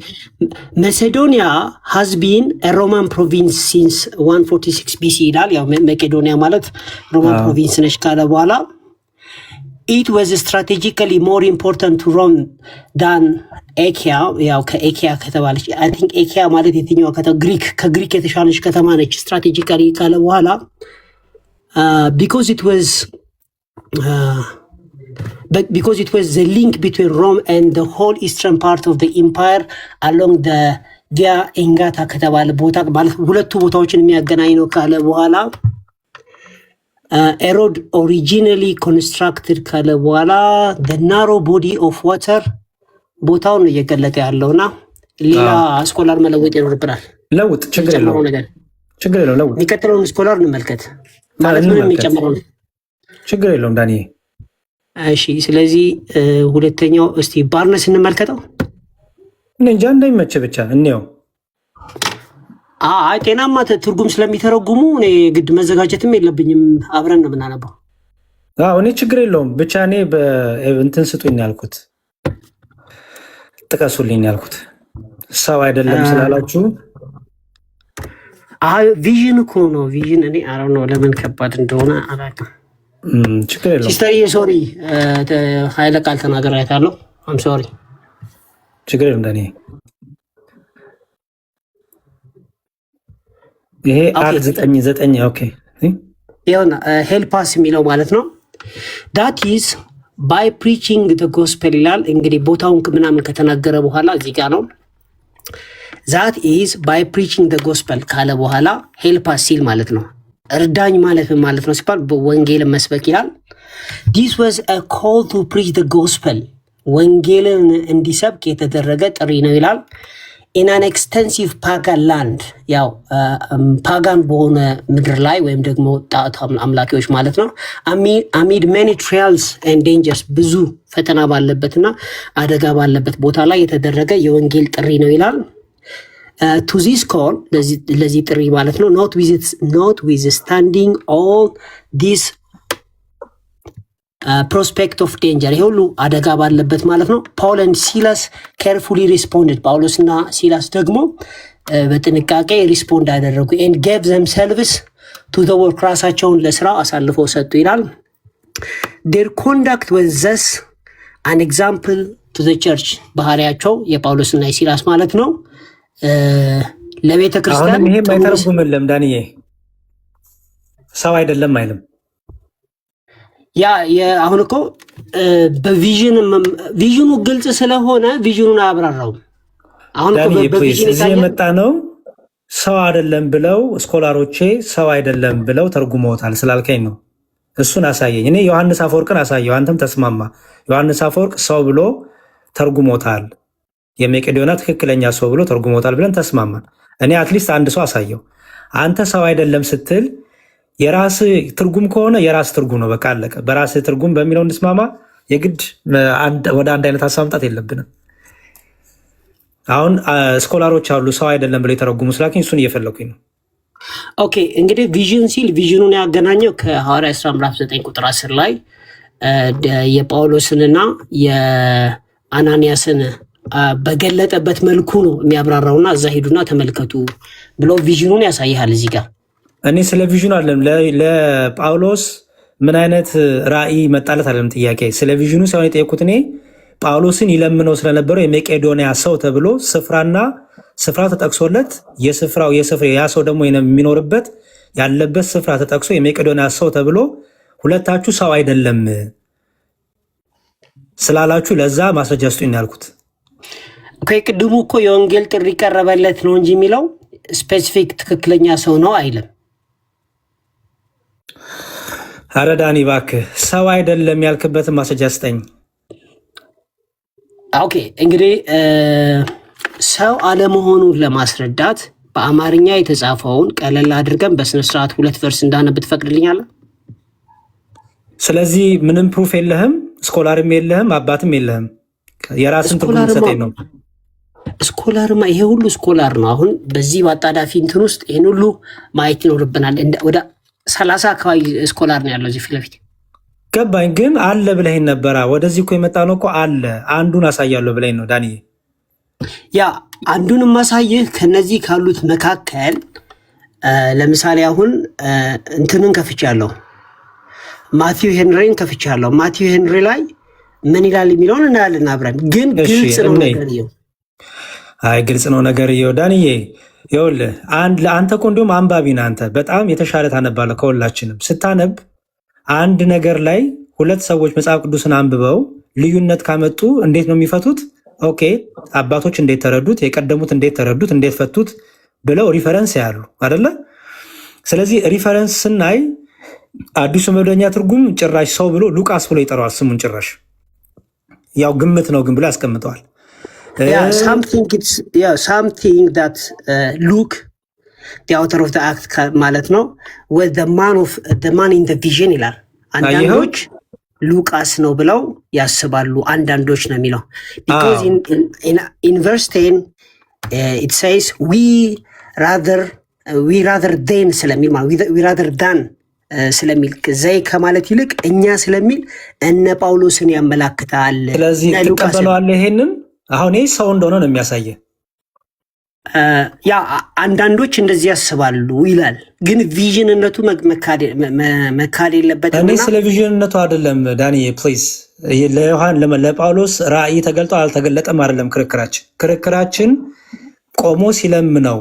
መሴዶኒያ ሃዝ ቢን ሮማን ፕሮቪንስ ሲንስ 146 BC ይላል። ያው መቄዶኒያ ማለት ሮማን ፕሮቪንስ ነች ካለ በኋላ ኢት ዋዝ ስትራቴጂካሊ ሞር ኢምፖርታንት ቱ ሮም ዳን ኤኪያ። ያው ከኤኪያ ከተባለች አይ ቲንክ ኤኪያ ማለት የትኛው ከተማ ግሪክ፣ ከግሪክ የተሻለች ከተማ ነች ስትራቴጂካሊ ካለ በኋላ because it was the link between Rome and the whole eastern part of the empire along the Via Engata ከተባለ ቦታ ማለት ሁለቱ ቦታዎችን የሚያገናኝ ነው ካለ በኋላ ኤሮድ ኦሪጂናሊ ኮንስትራክትድ ካለ በኋላ the narrow body of water ቦታውን እየገለጠ ያለውና ሌላ ስኮላር መለወጥ ይኖርብናል። ለውጥ ችግር የለውም። ችግር የለውም። ለውጥ የሚቀጥለውን ስኮላር እንመልከት። ማለት ምን የሚጨምረው ችግር የለውም ዳኒ። እሺ ስለዚህ ሁለተኛው እስቲ ባርነስ እንመልከተው። እንጃ እንዳይመች ብቻ እንየው። አይ ጤናማ ትርጉም ስለሚተረጉሙ እኔ ግድ መዘጋጀትም የለብኝም። አብረን ነው የምናነበው። እኔ ችግር የለውም ብቻ እኔ በእንትን ስጡኝ ያልኩት ጥቀሱልኝ ያልኩት ሰው አይደለም ስላላችሁ ቪዥን እኮ ነው ቪዥን። እኔ አረ ነው ለምን ከባድ እንደሆነ አላውቅም። ችግር የለውም ሲስተር ሶሪ ኃይለ ቃል ተናገር አይታለሁ። አም ሶሪ ችግር የለውም ዳኒ። ይሄ አክት 9:9 ኦኬ ይኸውና ሄልፓስ የሚለው ማለት ነው። ዳት ኢዝ ባይ ፕሪቺንግ ዘ ጎስፔል ይላል። እንግዲህ ቦታውን ምናምን ከተናገረ በኋላ እዚህ ጋር ነው ዛት ኢዝ ባይ ፕሪቺንግ ዘ ጎስፐል ካለ በኋላ ሄልፓስ ሲል ማለት ነው። እርዳኝ ማለት ምን ማለት ነው ሲባል ወንጌልን መስበክ ይላል። ዲስ ዋዝ አ ኮል ቱ ፕሪች ዘ ጎስፐል ወንጌልን እንዲሰብክ የተደረገ ጥሪ ነው ይላል። ኢን አን ኤክስተንሲቭ ፓጋን ላንድ ያው ፓጋን በሆነ ምድር ላይ ወይም ደግሞ ጣዖት አምላኪዎች ማለት ነው። አሚድ ሜኒ ትራያልስ ኤንድ ዴንጀርስ ብዙ ፈተና ባለበትና አደጋ ባለበት ቦታ ላይ የተደረገ የወንጌል ጥሪ ነው ይላል። ቱ ዚስ ኮል ለዚህ ጥሪ ማለት ነው ኖት ዊዝ ስታንዲንግ ኦል ዲስ ፕሮስፔክት ኦፍ ዴንጀር ይሄ ሁሉ አደጋ ባለበት ማለት ነው። ፓውል ኤንድ ሲላስ ኬርፉሊ ሪስፖንድድ ጳውሎስና ሲላስ ደግሞ በጥንቃቄ ሪስፖንድ አደረጉ። ኤንድ ጌቭ ዘምሰልቭስ ቱ ዘ ወርክ ራሳቸውን ለስራ አሳልፈው ሰጡ ይላል። ዴር ኮንዳክት ወዝ ዘስ አን ኤግዛምፕል ቱ ዘ ቸርች ባህሪያቸው የጳውሎስና የሲላስ ማለት ነው ለቤተ ክርስቲያን። ይሄ አይተረጉምልም ዳንዬ ሰው አይደለም አይልም። ያ አሁን እኮ ቪዥኑ ግልጽ ስለሆነ ቪዥኑን አያብራራውም። አሁን በቪዥን የመጣ ነው ሰው አይደለም ብለው ስኮላሮቼ ሰው አይደለም ብለው ተርጉመውታል ስላልከኝ ነው። እሱን አሳየኝ። እኔ ዮሐንስ አፈወርቅን አሳየው፣ አንተም ተስማማ። ዮሐንስ አፈወርቅ ሰው ብሎ ተርጉሞታል፣ የመቄዶንያ ትክክለኛ ሰው ብሎ ተርጉሞታል ብለን ተስማማን። እኔ አትሊስት አንድ ሰው አሳየው። አንተ ሰው አይደለም ስትል የራስ ትርጉም ከሆነ የራስ ትርጉም ነው፣ በቃ አለቀ። በራስ ትርጉም በሚለው እንስማማ። የግድ ወደ አንድ አይነት ሀሳብ መምጣት የለብንም። አሁን ስኮላሮች አሉ ሰው አይደለም ብለው የተረጉሙ ስላልከኝ እሱን እየፈለኩኝ ነው። ኦኬ እንግዲህ ቪዥን ሲል ቪዥኑን ያገናኘው ከሐዋርያት ሥራ ምዕራፍ 9 ቁጥር 10 ላይ የጳውሎስንና የአናንያስን በገለጠበት መልኩ ነው የሚያብራራውና እዛ ሄዱና ተመልከቱ ብሎ ቪዥኑን ያሳይሃል እዚህ ጋር። እኔ ስለ ቪዥኑ አለም ለጳውሎስ ምን አይነት ራእይ መጣለት አለም ጥያቄ ስለ ቪዥኑ ሳይሆን የጠየኩት እኔ ጳውሎስን ይለምነው ስለነበረው የመቄዶንያ ሰው ተብሎ ስፍራ ተጠቅሶለት የስፍራው ያ ሰው ደግሞ የሚኖርበት ያለበት ስፍራ ተጠቅሶ የመቄዶንያ ሰው ተብሎ ሁለታችሁ ሰው አይደለም ስላላችሁ ለዛ ማስረጃ ስጡኝ ያልኩት። ቅድሙ እኮ የወንጌል ጥሪ ቀረበለት ነው እንጂ የሚለው ስፔሲፊክ ትክክለኛ ሰው ነው አይልም። ኧረ ዳኒ እባክህ ሰው አይደለም ያልክበትን ማስረጃ ስጠኝ። ኦኬ እንግዲህ ሰው አለመሆኑን ለማስረዳት በአማርኛ የተጻፈውን ቀለል አድርገን በስነስርዓት 2 ቨርስ እንዳነብ ትፈቅድልኛለህ? ስለዚህ ምንም ፕሩፍ የለህም፣ ስኮላርም የለህም፣ አባትም የለህም። የራስን ትርጉም ሰጠኝ ነው። ስኮላርማ ይሄ ሁሉ ስኮላር ነው። አሁን በዚህ በአጣዳፊ እንትን ውስጥ ይሄን ሁሉ ማየት ይኖርብናል። ወደ 30 አካባቢ ስኮላር ነው ያለው እዚህ ፊት ለፊት። ገባኝ፣ ግን አለ ብለኸኝ ነበራ። ወደዚህ እኮ የመጣ ነው እኮ አለ። አንዱን አሳያለሁ ብለኸኝ ነው ዳኒ። ያ አንዱን ማሳየህ ከነዚህ ካሉት መካከል ለምሳሌ አሁን እንትንን ከፍቻለሁ፣ ማቲው ሄንሪን ከፍቻለሁ። ማቲው ሄንሪ ላይ ምን ይላል የሚለውን እናያለን አብረን። ግን ግልጽ ነው ነገርየው። አይ ግልጽ ነው ነገርየው ዳንዬ። ይኸውልህ አንተ እኮ እንዲሁም አንባቢ ነህ። አንተ በጣም የተሻለ ታነባለህ ከሁላችንም። ስታነብ አንድ ነገር ላይ 2 ሰዎች መጽሐፍ ቅዱስን አንብበው ልዩነት ካመጡ እንዴት ነው የሚፈቱት? ኦኬ አባቶች እንዴት ተረዱት፣ የቀደሙት እንዴት ተረዱት፣ እንዴት ፈቱት ብለው ሪፈረንስ ያሉ አይደለ? ስለዚህ ሪፈረንስ ስናይ አዲሱ መደበኛ ትርጉም ጭራሽ ሰው ብሎ ሉቃስ ብሎ ይጠራዋል ስሙን። ጭራሽ ያው ግምት ነው ግን ብሎ ያስቀምጠዋል። something that Luke the author of the act ማለት ነው with the man in the vision ይላል። አንዳንዶች ሉቃስ ነው ብለው ያስባሉ፣ አንዳንዶች ነው የሚለው because in verse 10 it says we rather than ስለሚል ማለት we rather than ስለሚል ዘይ ከማለት ይልቅ እኛ ስለሚል እነ ጳውሎስን ያመላክታል። ስለዚህ ተቀበለዋል። ይሄንን አሁን ይሄ ሰው እንደሆነ ነው የሚያሳየው። ያ አንዳንዶች እንደዚህ ያስባሉ ይላል፣ ግን ቪዥንነቱ መካድ የለበትም። እኔ ስለ ቪዥንነቱ አይደለም ዳንኤ ፕሊዝ። ለጳውሎስ ራእይ ተገልጦ አልተገለጠም አይደለም ክርክራችን ቆሞ ሲለምነው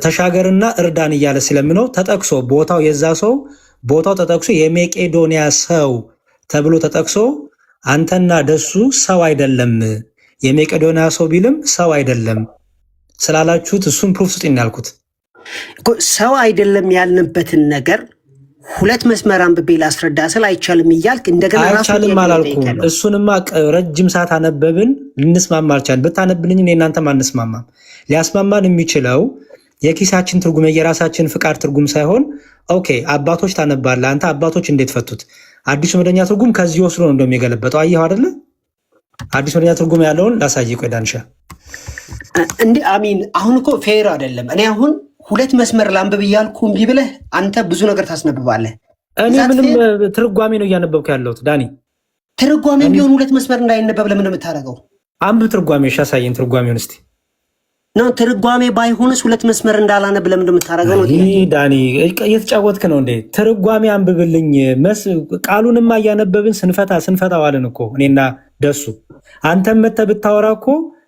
ተሻገርና እርዳን እያለ ሲለምነው ተጠቅሶ ቦታው የዛ ሰው ቦታው ተጠቅሶ የመቄዶንያ ሰው ተብሎ ተጠቅሶ አንተና ደሱ ሰው አይደለም የመቄዶንያ ሰው ቢልም ሰው አይደለም ስላላችሁት እሱን ፕሩፍ ስጡኝ ያልኩት። ሰው አይደለም ያልንበትን ነገር 2 መስመር አንብቤ ላስረዳ ስል አይቻልም እያልክ እንደገና ራሱ አይቻልም አላልኩም። እሱንማ ረጅም ሰዓት አነበብን ልንስማማ አልቻልን። ብታነብልኝ እኔ እናንተም አንስማማም። ሊያስማማን የሚችለው የኪሳችን ትርጉም የራሳችን ፍቃድ ትርጉም ሳይሆን ኦኬ አባቶች ታነባለህ አንተ አባቶች እንዴት ፈቱት? አዲሱ መደበኛ ትርጉም ከዚህ ወስዶ ነው እንደሚገለበጠው አየኸው አይደለ? አዲሱ መደበኛ ትርጉም ያለውን ላሳይ። ቆይ ዳንሻ እንዴ አሚን አሁን እኮ ፌር አይደለም። እኔ አሁን 2 መስመር ላንብብ እያልኩ እምቢ ብለህ አንተ ብዙ ነገር ታስነብባለህ። እኔ ምንም ትርጓሜ ነው እያነበብኩ ያለሁት ዳኒ። ትርጓሜ ቢሆን 2 መስመር እንዳይነበብ ለምን ነው የምታደርገው? አንብብ ትርጓሜ አሳየኝ ትርጓሜውን እስቲ። ነው ትርጓሜ ባይሆንስ 2 መስመር እንዳላነብ ለምን ነው የምታደርገው? ነው ዳኒ እየተጫወትክ ነው እንዴ? ትርጓሜ አንብብልኝ። ቃሉንማ እያነበብን ስንፈታ ዋልን እኮ እኔና ደሱ። አንተም መተህ ብታወራ እኮ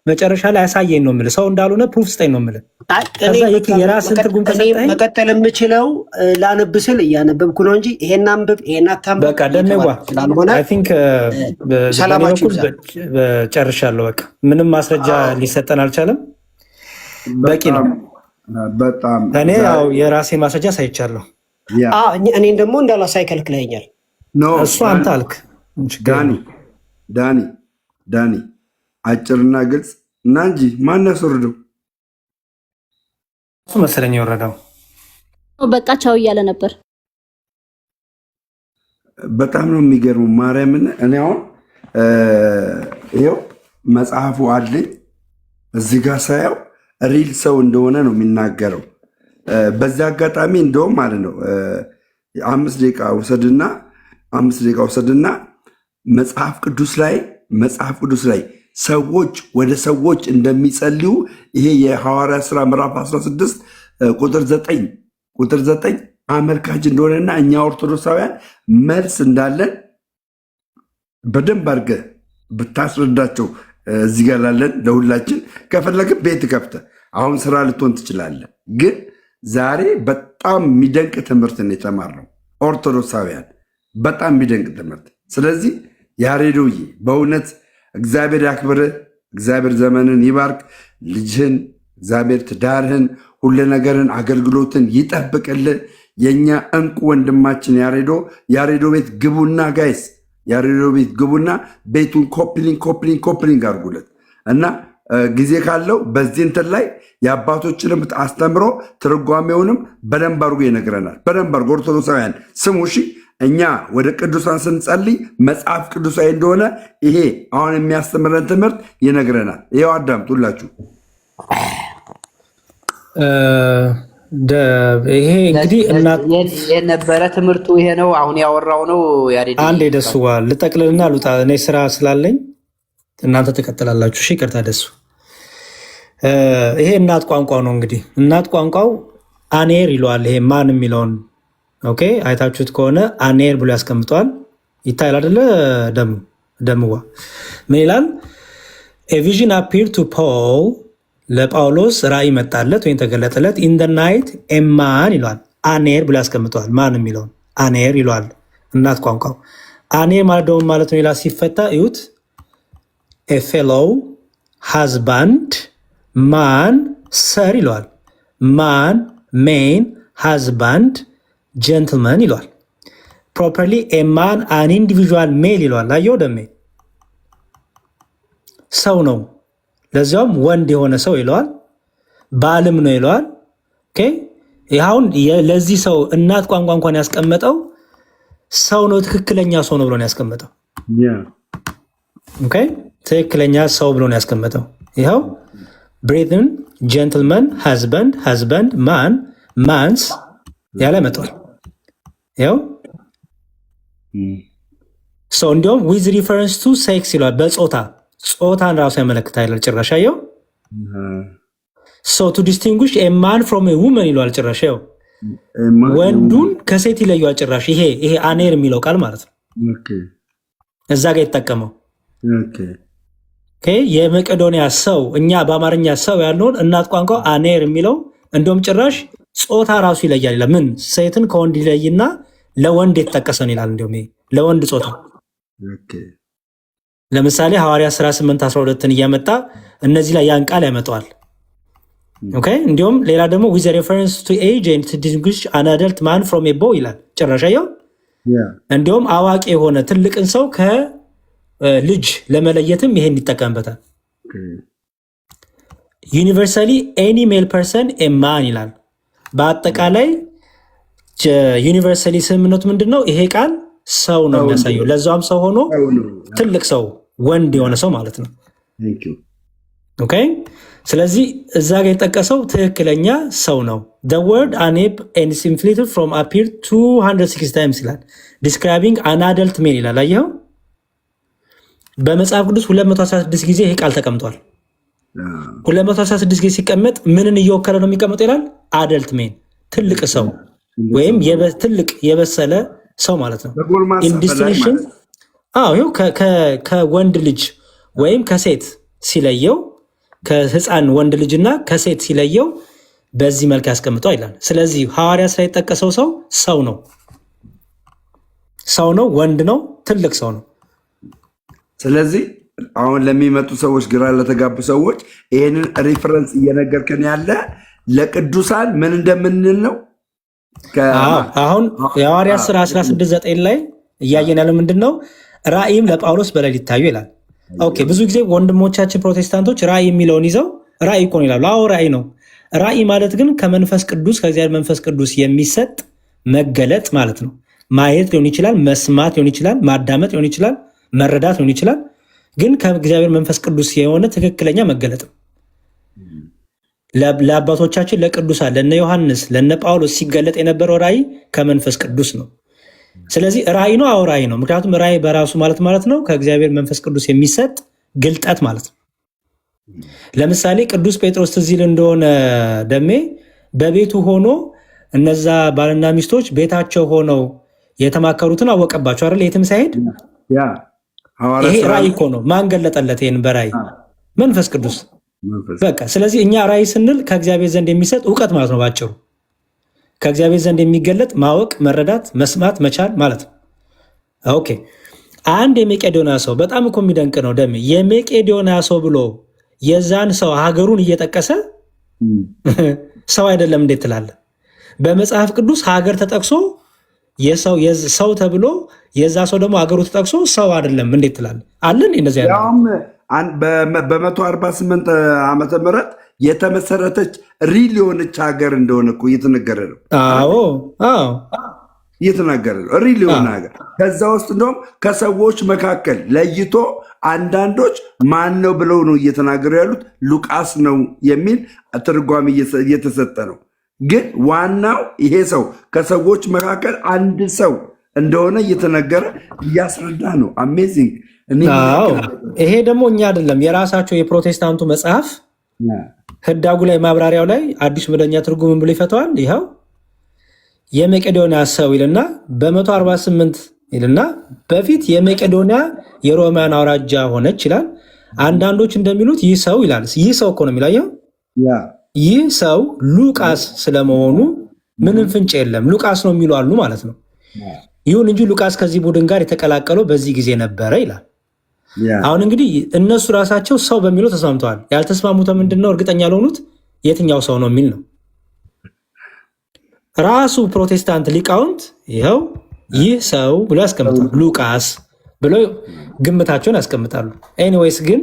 መጨረሻ ላይ ያሳየኝ ነው የምልህ። ሰው እንዳልሆነ ፕሩፍ ስጠኝ ነው የምልህ። የራስን ትርጉም ከሰጠኝ መቀጠል የምችለው ላነብ ስል እያነበብኩ ነው እንጂ ይሄን አንብብ ይሄን አታንብብ በቃ ደሜዋ አይ ቲንክ ጨርሻለሁ። በቃ ምንም ማስረጃ ሊሰጠን አልቻለም። በቂ ነው። በጣም እኔ ያው የራሴን ማስረጃ ሳይቻለሁ። እኔን ደግሞ እንዳላሳይ ከልክለኛል። እሱ አንተ አልክ። ዳኒ አጭርና ግልጽ እና እንጂ ማን ያስወርደው? እሱ መሰለኝ የወረደው። በቃ ቻው እያለ ነበር። በጣም ነው የሚገርመው። ማርያምን እኔ አሁን ይኸው መጽሐፉ አለኝ እዚህ ጋር ሳየው ሪል ሰው እንደሆነ ነው የሚናገረው። በዚህ አጋጣሚ እንደውም ማለት ነው 5 ደቂቃ ውሰድና መጽሐፍ ቅዱስ ላይ ሰዎች ወደ ሰዎች እንደሚጸልዩ ይሄ የሐዋርያ ሥራ ምዕራፍ 16 ቁጥር 9 አመልካች እንደሆነና እኛ ኦርቶዶክሳውያን መልስ እንዳለን በደንብ አድርገህ ብታስረዳቸው እዚህ ጋር ላለን ለሁላችን ከፈለግህ ቤት ከፍተህ አሁን ስራ ልትሆን ትችላለህ። ግን ዛሬ በጣም የሚደንቅ ትምህርት ነው የተማርነው ኦርቶዶክሳውያን፣ በጣም የሚደንቅ ትምህርት። ስለዚህ ያሬዶዬ በእውነት እግዚአብሔር ያክብርህ፣ እግዚአብሔር ዘመንን ይባርክ፣ ልጅህን እግዚአብሔር ትዳርህን፣ ሁሉ ነገርን አገልግሎትን ይጠብቅልህ። የእኛ እንቁ ወንድማችን ያሬዶ ቤት ግቡና ጋይስ፣ ያሬዶ ቤት ግቡና ቤቱን ኮፕሊንግ አድርጉለት እና ጊዜ ካለው በዚህ እንትን ላይ የአባቶችንም አስተምሮ ትርጓሜውንም በደንብ አድርጎ ይነግረናል። በደንብ አድርጎ ኦርቶዶክሳውያን ስሙ እሺ። እኛ ወደ ቅዱሳን ስንጸልይ መጽሐፍ ቅዱሳዊ እንደሆነ ይሄ አሁን የሚያስተምረን ትምህርት ይነግረናል። ይኸው አዳምጡ ሁላችሁ። ይሄ እንግዲህ የነበረ ትምህርቱ ይሄ ነው። አሁን ያወራው ነው። አንድ ደሱዋ ልጠቅልልና ልውጣ፣ እኔ ስራ ስላለኝ እናንተ ትቀጥላላችሁ። እሺ ይቅርታ ደሱ። ይሄ እናት ቋንቋው ነው። እንግዲህ እናት ቋንቋው አኔር ይለዋል። ይሄ ማን የሚለውን ኦኬ፣ አይታችሁት ከሆነ አኔር ብሎ ያስቀምጠዋል። ይታያል አይደለ? ደምዋ ምን ይላል? ኤ ቪዥን አፒር ቱ ፖል፣ ለጳውሎስ ራእይ መጣለት ወይም ተገለጠለት። ኢን ደ ናይት ኤማን ይለዋል። አኔር ብሎ ያስቀምጠዋል። ማን የሚለውን አኔር ይለዋል እናት ቋንቋው። አኔር ማለት ደግሞ ማለት ነው ይላል ሲፈታ እዩት። ኤ ፌሎው ሃዝባንድ ማን ሰር ይለዋል። ማን ሜን ሃዝባንድ ጀንትልመን ይለዋል። ፕሮፐርሊ ኤ ማን አን ኢንዲቪዥዋል ሜል ይለዋል። አየው ደሜ ሰው ነው፣ ለዚያውም ወንድ የሆነ ሰው ይለዋል። ባልም ነው ይለዋል። ይኸውን ለዚህ ሰው እናት ቋንቋ እንኳን ያስቀመጠው ሰው ነው፣ ትክክለኛ ሰው ነው ብሎ ነው ያስቀመጠው። ትክክለኛ ሰው ብሎ ነው ያስቀመጠው። ይኸው ብሬትን ጀንትልመን ሃዝበንድ ማን ማንስ ያለ መጥቷል። ይኸው ሰው እንዲሁም ዊዝ ሪፈረንስ ቱ ሴክስ ይለዋል። ጾታን ራሱ ያመለክታል። ጭራሽ ያየው ሶ ቱ ዲስቲንጉሽ ኤ ማን ፍሮም ኤ ውመን ይለዋል። ጭራሽ ያው ወንዱን ከሴት ይለየዋል። ጭራሽ ይሄ አኔር የሚለው ቃል ማለት ነው እዛ ጋር የተጠቀመው የመቄዶንያ ሰው፣ እኛ በአማርኛ ሰው ያለውን እናት ቋንቋ አኔር የሚለው እንዲሁም ጭራሽ ጾታ ራሱ ይለያል ይላል። ምን ሴትን ከወንድ ይለይና ለወንድ የተጠቀሰን ይላል። እንዲሁም ለወንድ ጾታ ለምሳሌ ሐዋርያ ሥራ 8:12 እያመጣ እነዚህ ላይ ያን ቃል ያመጣዋል። እንዲሁም ሌላ ደግሞ ዊዝ ሬፈረንስ ቱ ኤጅ ኤንድ ቱ ዲስቲንጉሽ አን አደልት ማን ፍሮም ኤ ቦይ ይላል። ጭራሽ ያው እንዲሁም አዋቂ የሆነ ትልቅን ሰው ከልጅ ለመለየትም ይሄን ይጠቀምበታል። ዩኒቨርሳሊ ኤኒ ሜል ፐርሰን ኤ ማን ይላል። በአጠቃላይ ዩኒቨርሳሊ ስምምነቱ ምንድነው? ይሄ ቃል ሰው ነው የሚያሳየው። ለዛውም ሰው ሆኖ ትልቅ ሰው ወንድ የሆነ ሰው ማለት ነው። ስለዚህ እዛ ጋር የጠቀሰው ትክክለኛ ሰው ነው። the word anep and inflated from appear 206 times ይላል describing an adult male ይላል። አየኸው በመጽሐፍ ቅዱስ 216 ጊዜ ይሄ ቃል ተቀምጧል። 216 ጊዜ ሲቀመጥ ምንን እየወከለ ነው የሚቀመጠው ይላል? አደልት ሜን፣ ትልቅ ሰው ወይም ትልቅ የበሰለ ሰው ማለት ነው። ኢንዲስቲንክሽን ይኸው ከወንድ ልጅ ወይም ከሴት ሲለየው፣ ከህፃን ወንድ ልጅና ከሴት ሲለየው በዚህ መልክ ያስቀምጠው ይላል። ስለዚህ ሐዋርያ ስራ የጠቀሰው ሰው ነው፣ ወንድ ነው፣ ትልቅ ሰው ነው። ስለዚህ አሁን ለሚመጡ ሰዎች፣ ግራ ለተጋቡ ሰዎች ይህንን ሪፈረንስ እየነገርከን ያለ ለቅዱሳን ምን እንደምንል ነው። አሁን የሐዋርያ ሥራ 16:9 ላይ እያየን ያለው ምንድን ነው? ራእይም ለጳውሎስ በሌሊት ታዩ ይላል። ብዙ ጊዜ ወንድሞቻችን ፕሮቴስታንቶች ራእይ የሚለውን ይዘው ራእይ እኮ ነው ይላሉ። ራእይ ነው። ራእይ ማለት ግን ከመንፈስ ቅዱስ ከእግዚአብሔር መንፈስ ቅዱስ የሚሰጥ መገለጥ ማለት ነው። ማየት ሊሆን ይችላል፣ መስማት ሊሆን ይችላል፣ ማዳመጥ ሊሆን ይችላል፣ መረዳት ሊሆን ይችላል። ግን ከእግዚአብሔር መንፈስ ቅዱስ የሆነ ትክክለኛ መገለጥ ነው። ለአባቶቻችን ለቅዱሳን ለነ ዮሐንስ ለነ ጳውሎስ ሲገለጥ የነበረው ራእይ ከመንፈስ ቅዱስ ነው። ስለዚህ ራእይ ነው። ራእይ ነው። ምክንያቱም ራእይ በራሱ ማለት ነው ከእግዚአብሔር መንፈስ ቅዱስ የሚሰጥ ግልጠት ማለት ነው። ለምሳሌ ቅዱስ ጴጥሮስ ትዝ ይል እንደሆነ ደሜ በቤቱ ሆኖ እነዛ ባልና ሚስቶች ቤታቸው ሆነው የተማከሩትን አወቀባቸው አይደል? የትም ሳይሄድ ይሄ ራእይ እኮ ነው። ማን ገለጠለት ይሄን በራእይ? መንፈስ ቅዱስ። በቃ ስለዚህ እኛ ራእይ ስንል ከእግዚአብሔር ዘንድ የሚሰጥ እውቀት ማለት ነው። ባጭሩ ከእግዚአብሔር ዘንድ የሚገለጥ ማወቅ፣ መረዳት፣ መስማት መቻል ማለት ነው። ኦኬ አንድ የመቄዶንያ ሰው በጣም እኮ የሚደንቅ ነው ደሜ። የመቄዶንያ ሰው ብሎ የዛን ሰው ሀገሩን እየጠቀሰ ሰው አይደለም እንዴት ትላለህ? በመጽሐፍ ቅዱስ ሀገር ተጠቅሶ ሰው ተብሎ የዛ ሰው ደግሞ ሀገሩ ተጠቅሶ ሰው አይደለም እንዴት ትላለህ? አለን እንደዚህ በ148 ዓመተ ምህረት የተመሰረተች ሪል የሆነች ሀገር እንደሆነ እኮ እየተነገረ ነው። አዎ እየተናገረ ነው። ሪል የሆነ ሀገር ከዛ ውስጥ እንደውም ከሰዎች መካከል ለይቶ አንዳንዶች ማን ነው ብለው ነው እየተናገሩ ያሉት ሉቃስ ነው የሚል ትርጓሜ እየተሰጠ ነው። ግን ዋናው ይሄ ሰው ከሰዎች መካከል አንድ ሰው እንደሆነ እየተነገረ እያስረዳ ነው። አሜዚንግ። ይሄ ደግሞ እኛ አይደለም የራሳቸው የፕሮቴስታንቱ መጽሐፍ ህዳጉ ላይ ማብራሪያው ላይ አዲስ መደበኛ ትርጉም ብሎ ይፈተዋል። ይኸው የመቄዶንያ ሰው ይልና በ148 ይልና በፊት የመቄዶንያ የሮማን አውራጃ ሆነች ይላል። አንዳንዶች እንደሚሉት ይህ ሰው ይላል። ይህ ሰው እኮ ነው የሚላየው። ይህ ሰው ሉቃስ ስለመሆኑ ምንም ፍንጭ የለም። ሉቃስ ነው የሚሉ አሉ ማለት ነው። ይሁን እንጂ ሉቃስ ከዚህ ቡድን ጋር የተቀላቀለው በዚህ ጊዜ ነበረ ይላል። አሁን እንግዲህ እነሱ ራሳቸው ሰው በሚለው ተስማምተዋል። ያልተስማሙት ምንድነው? እርግጠኛ ያልሆኑት የትኛው ሰው ነው የሚል ነው። ራሱ ፕሮቴስታንት ሊቃውንት ይኸው ይህ ሰው ብሎ ያስቀምጣሉ። ሉቃስ ብሎ ግምታቸውን ያስቀምጣሉ። ኤኒዌይስ ግን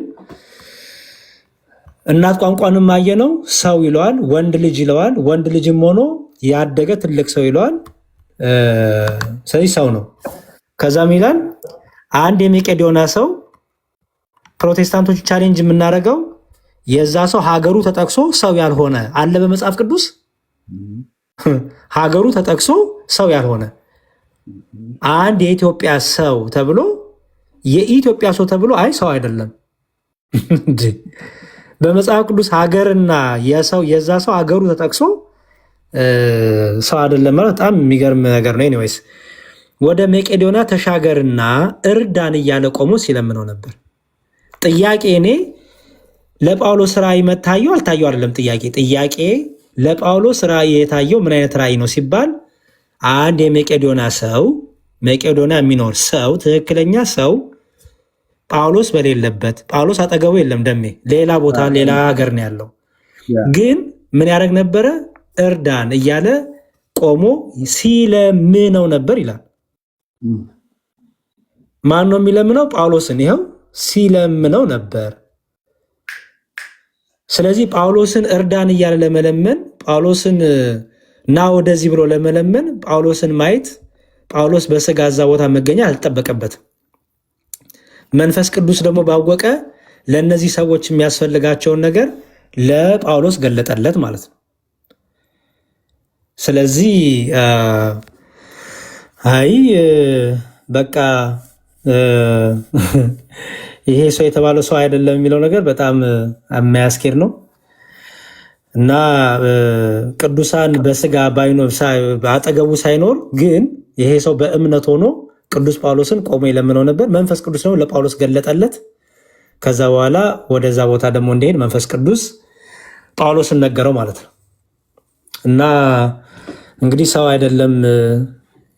እናት ቋንቋንም ማየነው ሰው ይለዋል፣ ወንድ ልጅ ይለዋል። ወንድ ልጅም ሆኖ ያደገ ትልቅ ሰው ይለዋል። ስለዚህ ሰው ነው። ከዛም ይላል አንድ የመቄዶንያ ሰው ፕሮቴስታንቶች ቻሌንጅ የምናደርገው የዛ ሰው ሀገሩ ተጠቅሶ ሰው ያልሆነ አለ በመጽሐፍ ቅዱስ። ሀገሩ ተጠቅሶ ሰው ያልሆነ አንድ የኢትዮጵያ ሰው ተብሎ የኢትዮጵያ ሰው ተብሎ አይ ሰው አይደለም። በመጽሐፍ ቅዱስ ሀገርና የዛ ሰው ሀገሩ ተጠቅሶ ሰው አይደለም ማለት በጣም የሚገርም ነገር ነው። ኤኒዌይስ ወደ መቄዶንያ ተሻገርና እርዳን እያለ ቆሞ ሲለምነው ነበር። ጥያቄ እኔ ለጳውሎስ ራእይ መታየው አልታየው አይደለም ጥያቄ ለጳውሎስ ራእይ የታየው ምን አይነት ራእይ ነው ሲባል አንድ የመቄዶንያ ሰው መቄዶንያ የሚኖር ሰው ትክክለኛ ሰው ጳውሎስ በሌለበት ጳውሎስ አጠገቡ የለም ደሜ ሌላ ቦታ ሌላ ሀገር ነው ያለው። ግን ምን ያደርግ ነበረ? እርዳን እያለ ቆሞ ሲለምነው ነበር ይላል። ማን ነው የሚለምነው? ጳውሎስን። ይኸው ሲለምነው ነበር። ስለዚህ ጳውሎስን እርዳን እያለ ለመለመን ጳውሎስን ና ወደዚህ ብሎ ለመለመን ጳውሎስን ማየት ጳውሎስ በስጋ እዛ ቦታ መገኘት አልተጠበቀበትም። መንፈስ ቅዱስ ደግሞ ባወቀ ለእነዚህ ሰዎች የሚያስፈልጋቸውን ነገር ለጳውሎስ ገለጠለት ማለት ነው። ስለዚህ አይ በቃ ይሄ ሰው የተባለው ሰው አይደለም የሚለው ነገር በጣም የሚያስኬድ ነው እና ቅዱሳን በስጋ አጠገቡ ሳይኖር ግን ይሄ ሰው በእምነት ሆኖ ቅዱስ ጳውሎስን ቆሞ የለምነው ነበር። መንፈስ ቅዱስ ነው ለጳውሎስ ገለጠለት። ከዛ በኋላ ወደዛ ቦታ ደግሞ እንዲሄድ መንፈስ ቅዱስ ጳውሎስን ነገረው ማለት ነው እና እንግዲህ ሰው አይደለም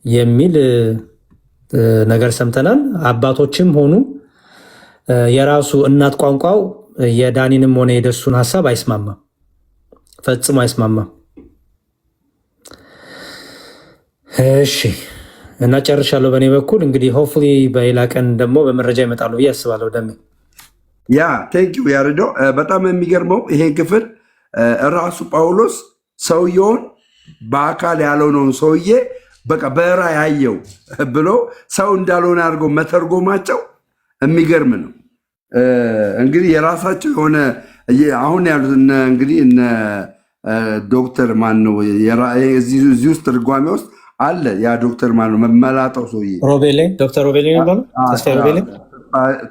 የሚል ነገር ሰምተናል። አባቶችም ሆኑ የራሱ እናት ቋንቋው የዳኒንም ሆነ የደሱን ሀሳብ አይስማማም፣ ፈጽሞ አይስማማም። እሺ እና ጨርሻለሁ በእኔ በኩል። እንግዲህ ሆፕፉሊ በሌላ ቀን ደግሞ በመረጃ ይመጣሉ ብዬ አስባለሁ። ደሜ ያ ቴንኪው ያሬዶ። በጣም የሚገርመው ይሄን ክፍል ራሱ ጳውሎስ ሰውየውን በአካል ያልሆነውን ሰውዬ በቃ በራእይ ያየው ብሎ ሰው እንዳልሆነ አድርጎ መተርጎማቸው የሚገርም ነው። እንግዲህ የራሳቸው የሆነ አሁን ያሉት እንግዲህ እነ ዶክተር ማን ነው እዚህ ውስጥ ትርጓሜ ውስጥ አለ። ያ ዶክተር ማን ነው መላጣው ሰውዬ? ሮቤሌ፣ ዶክተር ሮቤሌ የሚባለው ተስፋዬ ሮቤሌ።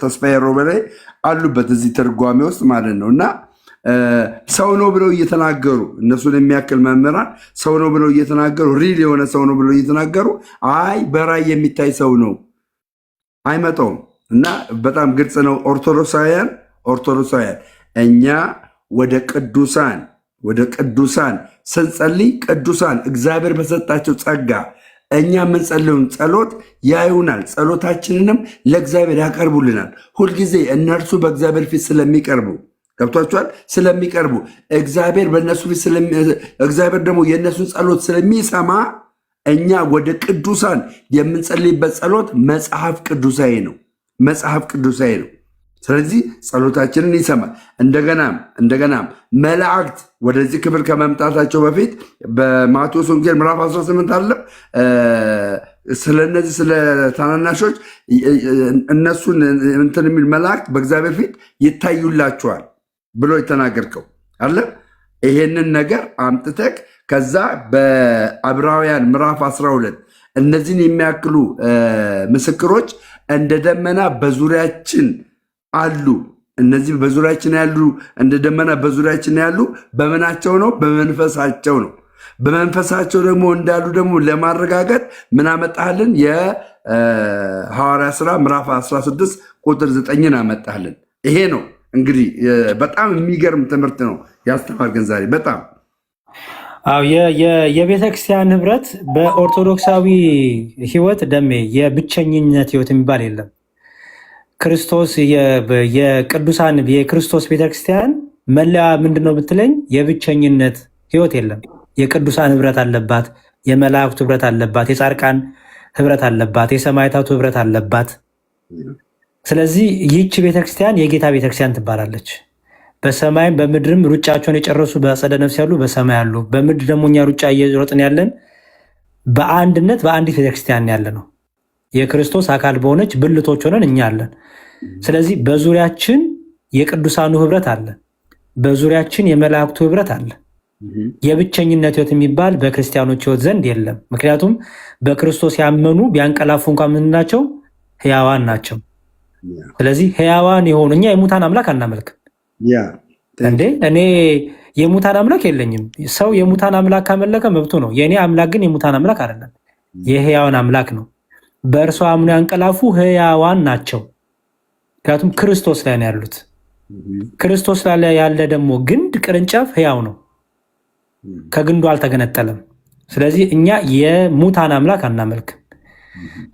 ተስፋዬ ሮበላይ አሉበት እዚህ ትርጓሜ ውስጥ ማለት ነው። እና ሰው ነው ብለው እየተናገሩ እነሱን የሚያክል መምህራን ሰው ነው ብለው እየተናገሩ ሪል የሆነ ሰው ነው ብለው እየተናገሩ አይ በራእይ የሚታይ ሰው ነው አይመጣውም። እና በጣም ግልጽ ነው። ኦርቶዶክሳውያን እኛ ወደ ቅዱሳን ስንጸልይ ቅዱሳን እግዚአብሔር በሰጣቸው ጸጋ እኛ የምንጸልዩን ጸሎት ያዩናል፣ ጸሎታችንንም ለእግዚአብሔር ያቀርቡልናል። ሁልጊዜ እነርሱ በእግዚአብሔር ፊት ስለሚቀርቡ ገብቷቸዋል፣ ስለሚቀርቡ እግዚአብሔር በእነሱ ፊት እግዚአብሔር ደግሞ የእነሱን ጸሎት ስለሚሰማ እኛ ወደ ቅዱሳን የምንጸልይበት ጸሎት መጽሐፍ ቅዱሳዊ ነው። ስለዚህ ጸሎታችንን ይሰማል። እንደገናም መላእክት ወደዚህ ክፍል ከመምጣታቸው በፊት በማቴዎስ ወንጌል ምዕራፍ 18 አለ ስለነዚህ ስለ ታናናሾች እነሱን እንትን የሚል መላእክት በእግዚአብሔር ፊት ይታዩላቸዋል ብሎ የተናገርከው አለ። ይሄንን ነገር አምጥተክ ከዛ በዕብራውያን ምዕራፍ 12 እነዚህን የሚያክሉ ምስክሮች እንደ ደመና በዙሪያችን አሉ። እነዚህ በዙሪያችን ያሉ እንደ ደመና በዙሪያችን ያሉ በምናቸው ነው? በመንፈሳቸው ነው። በመንፈሳቸው ደግሞ እንዳሉ ደግሞ ለማረጋገጥ ምን አመጣልን? የሐዋርያ ሥራ ምዕራፍ 16 ቁጥር 9ን አመጣልን። ይሄ ነው እንግዲህ በጣም የሚገርም ትምህርት ነው ያስተማርገን ዛሬ በጣም አዎ የቤተ ክርስቲያን ህብረት በኦርቶዶክሳዊ ህይወት ደሜ የብቸኝነት ህይወት የሚባል የለም። ክርስቶስ የቅዱሳን የክርስቶስ ቤተክርስቲያን መለያ ምንድን ነው ብትለኝ የብቸኝነት ህይወት የለም። የቅዱሳን ህብረት አለባት፣ የመላእክቱ ህብረት አለባት፣ የጻድቃን ህብረት አለባት፣ የሰማዕታቱ ህብረት አለባት። ስለዚህ ይህች ቤተክርስቲያን የጌታ ቤተክርስቲያን ትባላለች። በሰማይም በምድርም ሩጫቸውን የጨረሱ በአጸደ ነፍስ ያሉ በሰማይ ያሉ፣ በምድር ደግሞ እኛ ሩጫ እየሮጥን ያለን በአንድነት በአንዲት ቤተክርስቲያን ያለ ነው። የክርስቶስ አካል በሆነች ብልቶች ሆነን እኛ አለን። ስለዚህ በዙሪያችን የቅዱሳኑ ህብረት አለ፣ በዙሪያችን የመላእክቱ ህብረት አለ። የብቸኝነት ህይወት የሚባል በክርስቲያኖች ህይወት ዘንድ የለም። ምክንያቱም በክርስቶስ ያመኑ ቢያንቀላፉ እንኳን ምንናቸው? ህያዋን ናቸው። ስለዚህ ህያዋን የሆኑ እኛ የሙታን አምላክ አናመልክም እንዴ። እኔ የሙታን አምላክ የለኝም። ሰው የሙታን አምላክ ካመለከ መብቱ ነው። የእኔ አምላክ ግን የሙታን አምላክ አይደለም፣ የህያዋን አምላክ ነው። በእርሷ አምነው ያንቀላፉ ህያዋን ናቸው። ምክንያቱም ክርስቶስ ላይ ነው ያሉት። ክርስቶስ ላይ ያለ ደግሞ ግንድ ቅርንጫፍ ህያው ነው፣ ከግንዱ አልተገነጠለም። ስለዚህ እኛ የሙታን አምላክ አናመልክም።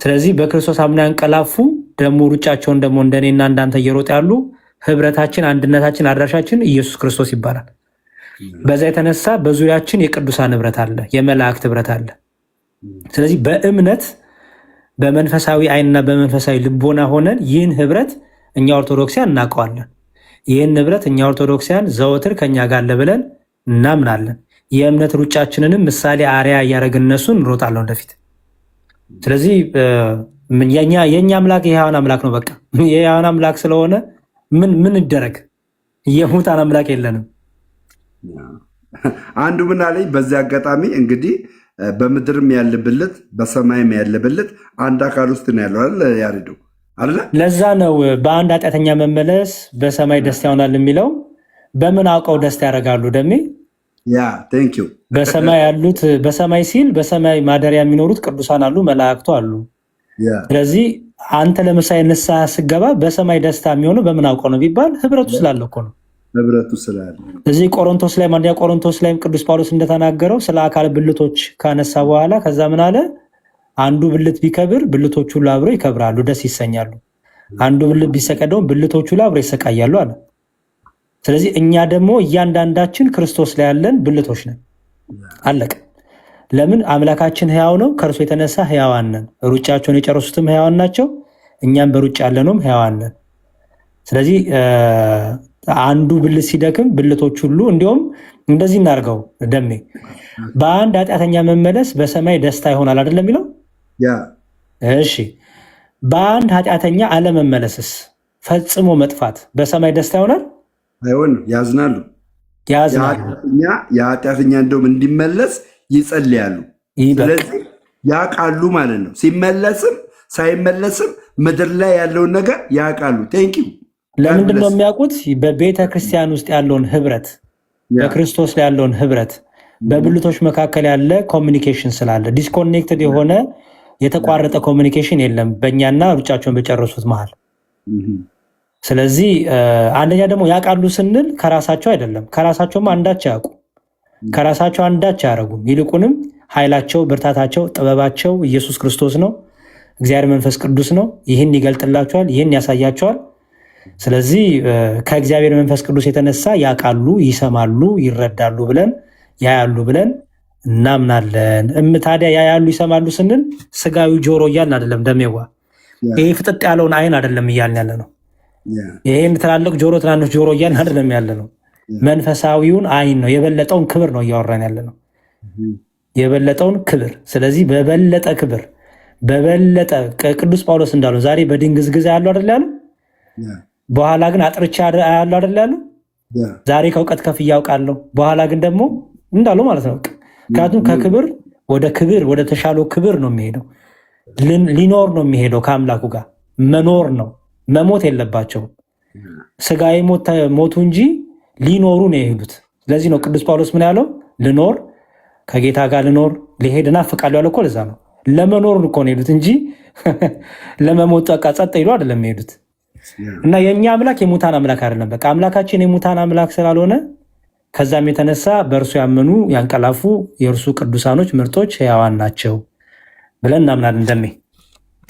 ስለዚህ በክርስቶስ አምነው ያንቀላፉ ደግሞ ሩጫቸውን ደግሞ እንደኔና እንዳንተ እየሮጡ ያሉ ህብረታችን፣ አንድነታችን፣ አድራሻችን ኢየሱስ ክርስቶስ ይባላል። በዛ የተነሳ በዙሪያችን የቅዱሳን ህብረት አለ፣ የመላእክት ህብረት አለ። ስለዚህ በእምነት በመንፈሳዊ አይንና በመንፈሳዊ ልቦና ሆነን ይህን ህብረት እኛ ኦርቶዶክሲያን እናውቀዋለን። ይህን ህብረት እኛ ኦርቶዶክሲያን ዘወትር ከኛ ጋር አለ ብለን እናምናለን። የእምነት ሩጫችንንም ምሳሌ አርያ እያደረግን እነሱን እንሮጣለን ወደፊት። ስለዚህ የእኛ አምላክ የሕያዋን አምላክ ነው። በቃ የሕያዋን አምላክ ስለሆነ ምን ይደረግ? የሙታን አምላክ የለንም። አንዱ ምን አለኝ በዚህ አጋጣሚ እንግዲህ በምድርም ያለ ብልት በሰማይም ያለ ብልት አንድ አካል ውስጥ ነው ያለው አይደል? ያሬዶ አይደል? ለዛ ነው በአንድ ኃጢአተኛ መመለስ በሰማይ ደስታ ይሆናል የሚለው። በምን አውቀው ደስታ ያደርጋሉ? ደሜ ቴንክ ዩ። በሰማይ ያሉት በሰማይ ሲል በሰማይ ማደሪያ የሚኖሩት ቅዱሳን አሉ፣ መላእክቱ አሉ። ስለዚህ አንተ ለምሳሌ ንስሐ ስገባ በሰማይ ደስታ የሚሆነው በምን አውቀው ነው ቢባል ህብረቱ ስላለ እኮ ነው። ህብረቱ ስላለ እዚህ ቆሮንቶስ ላይ አንደኛ ቆሮንቶስ ላይ ቅዱስ ጳውሎስ እንደተናገረው ስለ አካል ብልቶች ካነሳ በኋላ ከዛ ምን አለ? አንዱ ብልት ቢከብር ብልቶቹ ሁሉ አብረው ይከብራሉ፣ ደስ ይሰኛሉ። አንዱ ብልት ቢሰቀደው ብልቶቹ ሁሉ አብረው ይሰቃያሉ አለ። ስለዚህ እኛ ደግሞ እያንዳንዳችን ክርስቶስ ላይ ያለን ብልቶች ነን። አለቀ። ለምን? አምላካችን ህያው ነው፣ ከእርሱ የተነሳ ህያዋን ነን። ሩጫቸውን የጨረሱትም ህያዋን ናቸው፣ እኛም በሩጫ ያለነውም ህያዋን ነን። ስለዚህ አንዱ ብልት ሲደክም ብልቶች ሁሉ እንዲሁም እንደዚህ እናርገው ደሜ በአንድ ኃጢአተኛ መመለስ በሰማይ ደስታ ይሆናል አይደለም የሚለው? እሺ በአንድ ኃጢአተኛ አለመመለስስ ፈጽሞ መጥፋት በሰማይ ደስታ ይሆናል አይሆንም? ያዝናሉ። የኃጢአተኛ እንደውም እንዲመለስ ይጸልያሉ። ስለዚህ ያውቃሉ ማለት ነው። ሲመለስም ሳይመለስም ምድር ላይ ያለውን ነገር ያውቃሉ። ቴንኪው። ለምንድን ነው የሚያውቁት? በቤተ ክርስቲያን ውስጥ ያለውን ህብረት፣ በክርስቶስ ላይ ያለውን ህብረት፣ በብልቶች መካከል ያለ ኮሚኒኬሽን ስላለ። ዲስኮኔክትድ የሆነ የተቋረጠ ኮሚኒኬሽን የለም በእኛና ሩጫቸውን በጨረሱት መሃል። ስለዚህ አንደኛ ደግሞ ያውቃሉ ስንል ከራሳቸው አይደለም። ከራሳቸውም አንዳች ያውቁ፣ ከራሳቸው አንዳች አያረጉም። ይልቁንም ኃይላቸው፣ ብርታታቸው፣ ጥበባቸው ኢየሱስ ክርስቶስ ነው፣ እግዚአብሔር መንፈስ ቅዱስ ነው። ይህን ይገልጥላቸዋል፣ ይህን ያሳያቸዋል። ስለዚህ ከእግዚአብሔር መንፈስ ቅዱስ የተነሳ ያውቃሉ፣ ይሰማሉ፣ ይረዳሉ ብለን ያያሉ ብለን እናምናለን። ታዲያ ያያሉ ይሰማሉ ስንል ስጋዊ ጆሮ እያልን አይደለም። ደሜዋ ይህ ፍጥጥ ያለውን አይን አይደለም እያልን ያለ ነው። ይህን ትላልቅ ጆሮ ትናንሽ ጆሮ እያልን አይደለም ያለ ነው። መንፈሳዊውን አይን ነው፣ የበለጠውን ክብር ነው እያወራን ያለ ነው፣ የበለጠውን ክብር። ስለዚህ በበለጠ ክብር በበለጠ ቅዱስ ጳውሎስ እንዳለው ዛሬ በድንግዝግዝ ያለው አይደል ያለው፣ በኋላ ግን አጥርቻ ያለው አይደል ያለው። ዛሬ ከእውቀት ከፍ እያውቃለሁ፣ በኋላ ግን ደግሞ እንዳለው ማለት ነው። ምክንያቱም ከክብር ወደ ክብር ወደ ተሻለው ክብር ነው የሚሄደው። ሊኖር ነው የሚሄደው ከአምላኩ ጋር መኖር ነው። መሞት የለባቸውም። ስጋዊ ሞቱ እንጂ ሊኖሩ ነው የሄዱት። ስለዚህ ነው ቅዱስ ጳውሎስ ምን ያለው? ልኖር ከጌታ ጋር ልኖር ልሄድ እናፍቃለሁ ያለው እኮ ለዛ ነው። ለመኖር እኮ ነው የሄዱት እንጂ ለመሞት በቃ ጸጥ ይሉ አይደለም የሄዱት። እና የእኛ አምላክ የሙታን አምላክ አይደለም። በቃ አምላካችን የሙታን አምላክ ስላልሆነ ከዛም የተነሳ በእርሱ ያመኑ ያንቀላፉ የእርሱ ቅዱሳኖች ምርጦች ሕያዋን ናቸው ብለን እናምናለን። እንደሜ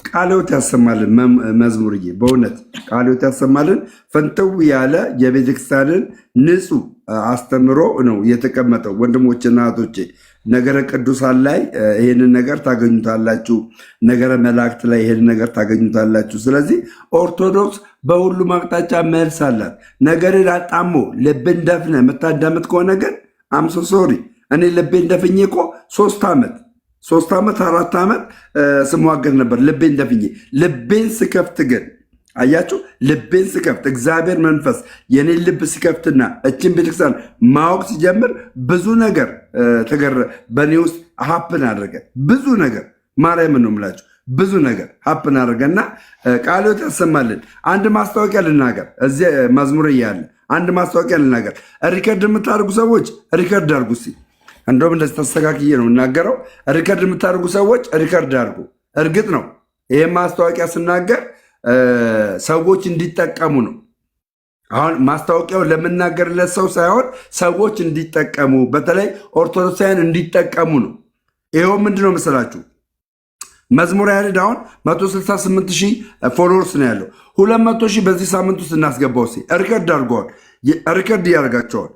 ቃልዎት ያሰማልን መዝሙርዬ፣ በእውነት ቃልዎት ያሰማልን። ፈንተው ያለ የቤተክርስቲያንን ንጹህ አስተምሮ ነው የተቀመጠው። ወንድሞችና እህቶቼ ነገረ ቅዱሳን ላይ ይህንን ነገር ታገኙታላችሁ። ነገረ መላእክት ላይ ይህንን ነገር ታገኙታላችሁ። ስለዚህ ኦርቶዶክስ በሁሉም አቅጣጫ መልስ አላት። ነገርን አጣሞ ልብን ደፍነ የምታዳምጥ ከሆነ ግን አምሶ ሶሪ። እኔ ልቤን ደፍኜ እኮ 3 ዓመት 4 ዓመት ስሟገር ነበር ልቤን ደፍኜ። ልቤን ስከፍት ግን አያችሁ፣ ልቤን ስከፍት እግዚአብሔር መንፈስ የኔን ልብ ሲከፍትና እችን ቤተክርስቲያን ማወቅ ሲጀምር ብዙ ነገር በእኔ ውስጥ ሀፕን አድርገ። ብዙ ነገር ማርያምን ነው የምላችሁ፣ ብዙ ነገር ሀፕን አድርገና ቃልዎት ያሰማልን። አንድ ማስታወቂያ ልናገር፣ እዚህ መዝሙር እያለ አንድ ማስታወቂያ ልናገር። ሪከርድ የምታደርጉ ሰዎች ሪከርድ አድርጉ። እስኪ እንደውም እንደዚህ ተስተካክዬ ነው እናገረው። ሪከርድ የምታደርጉ ሰዎች ሪከርድ አድርጉ። እርግጥ ነው ይህ ማስታወቂያ ስናገር ሰዎች እንዲጠቀሙ ነው። አሁን ማስታወቂያው ለምናገርለት ሰው ሳይሆን ሰዎች እንዲጠቀሙ፣ በተለይ ኦርቶዶክሳውያን እንዲጠቀሙ ነው። ይኸው ምንድነው መሰላችሁ? መዝሙረ ያሬድ አሁን 168,000 ፎሎወርስ ነው ያለው። 200,000 በዚህ ሳምንት ውስጥ እናስገባው። ሪከርድ አድርገዋል፣ ሪከርድ እያደርጋቸዋል።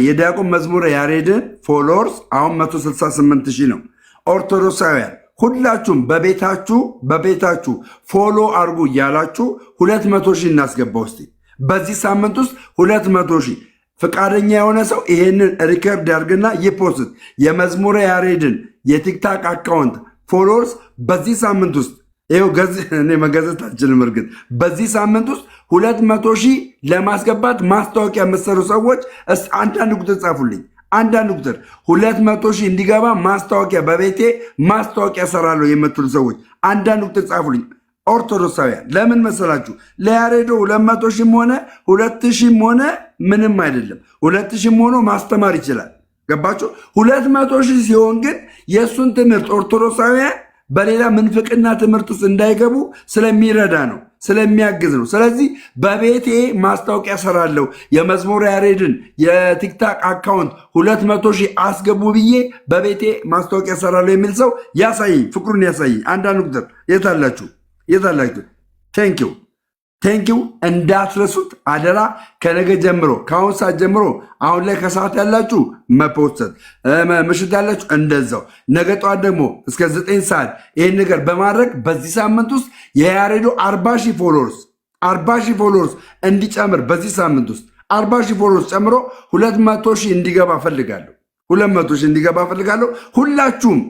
የዲያቆን መዝሙረ ያሬድን ፎሎወርስ አሁን 168,000 ነው። ኦርቶዶክሳውያን ሁላችሁም በቤታችሁ ፎሎ አርጉ እያላችሁ 200,000 እናስገባው። እስቲ በዚህ ሳምንት ውስጥ 200,000 ፈቃደኛ የሆነ ሰው ይሄንን ሪከርድ ያርግና ይፖስት። የመዝሙረ ያሬድን የቲክታክ አካውንት ፎሎወርስ በዚህ ሳምንት ውስጥ ይኸው እኔ መገዘት አልችልም። እርግጥ በዚህ ሳምንት ውስጥ 200,000 ለማስገባት ማስታወቂያ የምትሰሩ ሰዎች አንዳንድ ቁጥር ጻፉልኝ። አንዳንድ ቁጥር 200,000 እንዲገባ ማስታወቂያ በቤቴ ማስታወቂያ ሰራለሁ የምትሉ ሰዎች አንዳንድ ቁጥር ጻፉልኝ። ኦርቶዶክሳውያን ለምን መሰላችሁ? ለያሬዶ 200,000 ሆነ 2,000 ሆነ ምንም አይደለም። 2,000 ሆኖ ማስተማር ይችላል። ገባችሁ? 200,000 ሲሆን ግን የእሱን ትምህርት ኦርቶዶክሳውያን በሌላ ምንፍቅና ትምህርት ውስጥ እንዳይገቡ ስለሚረዳ ነው፣ ስለሚያግዝ ነው። ስለዚህ በቤቴ ማስታወቂያ ሰራለሁ። የመዝሙረ ያሬድን የቲክታክ አካውንት 200,000 አስገቡ ብዬ በቤቴ ማስታወቂያ ሰራለሁ የሚል ሰው ያሳይኝ፣ ፍቅሩን ያሳይኝ። አንዳንድ ቁጥር የታላችሁ? ቴንኪው እንዳትረሱት አደራ። ከነገ ጀምሮ ከአሁን ሰዓት ጀምሮ አሁን ላይ ከሰዓት ያላችሁ መፖሰት፣ ምሽት ያላችሁ እንደዛው፣ ነገ ጠዋት ደግሞ እስከ 9 ሰዓት ይህን ነገር በማድረግ በዚህ ሳምንት ውስጥ የያሬዶ 40,000 ፎሎወርስ እንዲጨምር በዚህ ሳምንት ውስጥ 40,000 ፎሎወርስ ጨምሮ 200,000 እንዲገባ ፈልጋለሁ። 200,000 እንዲገባ ፈልጋለሁ። ሁላችሁም